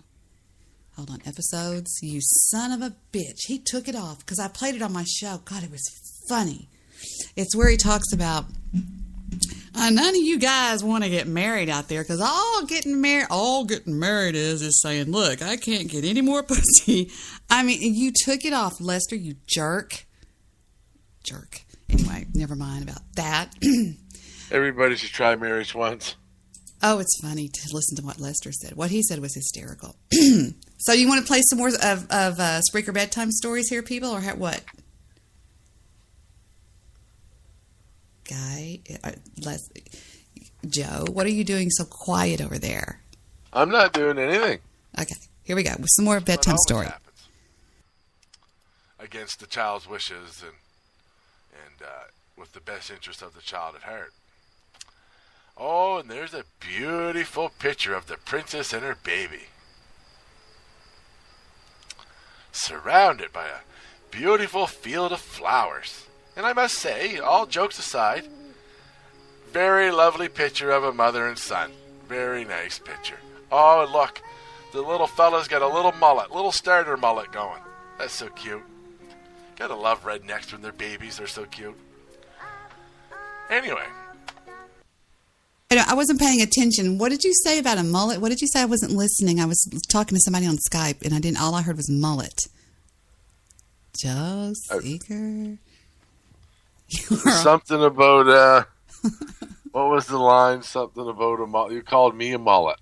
Hold on. Episodes. You son of a bitch. He took it off because I played it on my show. God, it was funny. It's where he talks about none of you guys want to get married out there because all getting married is saying, look, I can't get any more pussy. I mean, you took it off, Lester, you jerk. Anyway, never mind about that. Everybody should try marriage once. Oh, it's funny to listen to what Lester said. What he said was hysterical. So you want to play some more of Spreaker Bedtime Stories here, people, or what? Guy, Joe, what are you doing so quiet over there? I'm not doing anything. Okay, here we go. With some more bedtime story. Against the child's wishes and with the best interest of the child at heart. Oh, and there's a beautiful picture of the princess and her baby, surrounded by a beautiful field of flowers. And I must say, all jokes aside, very lovely picture of a mother and son. Very nice picture. Oh, and look, the little fella's got a little starter mullet going. That's so cute. Gotta love rednecks when they're babies. They're so cute. Anyway. I wasn't paying attention. What did you say about a mullet? What did you say? I wasn't listening. I was talking to somebody on Skype, and all I heard was mullet. Joe Seeker? Something about, what was the line? Something about a mullet. You called me a mullet.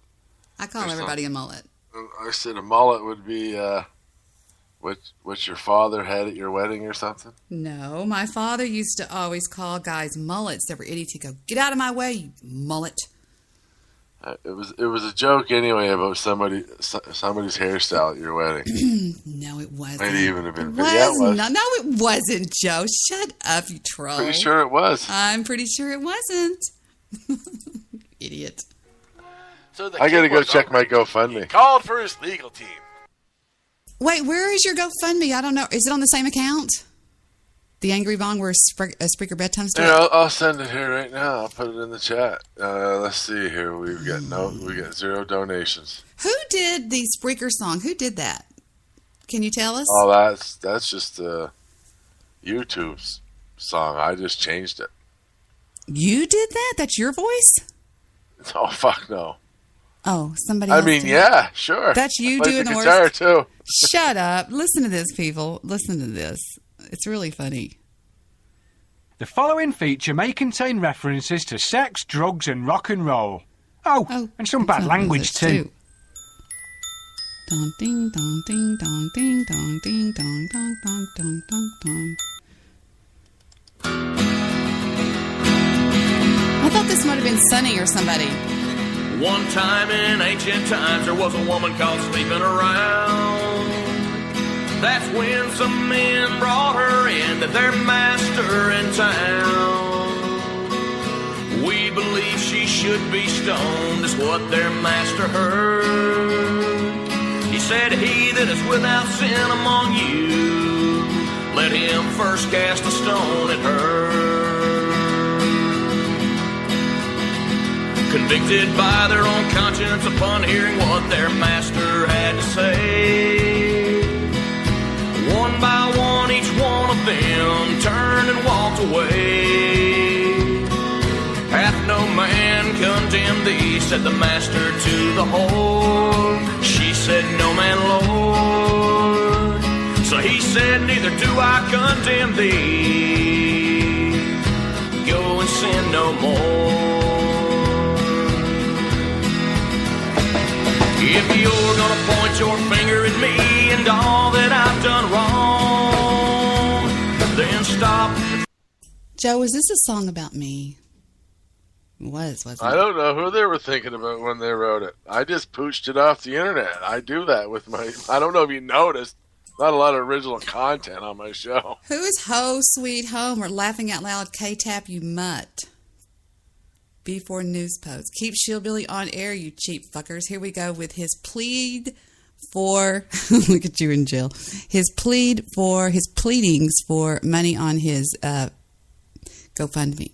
I call everybody a mullet. I said a mullet would be, what your father had at your wedding or something? No, my father used to always call guys mullets. They were idiots. He'd go, get out of my way, you mullet. It was a joke anyway about somebody's hairstyle at your wedding. No, it wasn't. Might even have been. Yeah, it was. No, it wasn't, Joe. Shut up, you troll. Pretty sure it was. I'm pretty sure it wasn't. Idiot. So I gotta go check my GoFundMe. He called for his legal team. Wait, where is your GoFundMe? I don't know. Is it on the same account? The Angry Bong where Spreaker Bedtime Story? Yeah, I'll send it here right now. I'll put it in the chat. Let's see here. We got 0 donations. Who did the Spreaker song? Who did that? Can you tell us? Oh, that's just YouTube's song. I just changed it. You did that? That's your voice? Oh, fuck no. Oh, somebody else did. Yeah, sure. That's you Play doing the the guitar, worst. too. Shut up. Listen to this, people. Listen to this. It's really funny. The following feature may contain references to sex, drugs, and rock and roll. Oh, and some bad language too. Dong ding dong ding dong ding dong ding dong dong dong dong dong dong. I thought this might have been Sunny or somebody. One time in ancient times there was a woman caught sleeping around. That's when some men brought her in to their master in town. We believe she should be stoned, is what their master heard. He said, he that is without sin among you, let him first cast a stone at her. Convicted by their own conscience upon hearing what their master had to say, one by one, each one of them turned and walked away. Hath no man condemned thee, said the master to the whore. She said, no man, Lord. So he said, neither do I condemn thee. Go and sin no more. If you're gonna point your finger at me and all that I've done wrong, then stop. Joe, is this a song about me? It wasn't I don't know who they were thinking about when they wrote it. I just pooched it off the internet. I do that with my... I don't know if you noticed. Not a lot of original content on my show. Who's Ho Sweet Home or Laughing Out Loud K-Tap, you mutt? B4 News Post. Keep Shillbilly on air, you cheap fuckers. Here we go with his plead for... look at you in jail. His pleadings for money on his GoFundMe.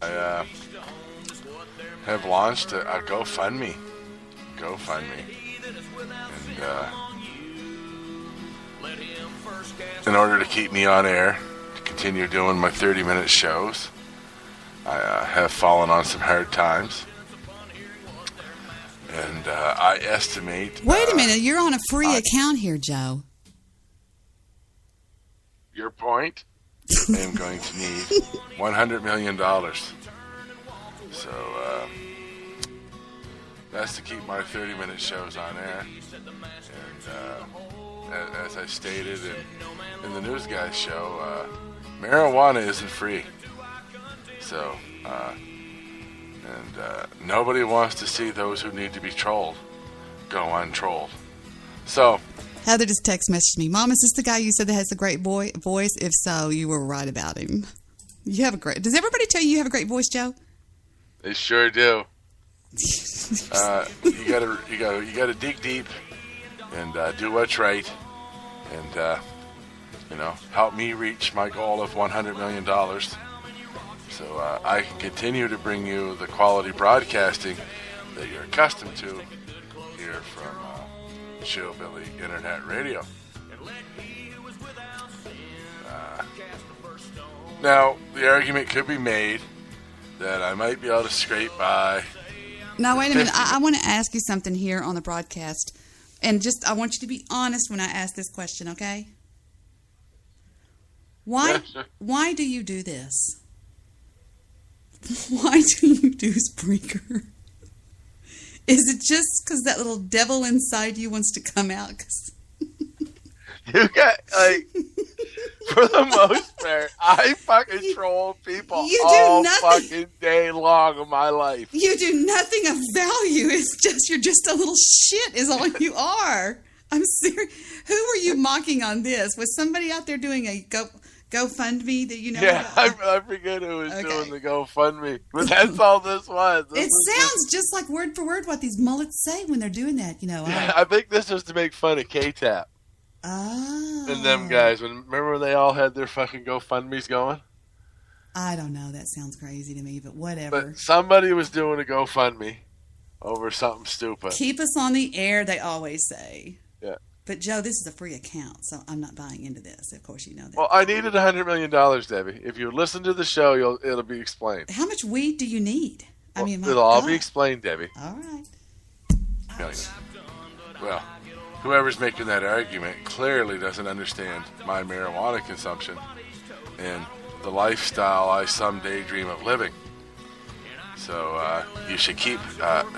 I have launched a GoFundMe. And in order to keep me on air, to continue doing my 30-minute shows, I have fallen on some hard times. And I estimate... Wait a minute, you're on a free account here, Joe. Your point? I am going to need $100 million. So, that's to keep my 30-minute shows on air. And as I stated in the News Guys show, marijuana isn't free. So, nobody wants to see those who need to be trolled go untrolled. So... Heather just text messaged me. Mom, is this the guy you said that has a great voice? If so, you were right about him. You have a great... Does everybody tell you have a great voice, Joe? They sure do. You gotta dig deep and do what's right, and help me reach my goal of $100 million. So I can continue to bring you the quality broadcasting that you're accustomed to here from Shillbilly Internet Radio. Now, the argument could be made that I might be able to scrape by. Now, wait a minute. I want to ask you something here on the broadcast. And I want you to be honest when I ask this question, okay? Why do you do this? Why do you do Spreaker? Is it just because that little devil inside you wants to come out? You got, for the most part, I fucking troll people all fucking day long of my life. You do nothing of value. It's just, you're just a little shit is all you are. I'm serious. Who were you mocking on this? Was somebody out there doing a GoFundMe that you know? Yeah, I forget who was doing the GoFundMe, but that's all this was. It sounds just like word for word what these mullets say when they're doing that, I think this was to make fun of K-Tap. Oh. And them guys. Remember when they all had their fucking GoFundMes going? I don't know. That sounds crazy to me, but whatever. But somebody was doing a GoFundMe over something stupid. Keep us on the air, they always say. Yeah. But, Joe, this is a free account, so I'm not buying into this. Of course, you know that. Well, I needed $100 million, Debbie. If you listen to the show, it'll be explained. How much weed do you need? Well, I mean, it'll all be explained, Debbie. All right. Well, whoever's making that argument clearly doesn't understand my marijuana consumption and the lifestyle I someday dream of living. So you should keep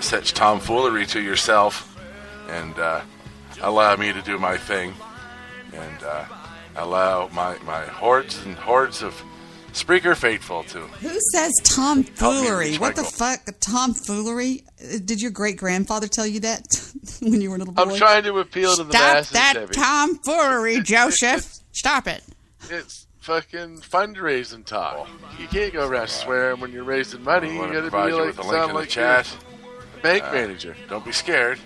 such tomfoolery to yourself and allow me to do my thing and allow my hordes and hordes of Spreaker faithful to. Who says tomfoolery? What the fuck? Tomfoolery? Did your great-grandfather tell you that when you were a little boy? I'm trying to appeal to the masses, Stop that Debbie. tomfoolery, Joseph. Stop it. It's fucking fundraising talk. You can't go around swearing when you're raising money. You gotta be like, sound like chat. A bank manager. Don't be scared.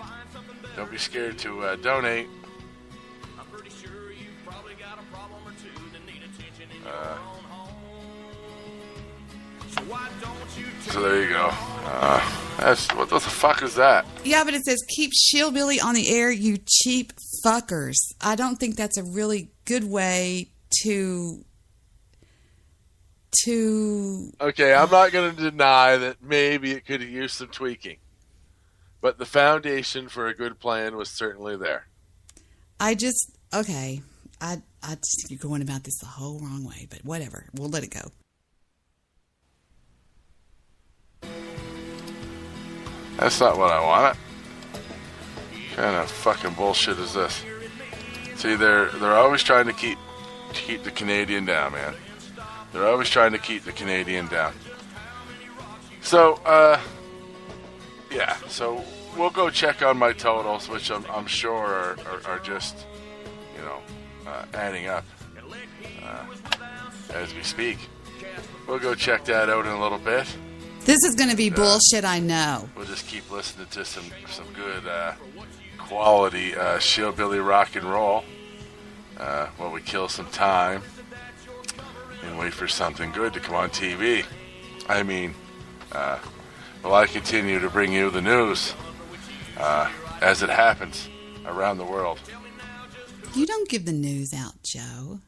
Don't be scared to donate. So there you go. What the fuck is that? Yeah, but it says, keep Shillbilly on the air, you cheap fuckers. I don't think that's a really good way to... Okay, I'm not going to deny that maybe it could have used some tweaking. But the foundation for a good plan was certainly there. Okay. I just think you're going about this the whole wrong way, but whatever. We'll let it go. That's not what I wanted. What kind of fucking bullshit is this? See, they're always trying to keep the Canadian down, man. They're always trying to keep the Canadian down. So, yeah. So we'll go check on my totals, which I'm sure are just, adding up as we speak. We'll go check that out in a little bit. This is going to be bullshit, I know. We'll just keep listening to some good quality Shillbilly rock and roll while we kill some time and wait for something good to come on TV. I mean, will I continue to bring you the news as it happens around the world? You don't give the news out, Joe.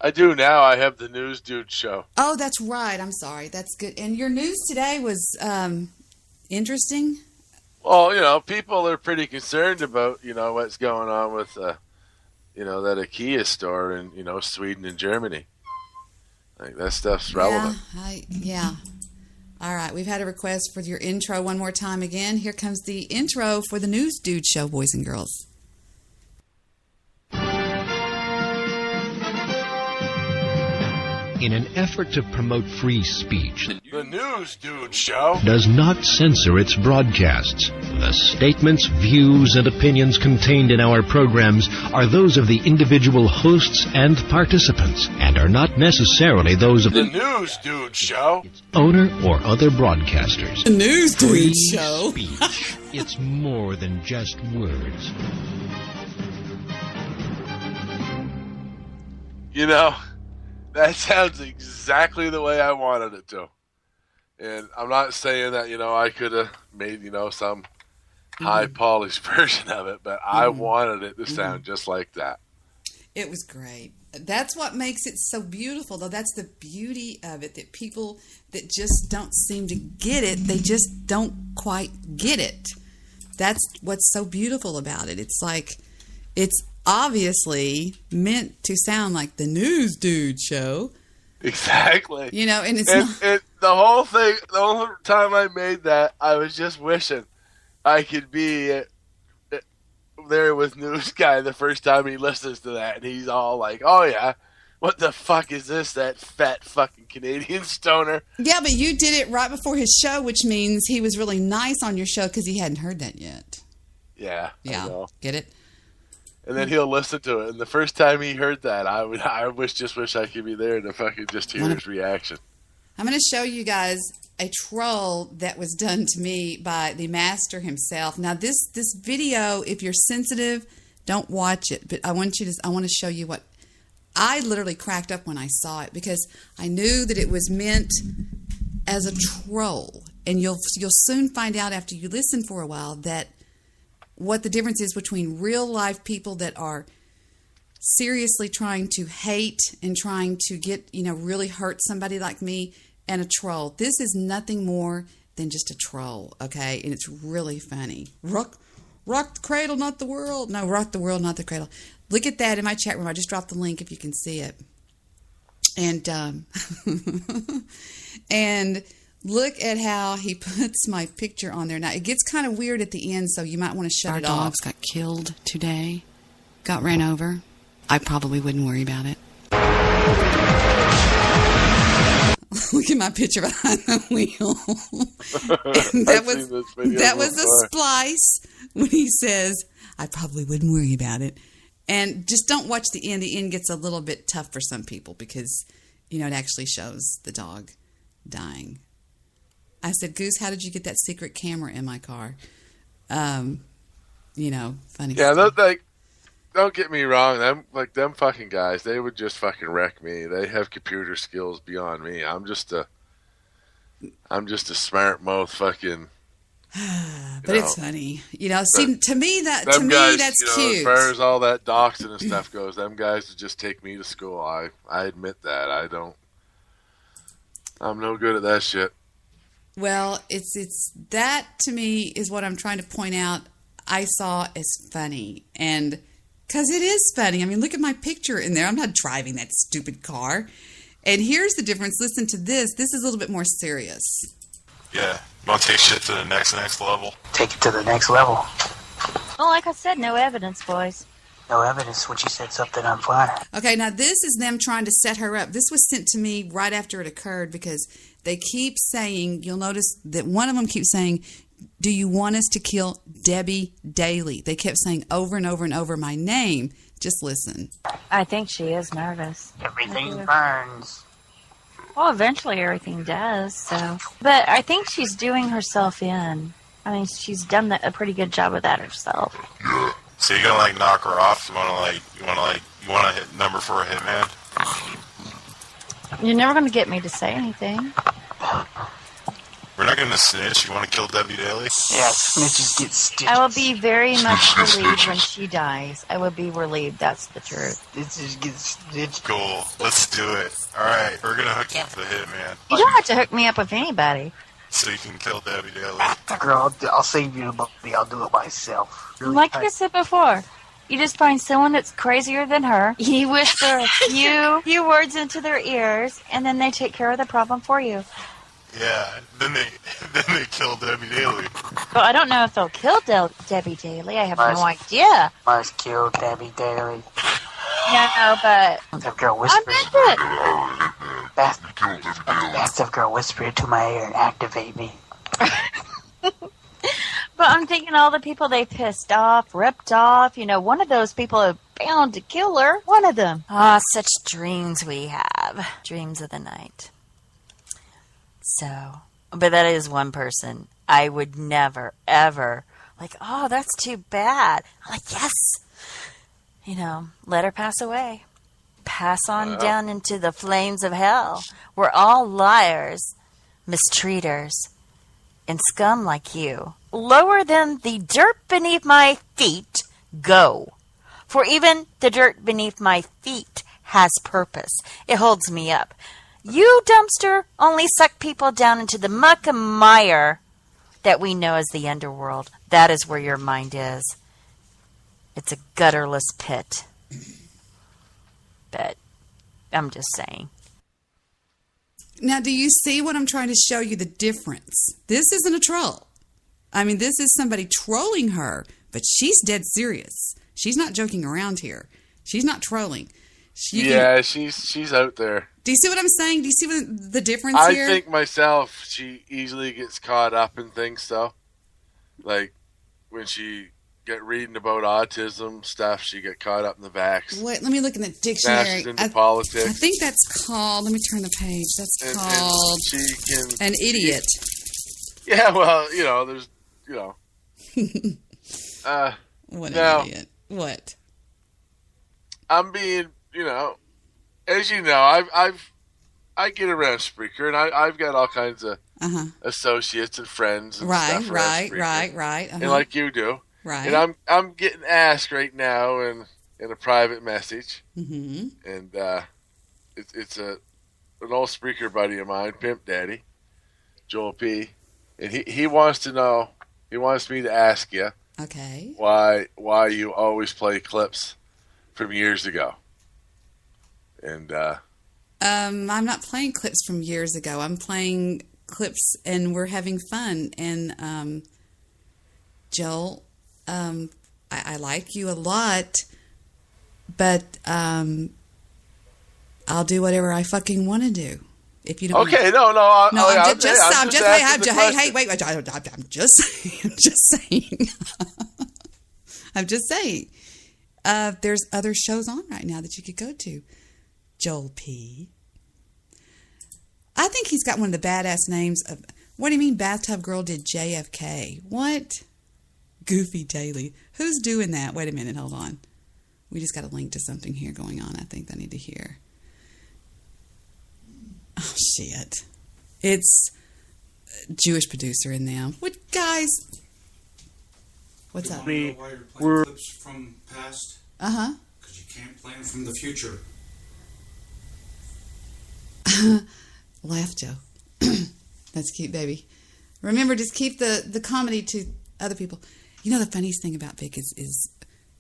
I do now. I have the News Dude show. Oh, that's right. I'm sorry. That's good. And your news today was interesting. Well, people are pretty concerned about, what's going on with, that IKEA store in, Sweden and Germany. Like, that stuff's relevant. Yeah. All right. We've had a request for your intro one more time again. Here comes the intro for the News Dude show, boys and girls. In an effort to promote free speech, The News Dude show does not censor its broadcasts. The statements, views, and opinions contained in our programs are those of the individual hosts and participants, and are not necessarily those of The News Dude show owner or other broadcasters. The News Dude Free show. Speech. It's more than just words. That sounds exactly the way I wanted it to. And I'm not saying that, I could have made, some high-polished version of it, but I wanted it to sound just like that. It was great. That's what makes it so beautiful, though. That's the beauty of it, that people that just don't seem to get it, they just don't quite get it. That's what's so beautiful about it. It's like, it's obviously meant to sound like the News Dude show. Exactly. And it's the whole thing, the whole time I made that, I was just wishing I could be there with News Guy the first time he listens to that, and he's all like, oh yeah, what the fuck is this, that fat fucking Canadian stoner? Yeah, but you did it right before his show, which means he was really nice on your show because he hadn't heard that yet. Yeah. I know. Get it? And then he'll listen to it. And the first time he heard that, I wish I could be there to fucking just hear his reaction. I'm going to show you guys a troll that was done to me by the master himself. Now, this video, if you're sensitive, don't watch it. But I want to show you what I literally cracked up when I saw it, because I knew that it was meant as a troll. And you'll soon find out after you listen for a while that what the difference is between real life people that are seriously trying to hate and trying to get, really hurt somebody like me, and a troll. This is nothing more than just a troll, okay? And it's really funny. Rock the cradle, not the world. No, rock the world, not the cradle. Look at that in my chat room. I just dropped the link if you can see it. And and look at how he puts my picture on there. Now, it gets kind of weird at the end, so you might want to shut it off. Our dogs got killed today. Got ran over. I probably wouldn't worry about it. Look at my picture behind the wheel. that was a splice when he says, I probably wouldn't worry about it. And just don't watch the end. The end gets a little bit tough for some people because, it actually shows the dog dying. I said, Goose, how did you get that secret camera in my car? Funny. Yeah, don't get me wrong. Them fucking guys, they would just fucking wreck me. They have computer skills beyond me. I'm just a smart mouth fucking. But it's funny, See, to me that's cute. As far as all that doxing and stuff goes, them guys would just take me to school. I admit that. I'm no good at that shit. Well, it's that to me is what I'm trying to point out. I saw as funny, and because it is funny. I mean, look at my picture in there. I'm not driving that stupid car. And here's the difference. Listen to this. This is a little bit more serious. Yeah. You want to take shit to the next level? Take it to the next level. Well, like I said, no evidence, boys. No evidence when she said something on fire. Okay, now this is them trying to set her up. This was sent to me right after it occurred because they keep saying, you'll notice that one of them keeps saying, do you want us to kill Debbie Daly? They kept saying over and over and over my name. Just listen. I think she is nervous. Everything burns. Well, eventually everything does, so. But I think she's doing herself in. I mean, she's done a pretty good job of that herself. Yeah. So you're gonna knock her off? You wanna hit number for a hitman? You're never gonna get me to say anything. We're not gonna snitch. You wanna kill Debbie Daly? Yeah, snitches get stitches. I will be very much relieved when she dies. I will be relieved. That's the truth. Snitches get stitched. Cool. Let's do it. Alright, we're gonna hook you up with the hitman. You don't have to hook me up with anybody. So you can kill Debbie Daly. Girl, I'll save you the money. I'll do it myself. Really like I said before, you just find someone that's crazier than her. You whisper a few words into their ears, and then they take care of the problem for you. Yeah, then they kill Debbie Daly. But I don't know if they'll kill Debbie Daly. I have no idea. Must kill Debbie Daly. No, but that girl whispered. That's that girl whispered to my ear and activate me. But I'm thinking all the people they pissed off, ripped off. One of those people are bound to kill her. One of them. Such dreams we have. Dreams of the night. So, but that is one person I would never, ever, oh, that's too bad. I'm like, yes. Let her pass away. Pass on down into the flames of hell. We're all liars, mistreaters, and scum like you. Lower than the dirt beneath my feet, go. For even the dirt beneath my feet has purpose. It holds me up. You, dumpster, only suck people down into the muck and mire that we know as the underworld. That is where your mind is. It's a gutterless pit. But I'm just saying. Now, do you see what I'm trying to show you, the difference? This isn't a troll. I mean, this is somebody trolling her, but she's dead serious. She's not joking around here. She's not trolling. She's out there. Do you see what I'm saying? Do you see the difference here? I think myself, she easily gets caught up in things, though. Like, when she get reading about autism stuff, she get caught up in the backs. Wait, let me look in the dictionary. Smashes into politics. I think that's called, let me turn the page. That's called an idiot. Yeah, well, there's, what an idiot. What? I'm being, as you know, I get around Spreaker, and I've got all kinds of associates and friends and stuff. Right. And like you do. Right. And I'm getting asked right now in a private message, Mm-hmm. and it's an old Spreaker buddy of mine, Pimp Daddy, Joel P, and he wants to know. He wants me to ask you. Okay. Why you always play clips from years ago? And I'm not playing clips from years ago. I'm playing clips, and we're having fun. And Joel, I like you a lot, but I'll do whatever I fucking want to do. If you don't. Okay, no, I'm just saying. I'm just saying. There's other shows on right now that you could go to. Joel P. I think he's got one of the badass names of. What do you mean, Bathtub Girl did JFK? What? Goofy Daily. Who's doing that? Wait a minute, hold on. We just got a link to something here going on. I think I need to hear. Oh shit! It's a Jewish producer in them. What guys? What's up? Why you're playing clips from past? Uh-huh. Because you can't play them from the future. Laugh, Joe. That's cute, baby. Remember, just keep the comedy to other people. You know, the funniest thing about Vic is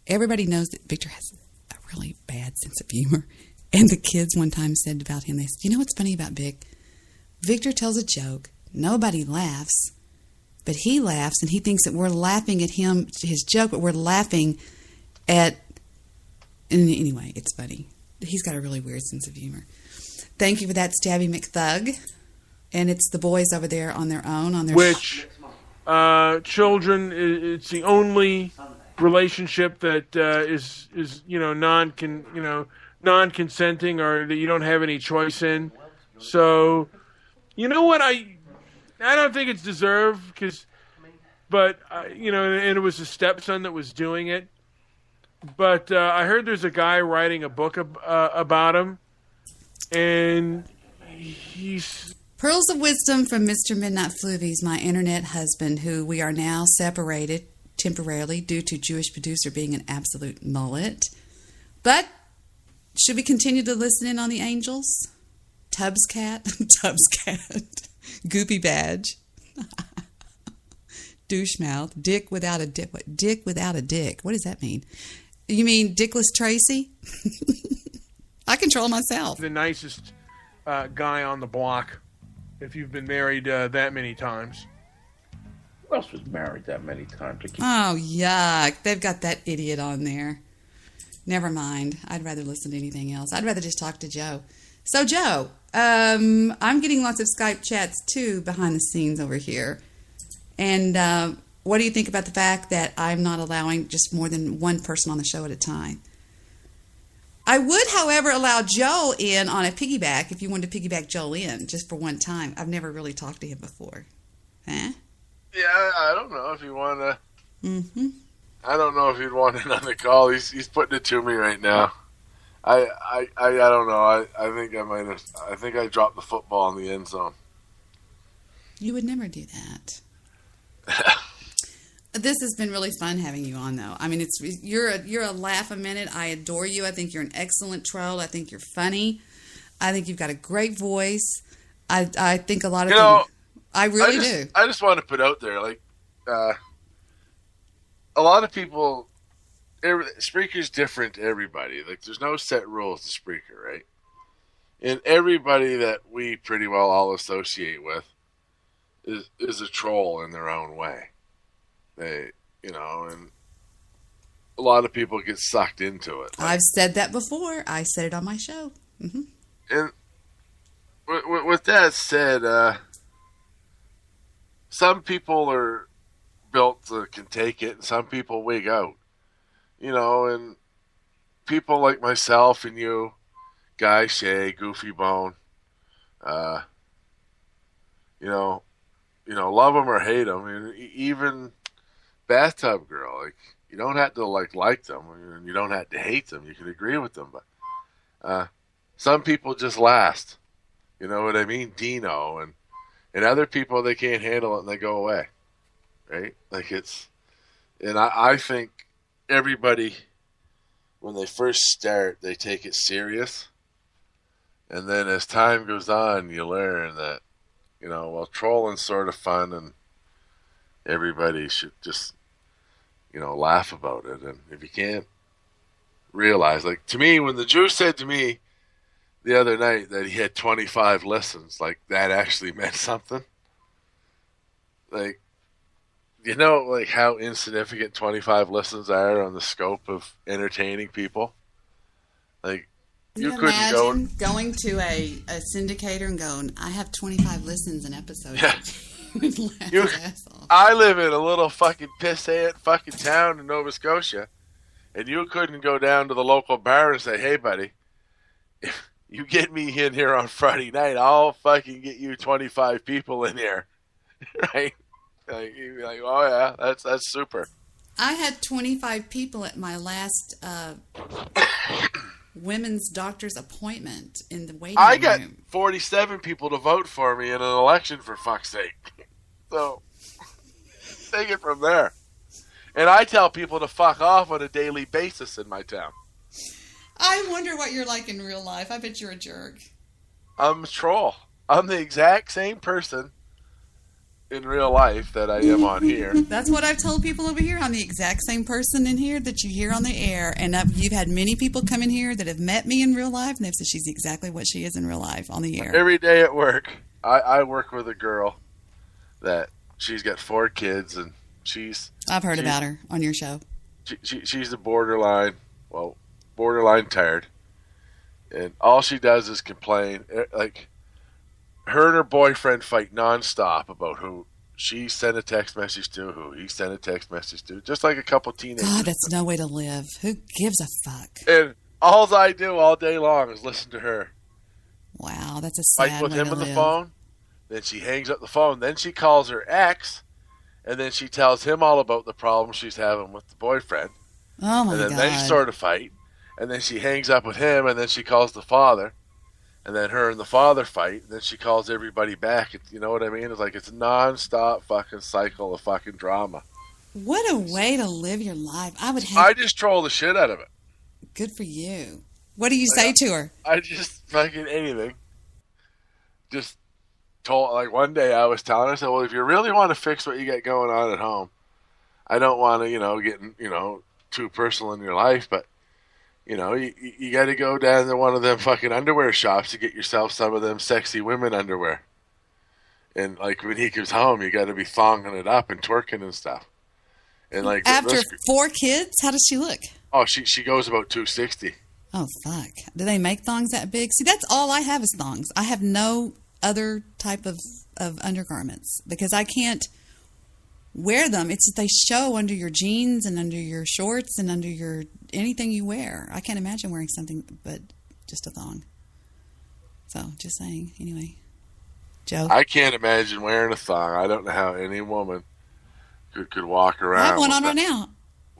everybody knows that Victor has a really bad sense of humor. And the kids one time said about him, they said, you know what's funny about Vic? Victor tells a joke. Nobody laughs. But he laughs, and he thinks that we're laughing at him, his joke, but we're laughing at... And anyway, it's funny. He's got a really weird sense of humor. Thank you for that, Stabby McThug. And it's the boys over there on their own. On their Which, children, it's the only relationship that is non-consenting, or that you don't have any choice in. So, you know what, I don't think it's deserved, and it was a stepson that was doing it. But I heard there's a guy writing a book about him, and he's... Pearls of Wisdom from Mr. Midnight Floovies, my internet husband, who we are now separated temporarily due to Jewish producer being an absolute mullet. But should we continue to listen in on the angels? Tubbs Cat, Goopy Badge, Douche Mouth, Dick without a dick. What? Dick without a dick. What does that mean? You mean Dickless Tracy? I control myself. The nicest guy on the block. If you've been married that many times. Who else was married that many times? Oh, yuck. They've got that idiot on there. Never mind. I'd rather listen to anything else. I'd rather just talk to Joe. So, Joe, I'm getting lots of Skype chats, too, behind the scenes over here. And what do you think about the fact that I'm not allowing just more than one person on the show at a time? I would, however, allow Joel in on a piggyback if you wanted to piggyback Joel in just for one time. I've never really talked to him before. Huh? Yeah, I don't know if you want to. Mm-hmm. I don't know if he'd want it on the call. He's putting it to me right now. I don't know. I think I might have. I think I dropped the football in the end zone. You would never do that. This has been really fun having you on, though. I mean, you're a laugh a minute. I adore you. I think you're an excellent troll. I think you're funny. I think you've got a great voice. I think a lot of things. I really do. I just want to put out there, like, a lot of people. Spreaker's different to everybody. Like, there's no set rules to Spreaker, right? And everybody that we pretty well all associate with is a troll in their own way. They, and a lot of people get sucked into it. I've said that before. I said it on my show. Mm-hmm. And with that said, some people are built can take it, and some people wig out. And people like myself and you, Guy Shay, Goofy Bone, love them or hate them, and even Bathtub Girl, like, you don't have to like them, and you don't have to hate them. You can agree with them, but some people just last. You know what I mean? Dino and other people, they can't handle it and they go away, right? Like, it's And I think everybody, when they first start, they take it serious. And then as time goes on, you learn that, well, trolling's sort of fun and everybody should just, laugh about it. And if you can't realize, like to me, when the Jew said to me the other night that he had 25 listens, like that actually meant something. Like, like how insignificant 25 listens are on the scope of entertaining people? Like, you couldn't imagine going to a syndicator and going, I have 25 listens an episode. Yeah. I live in a little fucking pissant fucking town in Nova Scotia, and you couldn't go down to the local bar and say, hey, buddy, if you get me in here on Friday night, I'll fucking get you 25 people in here. Right? Like, you'd be like, oh, yeah, that's super. I had 25 people at my last women's doctor's appointment in the waiting room. I got 47 people to vote for me in an election, for fuck's sake. So, take it from there. And I tell people to fuck off on a daily basis in my town. I wonder what you're like in real life. I bet you're a jerk. I'm a troll. I'm the exact same person in real life that I am on here. That's what I've told people over here. I'm the exact same person in here that you hear on the air. And you've had many people come in here that have met me in real life, and they've said she's exactly what she is in real life on the air. Every day at work, I work with a girl that she's got 4 kids, and I've heard about her on your show. She's a borderline tired. And all she does is complain. Like, her and her boyfriend fight nonstop about who she sent a text message to, who he sent a text message to, just like a couple teenagers. God, that's no way to live. Who gives a fuck? And all I do all day long is listen to her. Wow, that's a sad fight with way him to on the live. phone. Then she hangs up the phone. Then she calls her ex, and then she tells him all about the problem she's having with the boyfriend. Oh my God! And then they sort of fight, and then she hangs up with him, and then she calls the father. And then her and the father fight, and then she calls everybody back. You know what I mean? It's like it's a non-stop fucking cycle of fucking drama. What a way to live your life. I just troll the shit out of it. Good for you. What do you say to her? I just fucking anything. Just told, like one day I was telling her, I said, well, if you really want to fix what you got going on at home, I don't want to, get, too personal in your life, but you got to go down to one of them fucking underwear shops to get yourself some of them sexy women underwear. And like when he comes home, you got to be thonging it up and twerking and stuff. And like after 4 kids, how does she look? Oh, she goes about 260. Oh fuck! Do they make thongs that big? See, that's all I have is thongs. I have no other type of undergarments because I can't wear them. It's that they show under your jeans and under your shorts and under your anything you wear. I can't imagine wearing something but just a thong. So, just saying. Anyway, Joe. I can't imagine wearing a thong. I don't know how any woman could walk around. I have one on right now,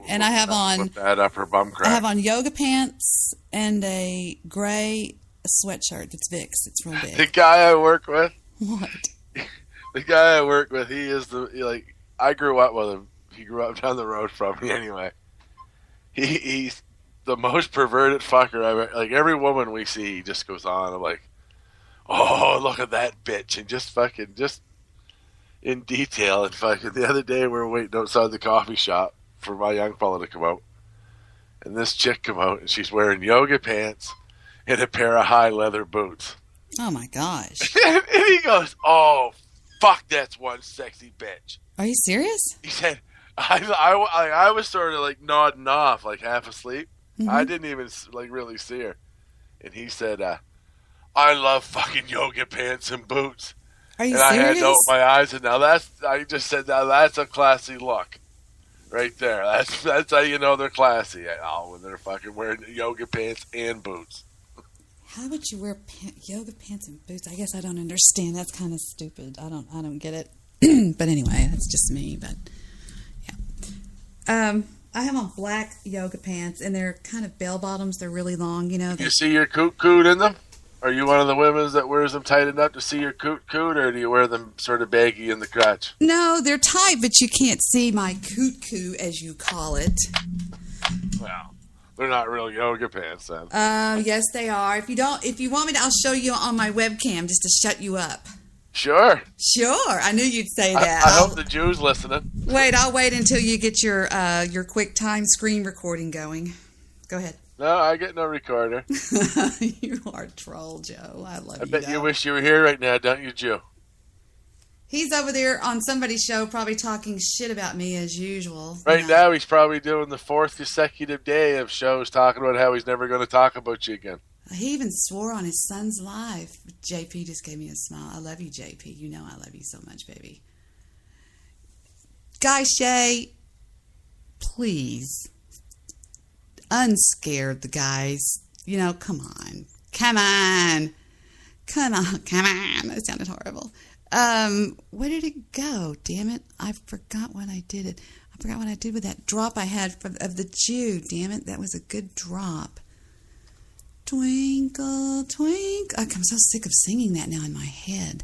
and I have on with that upper bum crack. I have on yoga pants and a gray sweatshirt that's Vicks. It's real big. The guy I work with. What? The guy I work with. He is I grew up with him. He grew up down the road from me anyway. He's the most perverted fucker I've ever. Like every woman we see, he just goes on. I'm like, oh, look at that bitch, and just in detail. And fucking the other day we were waiting outside the coffee shop for my young fella to come out, and this chick come out, and she's wearing yoga pants and a pair of high leather boots. Oh my gosh! And he goes, oh, fuck, that's one sexy bitch. Are you serious? He said, I was sort of like nodding off, like half asleep. Mm-hmm. I didn't even like really see her. And he said, I love fucking yoga pants and boots. Are you serious? And I had to open my eyes, and I just said, now that's a classy look. Right there. That's how you know they're classy. Oh, when they're fucking wearing yoga pants and boots. How would you wear yoga pants and boots? I guess I don't understand. That's kind of stupid. I don't get it. But anyway, that's just me. But yeah, I have on black yoga pants, and they're kind of bell bottoms. They're really long, You see your coot in them? Are you one of the women that wears them tight enough to see your coot, or do you wear them sort of baggy in the crotch? No, they're tight, but you can't see my coot, as you call it. Well, they're not real yoga pants then. Yes, they are. If you want me to, I'll show you on my webcam just to shut you up. Sure. Sure. I knew you'd say that. I hope the Jew's listening. Wait, I'll wait until you get your QuickTime screen recording going. Go ahead. No, I get no recorder. You are a troll, Joe. I love you. I bet you wish you were here right now, don't you, Joe? He's over there on somebody's show probably talking shit about me as usual. Right now, he's probably doing the 4th consecutive day of shows talking about how he's never going to talk about you again. He even swore on his son's live. JP just gave me a smile. I love you, JP. You know I love you so much, baby. Guy Shay, please, unscared the guys. You know, come on. That sounded horrible. Where did it go? Damn it. I forgot what I did. I forgot what I did with that drop I had of the Jew. Damn it. That was a good drop. Twinkle, twinkle. I'm so sick of singing that now in my head.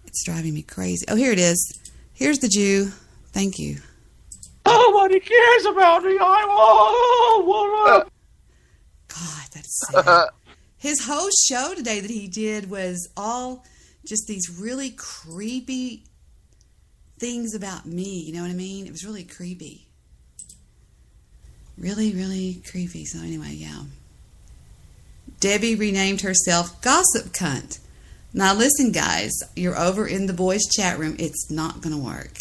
It's driving me crazy. Oh, here it is. Here's the Jew. Thank you. Nobody cares about me. God, that's sad. His whole show today that he did was all just these really creepy things about me. You know what I mean? It was really creepy. Really, really creepy. So anyway, yeah. Debbie renamed herself Gossip Cunt. Now listen, guys, you're over in the boys' chat room. It's not going to work.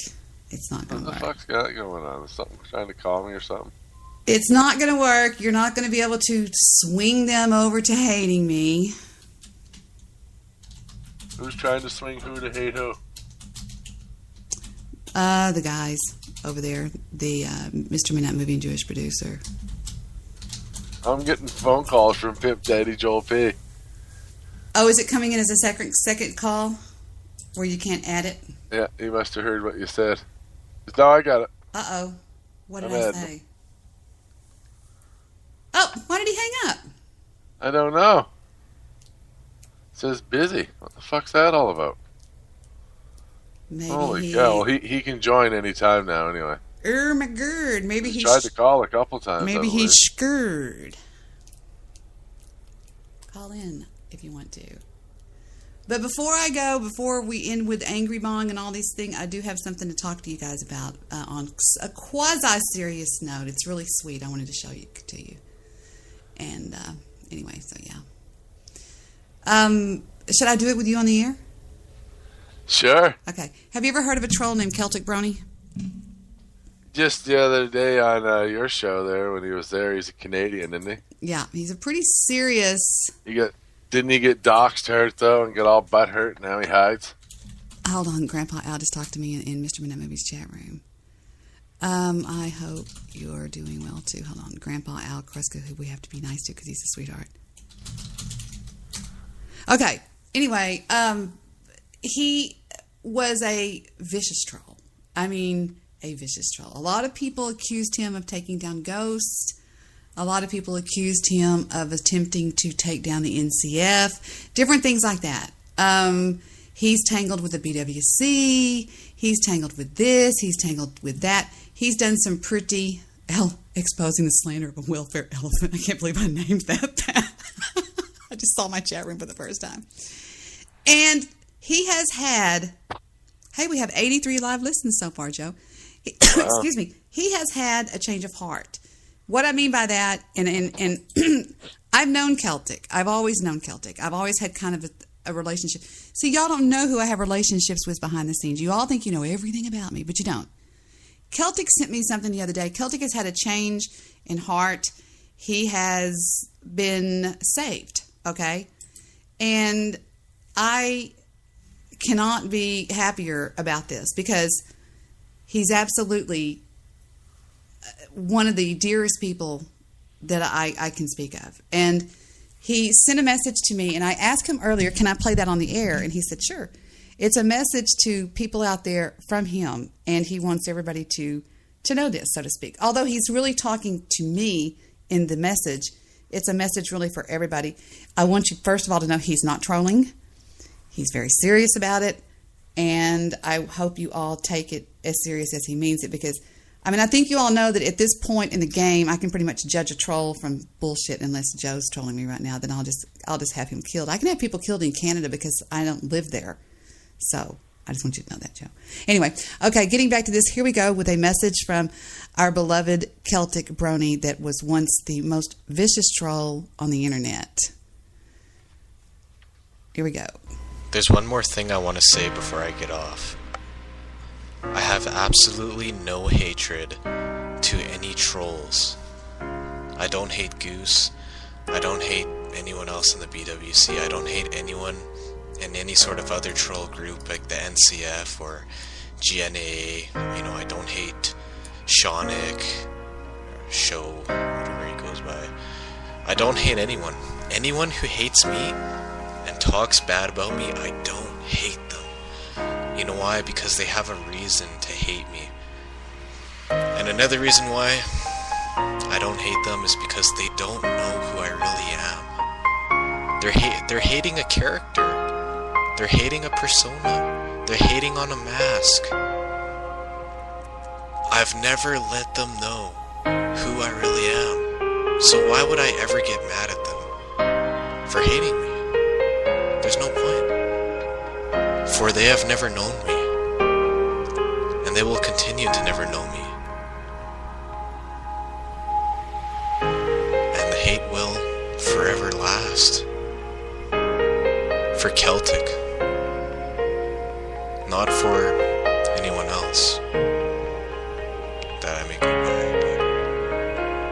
It's not going to work. What the fuck's got going on? Is something trying to call me or something? It's not going to work. You're not going to be able to swing them over to hating me. Who's trying to swing who to hate who? The guys over there. The Mr. Midnight Movie and Jewish producer. I'm getting phone calls from Pimp Daddy Joel P. Oh, is it coming in as a second call where you can't add it? Yeah, he must have heard what you said. No, I got it. Uh-oh. What did I say? Oh, why did he hang up? I don't know. It says busy. What the fuck's that all about? Maybe Holy cow. Well, he can join any time now anyway. My god. Maybe he tried to call a couple times. Maybe he's scared. Call in if you want to. But before we end with Angry Bong and all these things, I do have something to talk to you guys about on a quasi-serious note. It's really sweet. I wanted to show it to you. And anyway, so yeah. Should I do it with you on the air? Sure. Okay. Have you ever heard of a troll named Celtic Brony? Just the other day on your show there, when he was there, he's a Canadian, isn't he? Yeah, he's a pretty serious... Didn't he get doxxed hurt, though, and get all butt hurt, and now he hides? Hold on, Grandpa Al just talked to me in Mr. Midnight Movies chat room. I hope you're doing well, too. Hold on. Grandpa Al Kreska, who we have to be nice to because he's a sweetheart. Okay. Anyway, he was a vicious troll. I mean, a vicious troll. A lot of people accused him of taking down ghosts. A lot of people accused him of attempting to take down the NCF. Different things like that. He's tangled with the BWC. He's tangled with this. He's tangled with that. He's done some pretty... exposing the slander of a welfare elephant. I can't believe I named that. I just saw my chat room for the first time. And he has had... Hey, we have 83 live listens so far, Joe. Excuse me. He has had a change of heart. What I mean by that, and I've known Celtic. I've always known Celtic. I've always had kind of a relationship. See, y'all don't know who I have relationships with behind the scenes. You all think you know everything about me, but you don't. Celtic sent me something the other day. Celtic has had a change in heart. He has been saved, okay? And I cannot be happier about this because he's absolutely one of the dearest people that I can speak of. And he sent a message to me, and I asked him earlier, can I play that on the air? And he said, sure. It's a message to people out there from him, and he wants everybody to know this, so to speak. Although he's really talking to me in the message, It's a message really for everybody. I want you, first of all, to know he's not trolling. He's very serious about it. And I hope you all take it as serious as he means it, because, I mean, I think you all know that at this point in the game, I can pretty much judge a troll from bullshit. Unless Joe's trolling me right now, then I'll just have him killed. I can have people killed in Canada because I don't live there. So I just want you to know that, Joe. Anyway, okay, getting back to this, here we go with a message from our beloved Celtic brony that was once the most vicious troll on the internet. Here we go. There's one more thing I want to say before I get off. I have absolutely no hatred to any trolls. I don't hate Goose. I don't hate anyone else in the BWC. I don't hate anyone in any sort of other troll group like the NCF or GNA. You know, I don't hate Shawnick or Show, whatever he goes by. I don't hate anyone. Anyone who hates me and talks bad about me, I don't hate them. You know why? Because they have a reason to hate me. And another reason why I don't hate them is because they don't know who I really am. They're hating a character. They're hating a persona. They're hating on a mask. I've never let them know who I really am. So why would I ever get mad at them for hating me? There's no point. For they have never known me. And they will continue to never know me. And the hate will forever last. For Celtic. Not for anyone else that I may go by,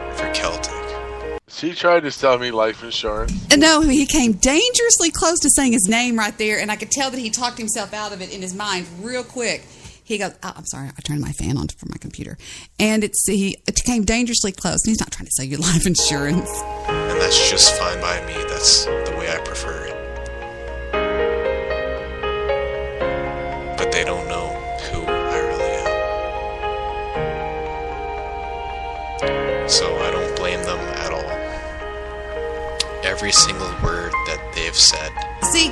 but for Celtic. She tried to sell me life insurance. No, he came dangerously close to saying his name right there, and I could tell that he talked himself out of it in his mind real quick. He goes, oh, I'm sorry, I turned my fan on for my computer. And it came dangerously close. And he's not trying to sell you life insurance. And that's just fine by me. That's the way I prefer it. But they don't know who I really am. So I don't blame them at all. Every single word that they've said. See,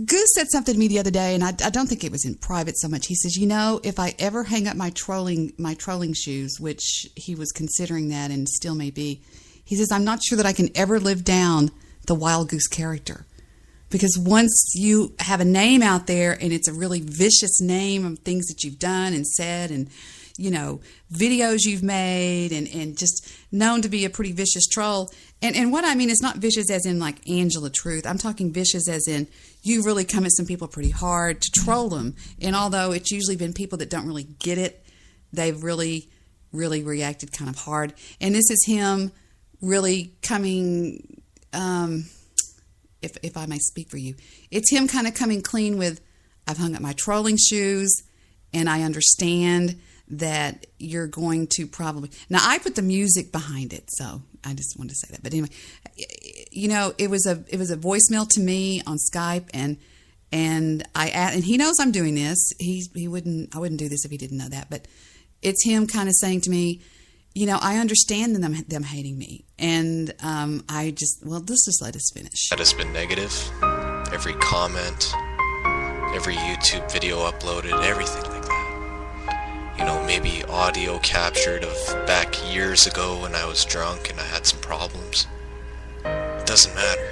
Goose said something to me the other day, and I don't think it was in private so much. He says, you know, if I ever hang up my trolling shoes, which he was considering that and still may be, he says, I'm not sure that I can ever live down the Wild Goose character. Because once you have a name out there and it's a really vicious name of things that you've done and said and, you know, videos you've made and just known to be a pretty vicious troll. And what I mean is not vicious as in like Angela Truth. I'm talking vicious as in you really come at some people pretty hard to troll them. And although it's usually been people that don't really get it, they've really, really reacted kind of hard. And this is him really coming... If I may speak for you, it's him kind of coming clean with, I've hung up my trolling shoes and I understand that you're going to probably, now I put the music behind it. So I just wanted to say that, but anyway, you know, it was a voicemail to me on Skype and he knows I'm doing this. I wouldn't do this if he didn't know that, but it's him kind of saying to me, you know, I understand them hating me. And let's just let us finish. That has been negative. Every comment, every YouTube video uploaded, everything like that. You know, maybe audio captured of back years ago when I was drunk and I had some problems. It doesn't matter.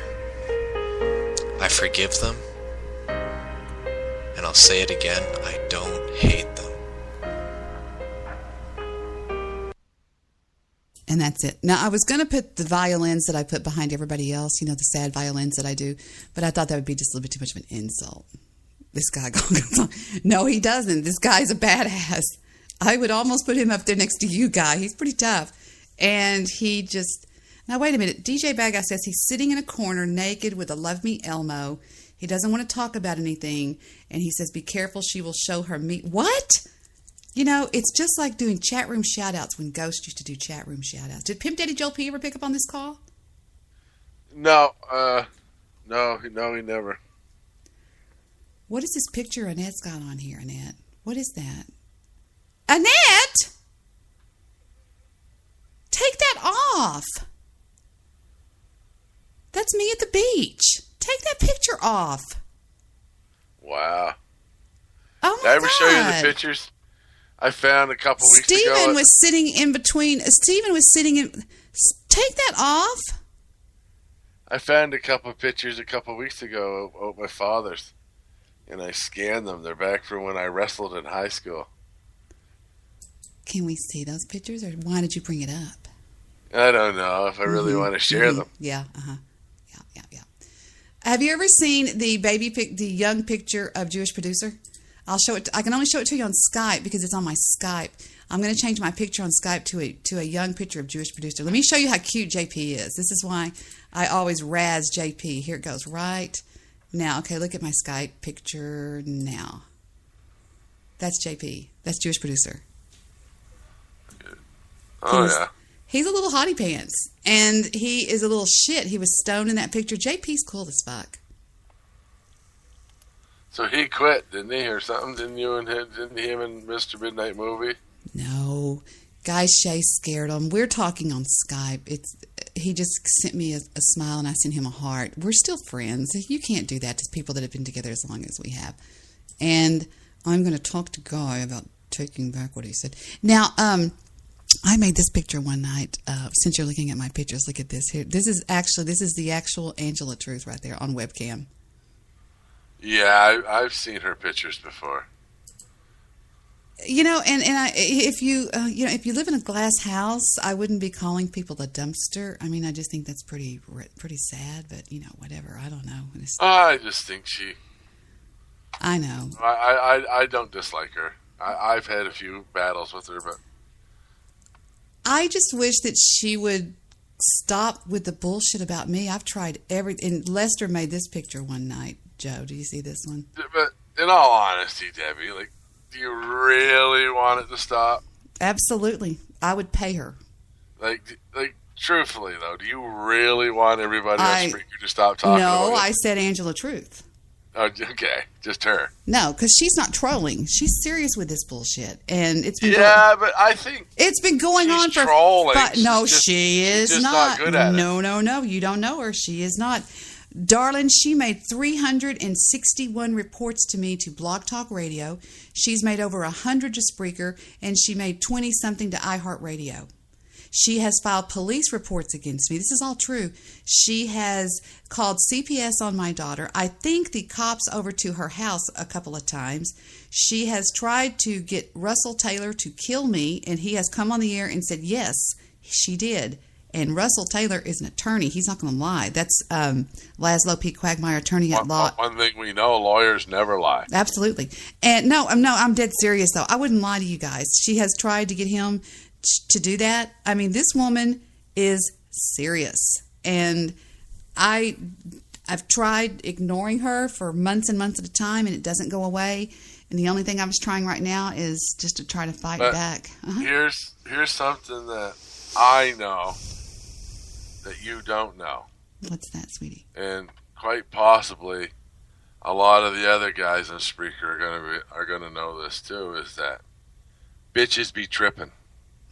I forgive them. And I'll say it again, I don't hate them. And that's it. Now, I was going to put the violins that I put behind everybody else, you know, the sad violins that I do, but I thought that would be just a little bit too much of an insult. This guy goes on. No, he doesn't. This guy's a badass. I would almost put him up there next to you, Guy. He's pretty tough. And he just... Now, wait a minute. DJ Bad Guy says he's sitting in a corner naked with a Love Me Elmo. He doesn't want to talk about anything. And he says, be careful, she will show her meat. What? You know, it's just like doing chat room shout-outs when Ghost used to do chat room shout-outs. Did Pimp Daddy Joel P ever pick up on this call? No, he never. What is this picture Annette's got on here, Annette? What is that? Annette! Take that off! That's me at the beach. Take that picture off. Wow. Oh, Did my I ever show you God. the pictures I found a couple weeks ago? Stephen was sitting in between. Take that off. I found a couple of pictures a couple of weeks ago of my father's, and I scanned them. They're back from when I wrestled in high school. Can we see those pictures, or why did you bring it up? I don't know if I really want to share them. Yeah, yeah. Have you ever seen the young picture of Jewish producer? I'll show it. I can only show it to you on Skype because it's on my Skype. I'm going to change my picture on Skype to a young picture of Jewish producer. Let me show you how cute JP is. This is why I always razz JP. Here it goes right now. Okay, look at my Skype picture now. That's JP. That's Jewish producer. Oh, yeah. He's a little hottie pants, and he is a little shit. He was stoned in that picture. JP's cool as fuck. So he quit, didn't he, or something? Didn't him and Mr. Midnight Movie? No. Guy Shay scared him. We're talking on Skype. He just sent me a smile, and I sent him a heart. We're still friends. You can't do that to people that have been together as long as we have. And I'm going to talk to Guy about taking back what he said. Now, I made this picture one night. Since you're looking at my pictures, look at this here. This is the actual Angela Truth right there on webcam. Yeah, I've seen her pictures before. And if you live in a glass house, I wouldn't be calling people a dumpster. I mean, I just think that's pretty sad. But whatever. I don't know. I just think she. I know. I don't dislike her. I've had a few battles with her, but I just wish that she would stop with the bullshit about me. I've tried everything. And Lester made this picture one night. Joe, do you see this one? But in all honesty, Debbie, do you really want it to stop? Absolutely. I would pay her. Truthfully, though, do you really want everybody on Spreaker to stop talking about it? No, I said Angela Truth. Oh, okay. Just her. No, because she's not trolling. She's serious with this bullshit. And it's been but I think it's been going on for trolling. No, she is not. Good at it. No. You don't know her. She is not. Darling, she made 361 reports to me to Blog Talk Radio. She's made over 100 to Spreaker, and she made 20-something to iHeartRadio. She has filed police reports against me. This is all true. She has called CPS on my daughter. I think the cops over to her house a couple of times. She has tried to get Russell Taylor to kill me, and he has come on the air and said, yes, she did. And Russell Taylor is an attorney. He's not going to lie. That's Laszlo P. Quagmire, attorney at law. One thing we know, lawyers never lie. Absolutely. And no, I'm dead serious, though. I wouldn't lie to you guys. She has tried to get him to do that. I mean, this woman is serious. And I've tried ignoring her for months and months at a time, and it doesn't go away. And the only thing I'm just trying right now is just to try to fight back. Here's something that I know that you don't know. What's that, sweetie? And quite possibly a lot of the other guys on Spreaker are gonna know this too, is that bitches be tripping.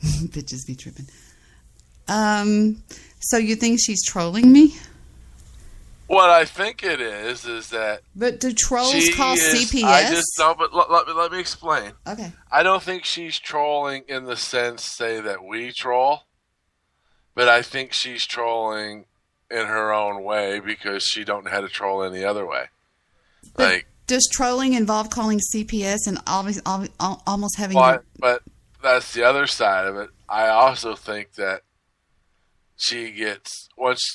Bitches be tripping. So you think she's trolling me? What I think it is that. But do trolls call CPS? I just don't. But let me explain. Okay. I don't think she's trolling in the sense, say, that we troll. But I think she's trolling in her own way because she don't know how to troll any other way. But does trolling involve calling CPS and almost having? But that's the other side of it. I also think that she gets once,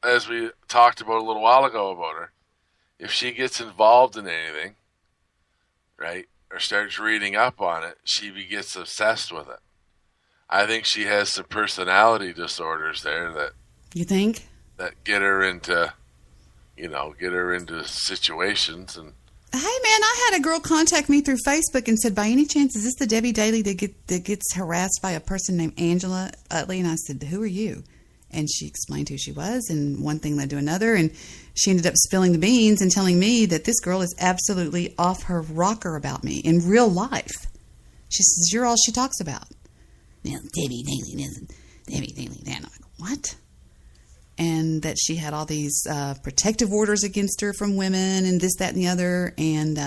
as we talked about a little while ago about her, if she gets involved in anything, right, or starts reading up on it, she gets obsessed with it. I think she has some personality disorders there that you think that get her into situations. And hey, man, I had a girl contact me through Facebook and said, "By any chance, is this the Debbie Daly that gets harassed by a person named Angela Utley?" And I said, "Who are you?" And she explained who she was, and one thing led to another, and she ended up spilling the beans and telling me that this girl is absolutely off her rocker about me in real life. She says, "You're all she talks about." Debbie Daly doesn't. Debbie Daly, then I'm like, what? and that she had all these protective orders against her from women and this, that, and the other, and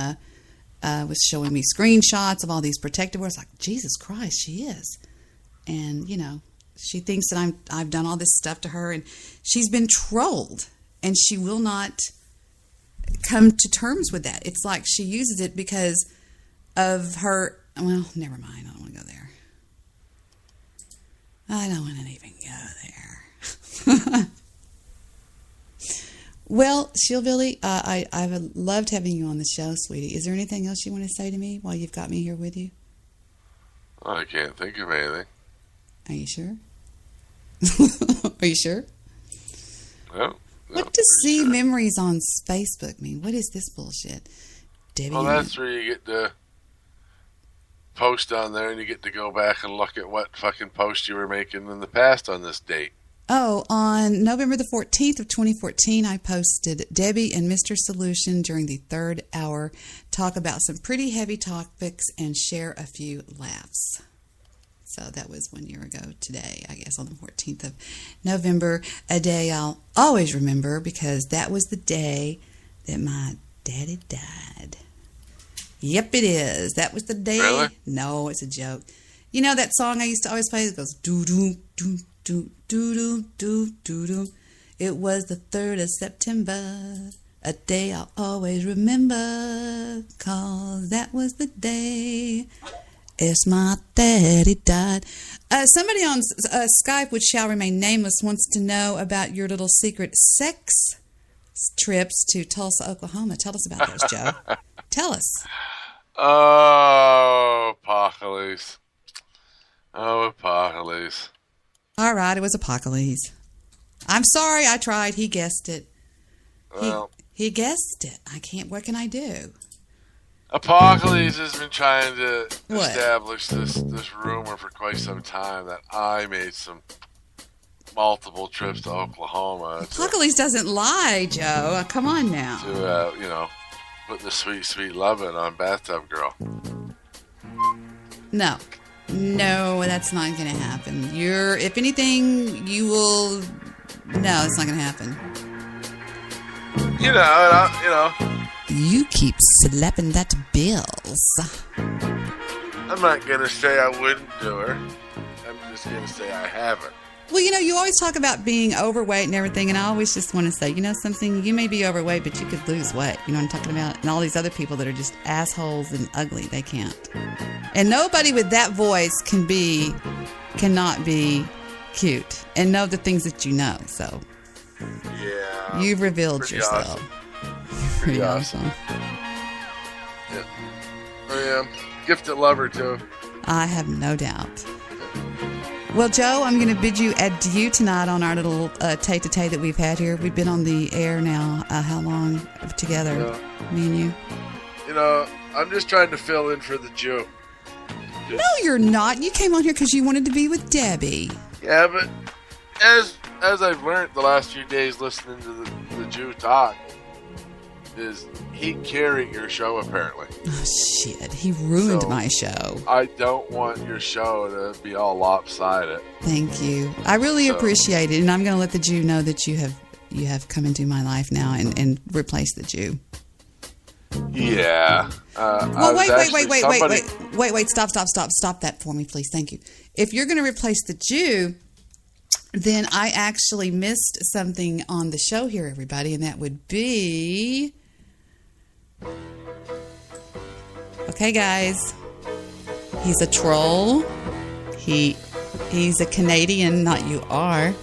was showing me screenshots of all these protective orders. Like, Jesus Christ, she is. And, you know, she thinks that I've done all this stuff to her, and she's been trolled, and she will not come to terms with that. It's like she uses it because of her. Well, never mind. I don't want to go there. I don't want to even go there. Well, Shillbilly, I've loved having you on the show, sweetie. Is there anything else you want to say to me while you've got me here with you? I can't think of anything. Are you sure? Are you sure? Well, what does see memories on Facebook mean? What is this bullshit? Debbie, well, that's where you get to post on there, and you get to go back and look at what fucking posts you were making in the past on this date. Oh, on November the 14th of 2014, I posted Debbie and Mr. Solution during the third hour talk about some pretty heavy topics and share a few laughs. So that was 1 year ago today, I guess, on the 14th of November, a day I'll always remember because that was the day that my daddy died. Yep, it is. That was the day. Really? No, it's a joke. You know that song I used to always play? It goes doo-doo, doo, doo, doo, doo, doo, doo. It was the 3rd of September, a day I'll always remember, 'cause that was the day as my daddy died. Somebody on Skype, which shall remain nameless, wants to know about your little secret sex trips to Tulsa, Oklahoma. Tell us about those, Joe. Tell us. Oh, Apocalypse. Oh, Apocalypse. All right, it was Apocalypse. I'm sorry, I tried. He guessed it. Well, he guessed it. I can't. What can I do? Apocalypse has been trying to What? establish this rumor for quite some time that I made some multiple trips to Oklahoma. Apocalypse doesn't lie, Joe. Come on now. To, put the sweet, sweet lovin' on Bathtub Girl. No, that's not going to happen. If anything, you will. No, it's not going to happen. You keep slapping that bills. I'm not going to say I wouldn't do her. I'm just going to say I haven't. Well, you always talk about being overweight and everything, and I always just want to say, something, you may be overweight, but you could lose weight. You know what I'm talking about? And all these other people that are just assholes and ugly, they can't. And nobody with that voice cannot be cute and know the things that you know, so. Yeah. You've revealed yourself. Awesome. Pretty awesome. Yeah. I am. Gifted lover, too. I have no doubt. Well, Joe, I'm going to bid you adieu tonight on our little tete-a-tete that we've had here. We've been on the air now, how long together, me and you? I'm just trying to fill in for the Jew. No, you're not. You came on here because you wanted to be with Debbie. Yeah, but as I've learned the last few days listening to the Jew talk, is he carrying your show apparently. Oh, shit. He ruined my show. I don't want your show to be all lopsided. Thank you. I really appreciate it, and I'm going to let the Jew know that you have come into my life now and replaced the Jew. Yeah. Well, wait, stop that for me, please. Thank you. If you're going to replace the Jew, then I actually missed something on the show here, everybody, and that would be... Okay, guys. He's a troll. He's a Canadian, not you are.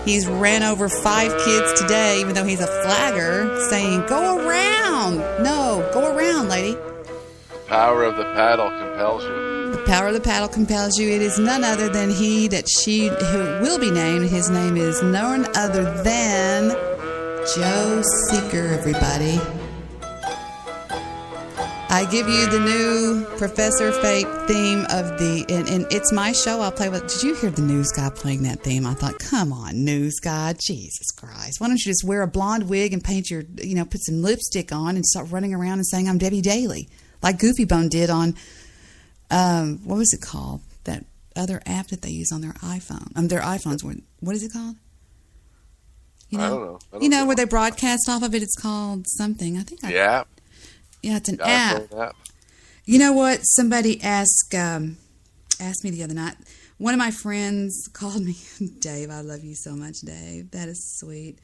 He's ran over 5 kids today, even though he's a flagger, saying, go around. No, go around, lady. The power of the paddle compels you. The power of the paddle compels you. It is none other than he that she who will be named. His name is none other than Joe Seeker, everybody. I give you the new Professor Fake theme of and it's my show. I'll play with. Did you hear the news guy playing that theme? I thought, come on, news guy, Jesus Christ! Why don't you just wear a blonde wig and paint your, put some lipstick on and start running around and saying I'm Debbie Daly, like Goofy Bone did on, what was it called? That other app that they use on their iPhone. Their iPhones were. What is it called? You know, I don't know. you know where they broadcast off of it? It's called something. I think. Yeah. Yeah, it's an iPhone app. app. You know what? Somebody asked me the other night. One of my friends called me, Dave. I love you so much, Dave. That is sweet.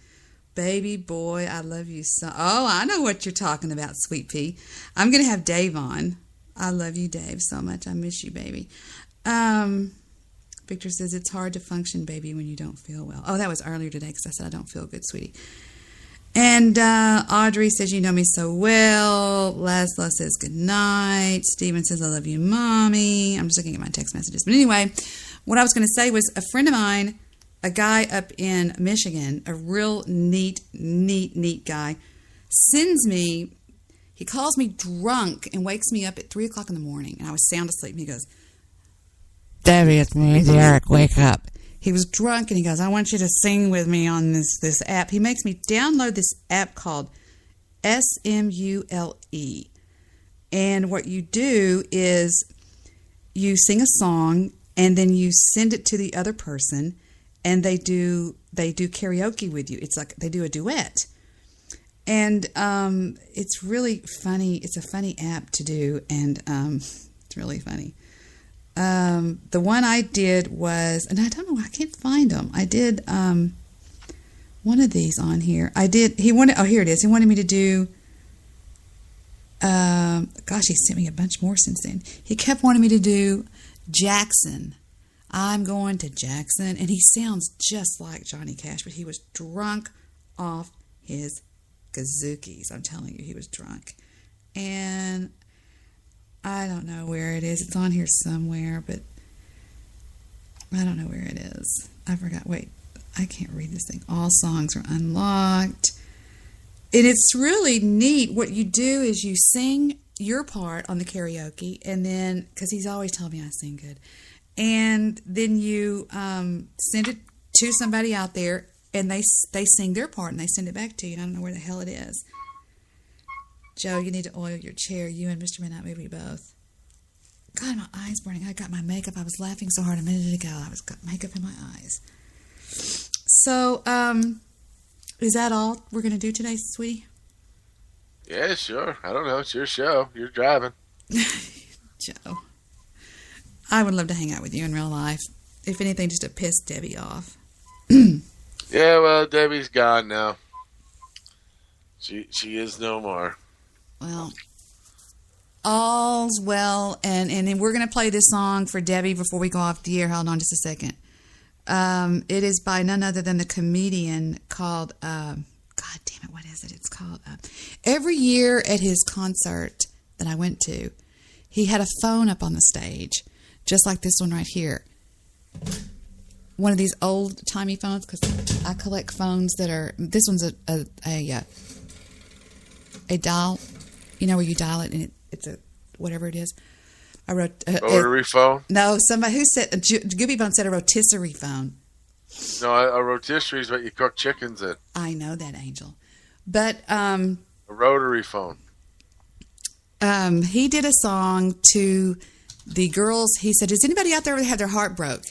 Baby boy, I love you so. Oh, I know what you're talking about, Sweet Pea. I'm gonna have Dave on. I love you, Dave, so much. I miss you, baby. Victor says it's hard to function, baby, when you don't feel well. Oh, that was earlier today because I said I don't feel good, sweetie. And Audrey says, you know me so well. Laszlo says, good night. Steven says, I love you, Mommy. I'm just looking at my text messages. But anyway, what I was going to say was a friend of mine, a guy up in Michigan, a real neat guy, sends me, he calls me drunk and wakes me up at 3 o'clock in the morning. And I was sound asleep. And he goes, Debbie, it's me, Derek, wake up. He was drunk and he goes, I want you to sing with me on this app. He makes me download this app called SMULE. And what you do is you sing a song and then you send it to the other person and they do karaoke with you. It's like they do a duet. And it's really funny. It's a funny app to do, and it's really funny. The one I did was, and I don't know, I can't find them. I did one of these on here. Here it is. He wanted me to do, gosh, he sent me a bunch more since then. He kept wanting me to do Jackson. I'm going to Jackson. And he sounds just like Johnny Cash, but he was drunk off his gazookies. I'm telling you, he was drunk. And I don't know where it is. It's on here somewhere, but I don't know where it is. I forgot. Wait, I can't read this thing. All songs are unlocked. And it's really neat. What you do is you sing your part on the karaoke, and then, because he's always telling me I sing good, and then you send it to somebody out there, and they sing their part, and they send it back to you, and I don't know where the hell it is. Joe, you need to oil your chair. You and Mr. Midnight, maybe both. God, my eyes burning. I got my makeup. I was laughing so hard a minute ago. I got makeup in my eyes. So, is that all we're going to do today, sweetie? Yeah, sure. I don't know. It's your show. You're driving. Joe. I would love to hang out with you in real life. If anything, just to piss Debbie off. Yeah, well, Debbie's gone now. She is no more. Well, all's well, and then we're going to play this song for Debbie before we go off the air. Hold on just a second. It is by none other than the comedian called, God damn it, what is it? It's called, every year at his concert that I went to, he had a phone up on the stage, just like this one right here. One of these old-timey phones, because I collect phones that are, this one's a dial, you know, where you dial it and it's a whatever it is. I wrote rotary phone. No, somebody who said Gooby Bone said a rotisserie phone. No, a rotisserie is what you cook chickens in. I know that, Angel, but a rotary phone. He did a song to the girls. He said, "Does anybody out there have their heart broke?"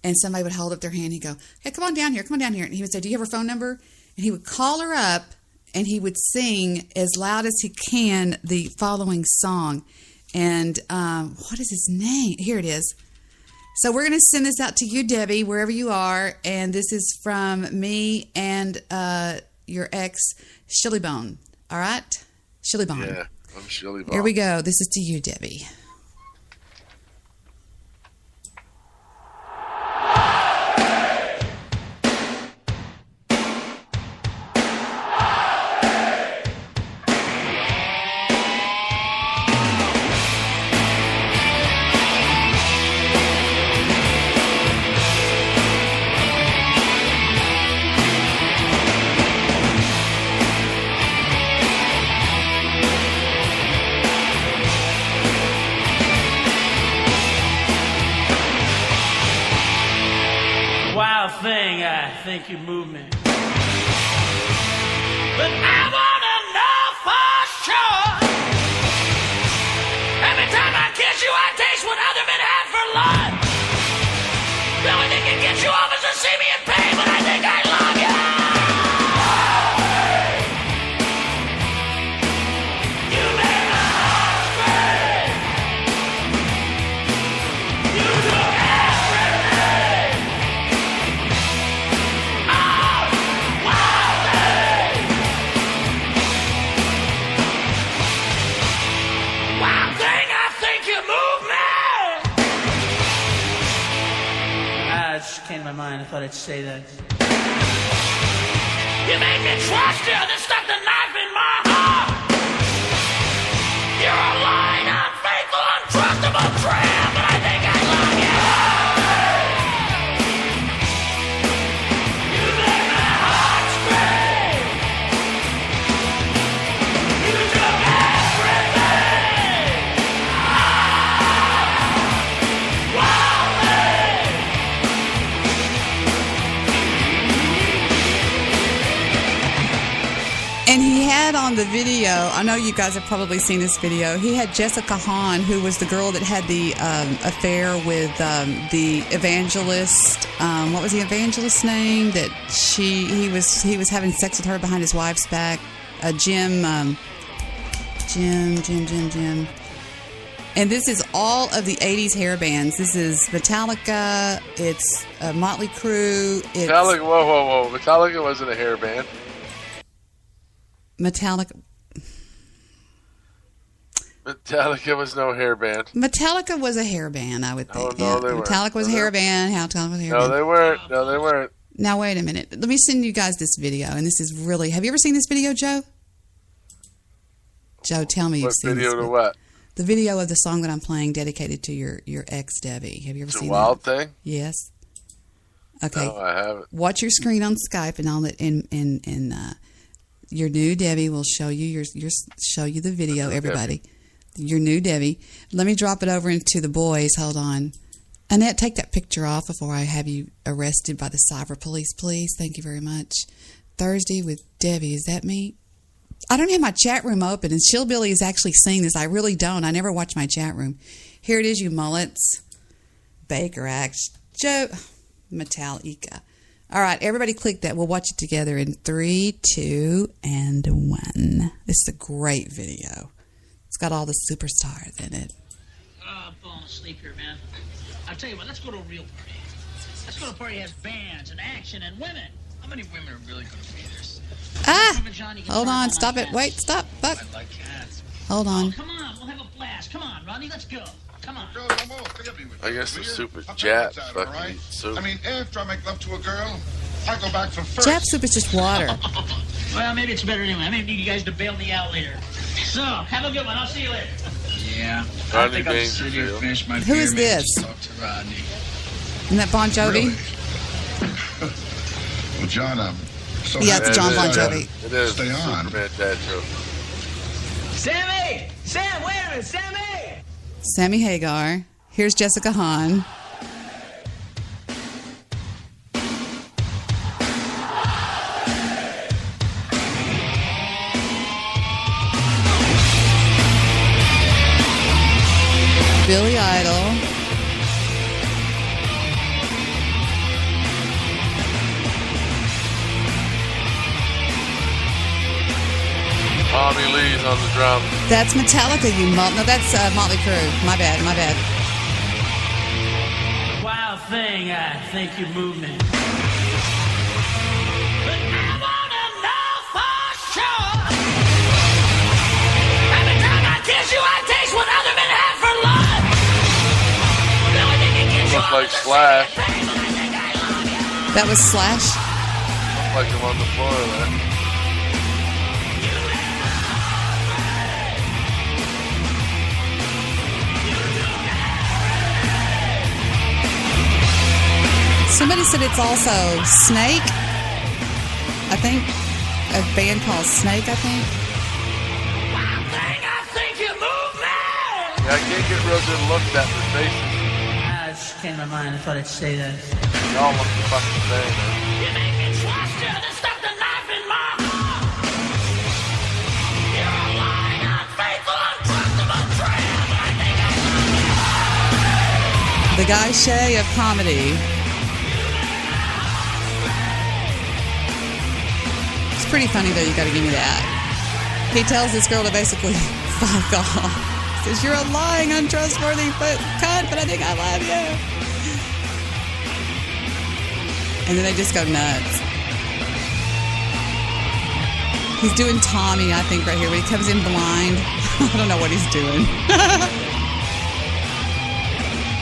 And somebody would hold up their hand. And he'd go, "Hey, come on down here. Come on down here." And he would say, "Do you have her phone number?" And he would call her up. And he would sing as loud as he can the following song. And what is his name? Here it is. So we're going to send this out to you, Debbie, wherever you are. And this is from me and your ex, Shilly Bone. All right? Shilly Bone. Yeah, I'm Shilly Bone. Here we go. This is to you, Debbie. Think you move me. But I wanna know for sure. Every time I kiss you, I taste what other men had for lunch. The only thing that gets you off is to see me in pain, but I think I love you. thought I'd say that. You made me trust you, then stuck the knife in my heart. You're a lying, unfaithful, untrustable tramp, but I think I love you. You make my heart scream. You took everything. Wow, And he had on the video, I know you guys have probably seen this video, he had Jessica Hahn, who was the girl that had the affair with the evangelist. What was the evangelist's name? That he was having sex with her behind his wife's back. Jim. And this is all of the 80s hair bands. This is Metallica, it's Motley Crue. It's Metallica, whoa. Metallica wasn't a hair band. Metallica was no hair band. Metallica was a hair band, I would think. No, they weren't. Metallica was a hair band. Metallica was a hair band. No, they weren't. Now, wait a minute. Let me send you guys this video. And this is really... Have you ever seen this video, Joe? Joe, tell me you've seen this. What video to what? The video of the song that I'm playing dedicated to your ex, Debbie. Have you ever seen that? Wild Thing? Yes. Okay. No, I haven't. Watch your screen on Skype and all that. Your new Debbie will show you show you the video, everybody. Your new Debbie. Let me drop it over into the boys. Hold on. Annette, take that picture off before I have you arrested by the cyber police, please. Thank you very much. Thursday with Debbie. Is that me? I don't have my chat room open, and Shillbilly is actually seeing this. I really don't. I never watch my chat room. Here it is, you mullets. Baker Axe. Joe. Metallica. All right, everybody click that. We'll watch it together in 3, 2, and 1. This is a great video. It's got all the superstars in it. Oh, I'm falling asleep here, man. I'll tell you what, let's go to a real party. Let's go to a party that has bands and action and women. How many women are really going to be there? Hold on. Stop it. Wait, stop. Buck. Hold on. Come on, we'll have a blast. Come on, Rodney, let's go. Come on. I guess the soup is Jap. Fucking soup. I mean, after I make love to a girl, I go back for first. Jap soup is just water. Well, maybe it's better anyway. I may need you guys to bail me out later. So, have a good one. I'll see you later. Yeah. I think I'll sit here and finish my Who is this? Talk to Rodney. Isn't that Bon Jovi? Really? Well, John, yeah, it's John Bon Jovi. It is. Stay on. Dad joke. Sammy! Sam, wait a minute, Sammy! Sammy Hagar. Here's Jessica Hahn. Billy Idol. Tommy Lee's on the drum. That's Metallica, no, that's Motley Crue. My bad. Wild thing, I think you moved me. But I wanna know for sure. Every time I kiss you, I taste what other men have for lunch. The only thing that gets you Looked like Slash. That was Slash? Looked like him on the floor there. Somebody said it's also Snake, I think. A band called Snake, I think. Yeah, I can't get real good looks at their faces. It just came to my mind. I thought I'd say that. They all look the fucking same, man. You make me trust you, then stuck the knife in my heart. You're a lying, unfaithful, untrustable tramp, but I think I love you. The Guy Shay of comedy. It's pretty funny, though. You got to give me that. He tells this girl to basically fuck off. Says, you're a lying, untrustworthy cunt, but I think I love you. And then they just go nuts. He's doing Tommy, I think, right here. When he comes in blind. I don't know what he's doing.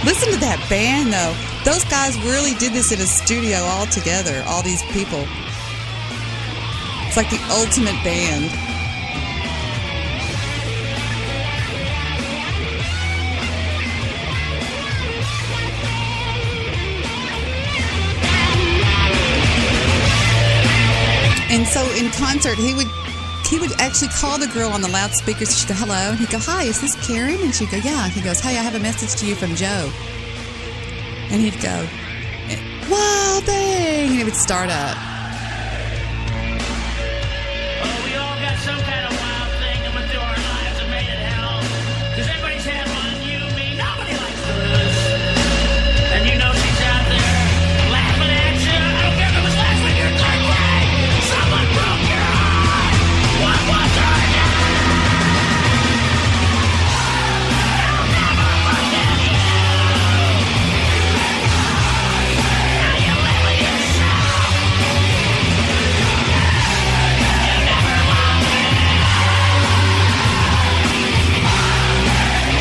Listen to that band, though. Those guys really did this in a studio all together, all these people. It's like the ultimate band. And so in concert, he would actually call the girl on the loudspeakers. She'd go, hello. And he'd go, hi, is this Karen? And she'd go, yeah. And he goes, hey, I have a message to you from Joe. And he'd go, wild thing. And it would start up. Oh, we all got some kind of wild thing that went through our lives and made it hell. Because everybody's had one, you, me, nobody likes to lose. And you know she's out there laughing at you. I don't care if it was last week or Thursday. Someone broke your heart. What was her name? I'll never forget you. Now you live with yourself. You never loved me.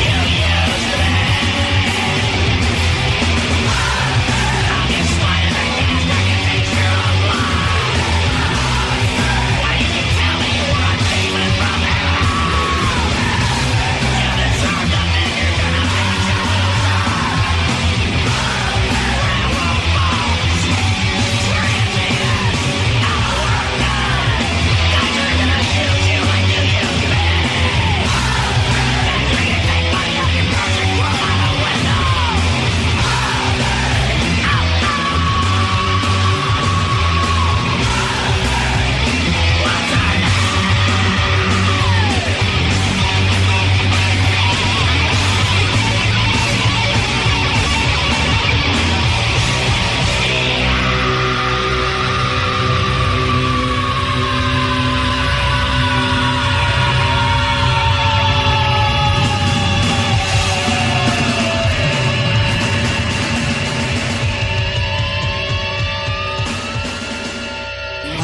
You used me. Now you're sliding the gas, now you taste your own blood. Why didn't you tell me you were a demon from hell? You deserve the man you're gonna make you loser. Railroad balls, scream the end, not a word done. Guys are gonna use you like you used me. After you take money out your purse and throw out a window.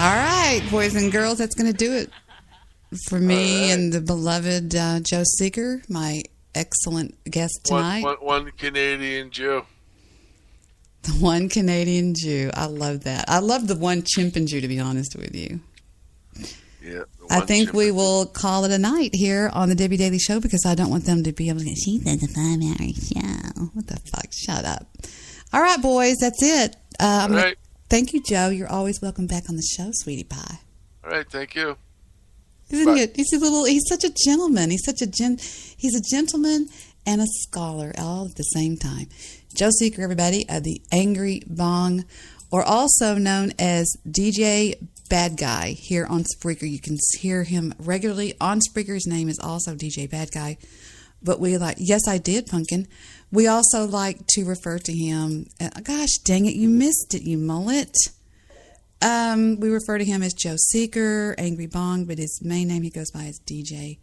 All right, boys and girls, that's going to do it for me and the beloved Joe Seeker, my excellent guest tonight. One Canadian Jew. The one Canadian Jew. I love that. I love the one chimpanzee, to be honest with you. Yeah. I think we will call it a night here on the Debbie Daily Show because I don't want them to be able to get, she said the 5-hour show. What the fuck? Shut up. All right, boys, that's it. All right. Thank you, Joe. You're always welcome back on the show, sweetie pie. All right, thank you. Isn't he? He's such a gentleman. He's a gentleman and a scholar all at the same time. Joe Seeker, everybody, of the Angry Bong, or also known as DJ Bad Guy here on Spreaker. You can hear him regularly on Spreaker. His name is also DJ Bad Guy. But we yes, I did, Pumpkin. We also like to refer to him, gosh dang it, you missed it, you mullet. We refer to him as Joe Seeker, Angry Bong, but his main name he goes by is DJ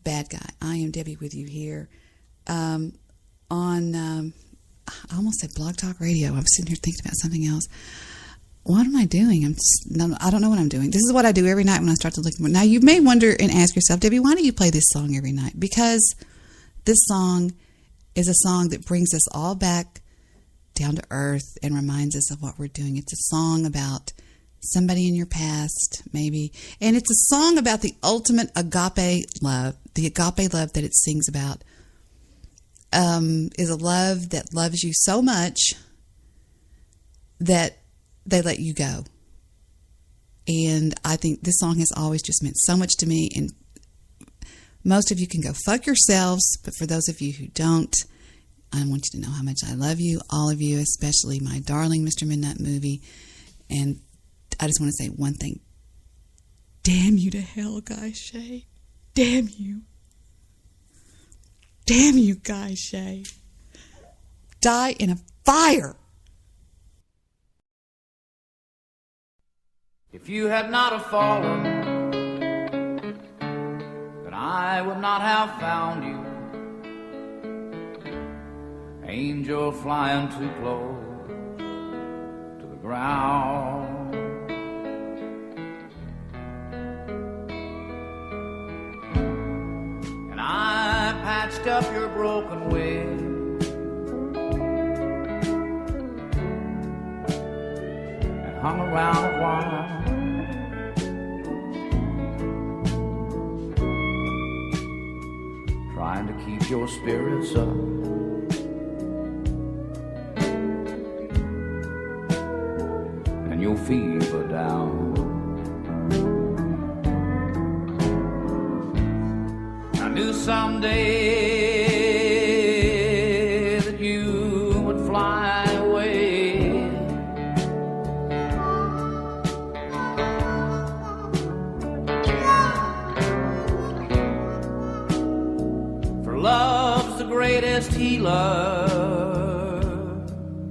Bad Guy. I am Debbie with you here on, I almost said Blog Talk Radio. I'm sitting here thinking about something else. What am I doing? I don't know what I'm doing. This is what I do every night when I start to look. Now, you may wonder and ask yourself, Debbie, why do you play this song every night? Because this song is a song that brings us all back down to earth and reminds us of what we're doing. It's a song about somebody in your past, maybe. And it's a song about the ultimate agape love. The agape love that it sings about is a love that loves you so much that they let you go. And I think this song has always just meant so much to me. And most of you can go fuck yourselves, but for those of you who don't, I want you to know how much I love you, all of you, especially my darling Mr. Midnight Movie. And I just want to say one thing. Damn you to hell, Guy Shay. Damn you. Damn you, Guy Shay. Die in a fire. If you had not have fallen, then I would not have found you. Angel flying too close to the ground. And I patched up your broken wing around a while. Trying to keep your spirits up. And your fever down. I knew someday that you would fly away. For love's the greatest healer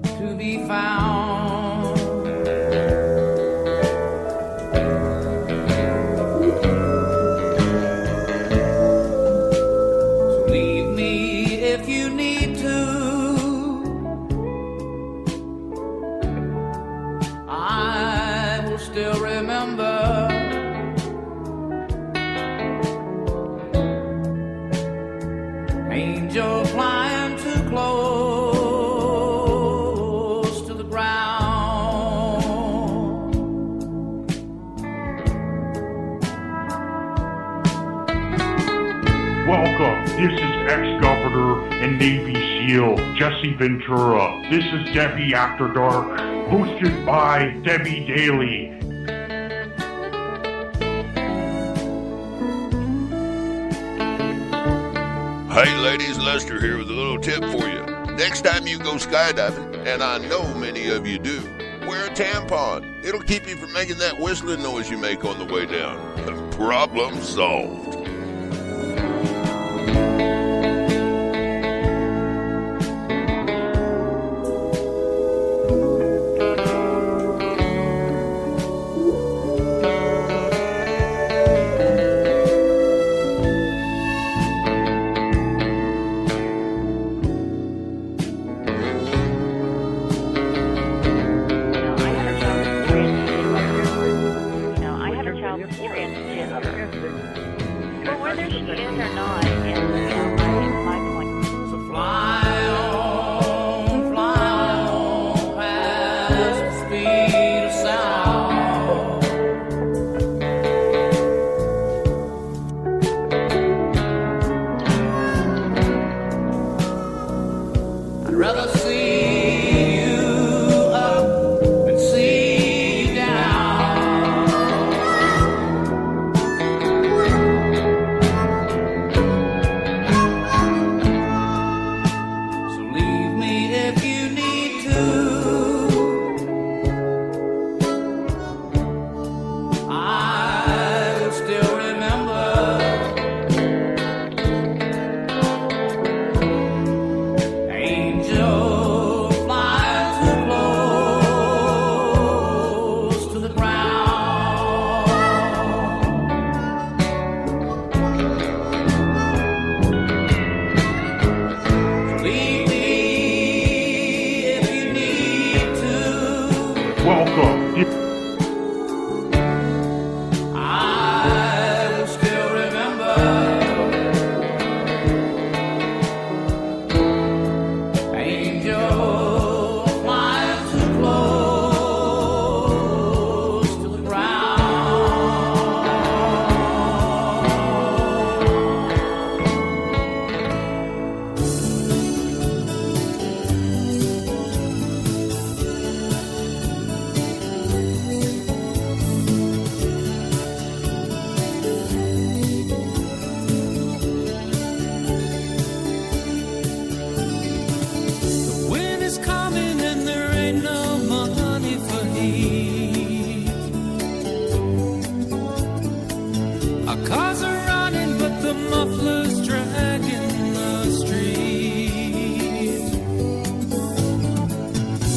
to be found. Angel flying too close to the ground. Welcome. This is ex-Governor and Navy SEAL Jesse Ventura. This is Debbie After Dark, hosted by Debbie Daly. Hey ladies, Lester here with a little tip for you. Next time you go skydiving, and I know many of you do, wear a tampon. It'll keep you from making that whistling noise you make on the way down. Problem solved.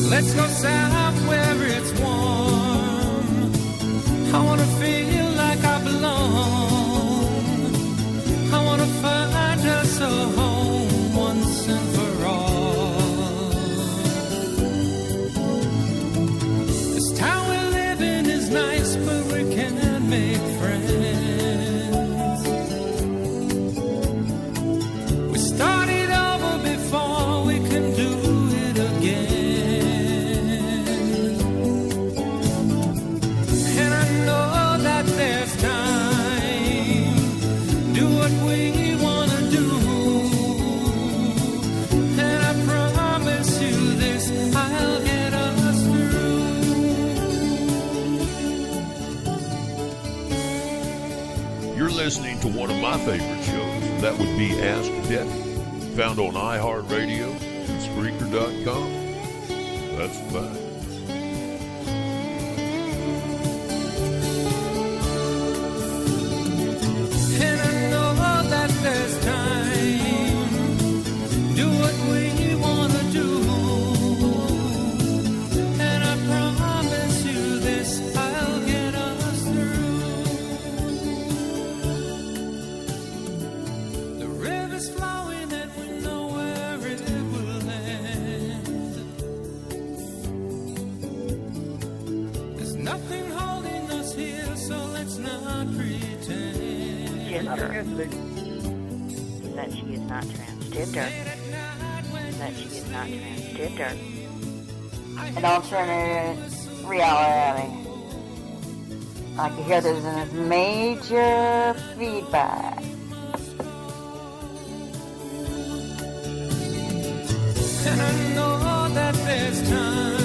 Let's go south where it's warm. I wanna feel like I belong. I wanna find us a home once and for all. This town we live in is nice, but we can't make friends. We started over before we can do it again. You're listening to one of my favorite shows. That would be Ask Debbie, found on iHeartRadio and Spreaker.com. That's the fact. And I know that there's time. Do what we want to do. And I promise you this, I'll get us through. The river's flowing and we know where it will end. There's nothing holding us here, so let's not pretend. That she is not transgender. That she is not transgender. An alternate reality. I can hear there's a major feedback. And I know that there's time.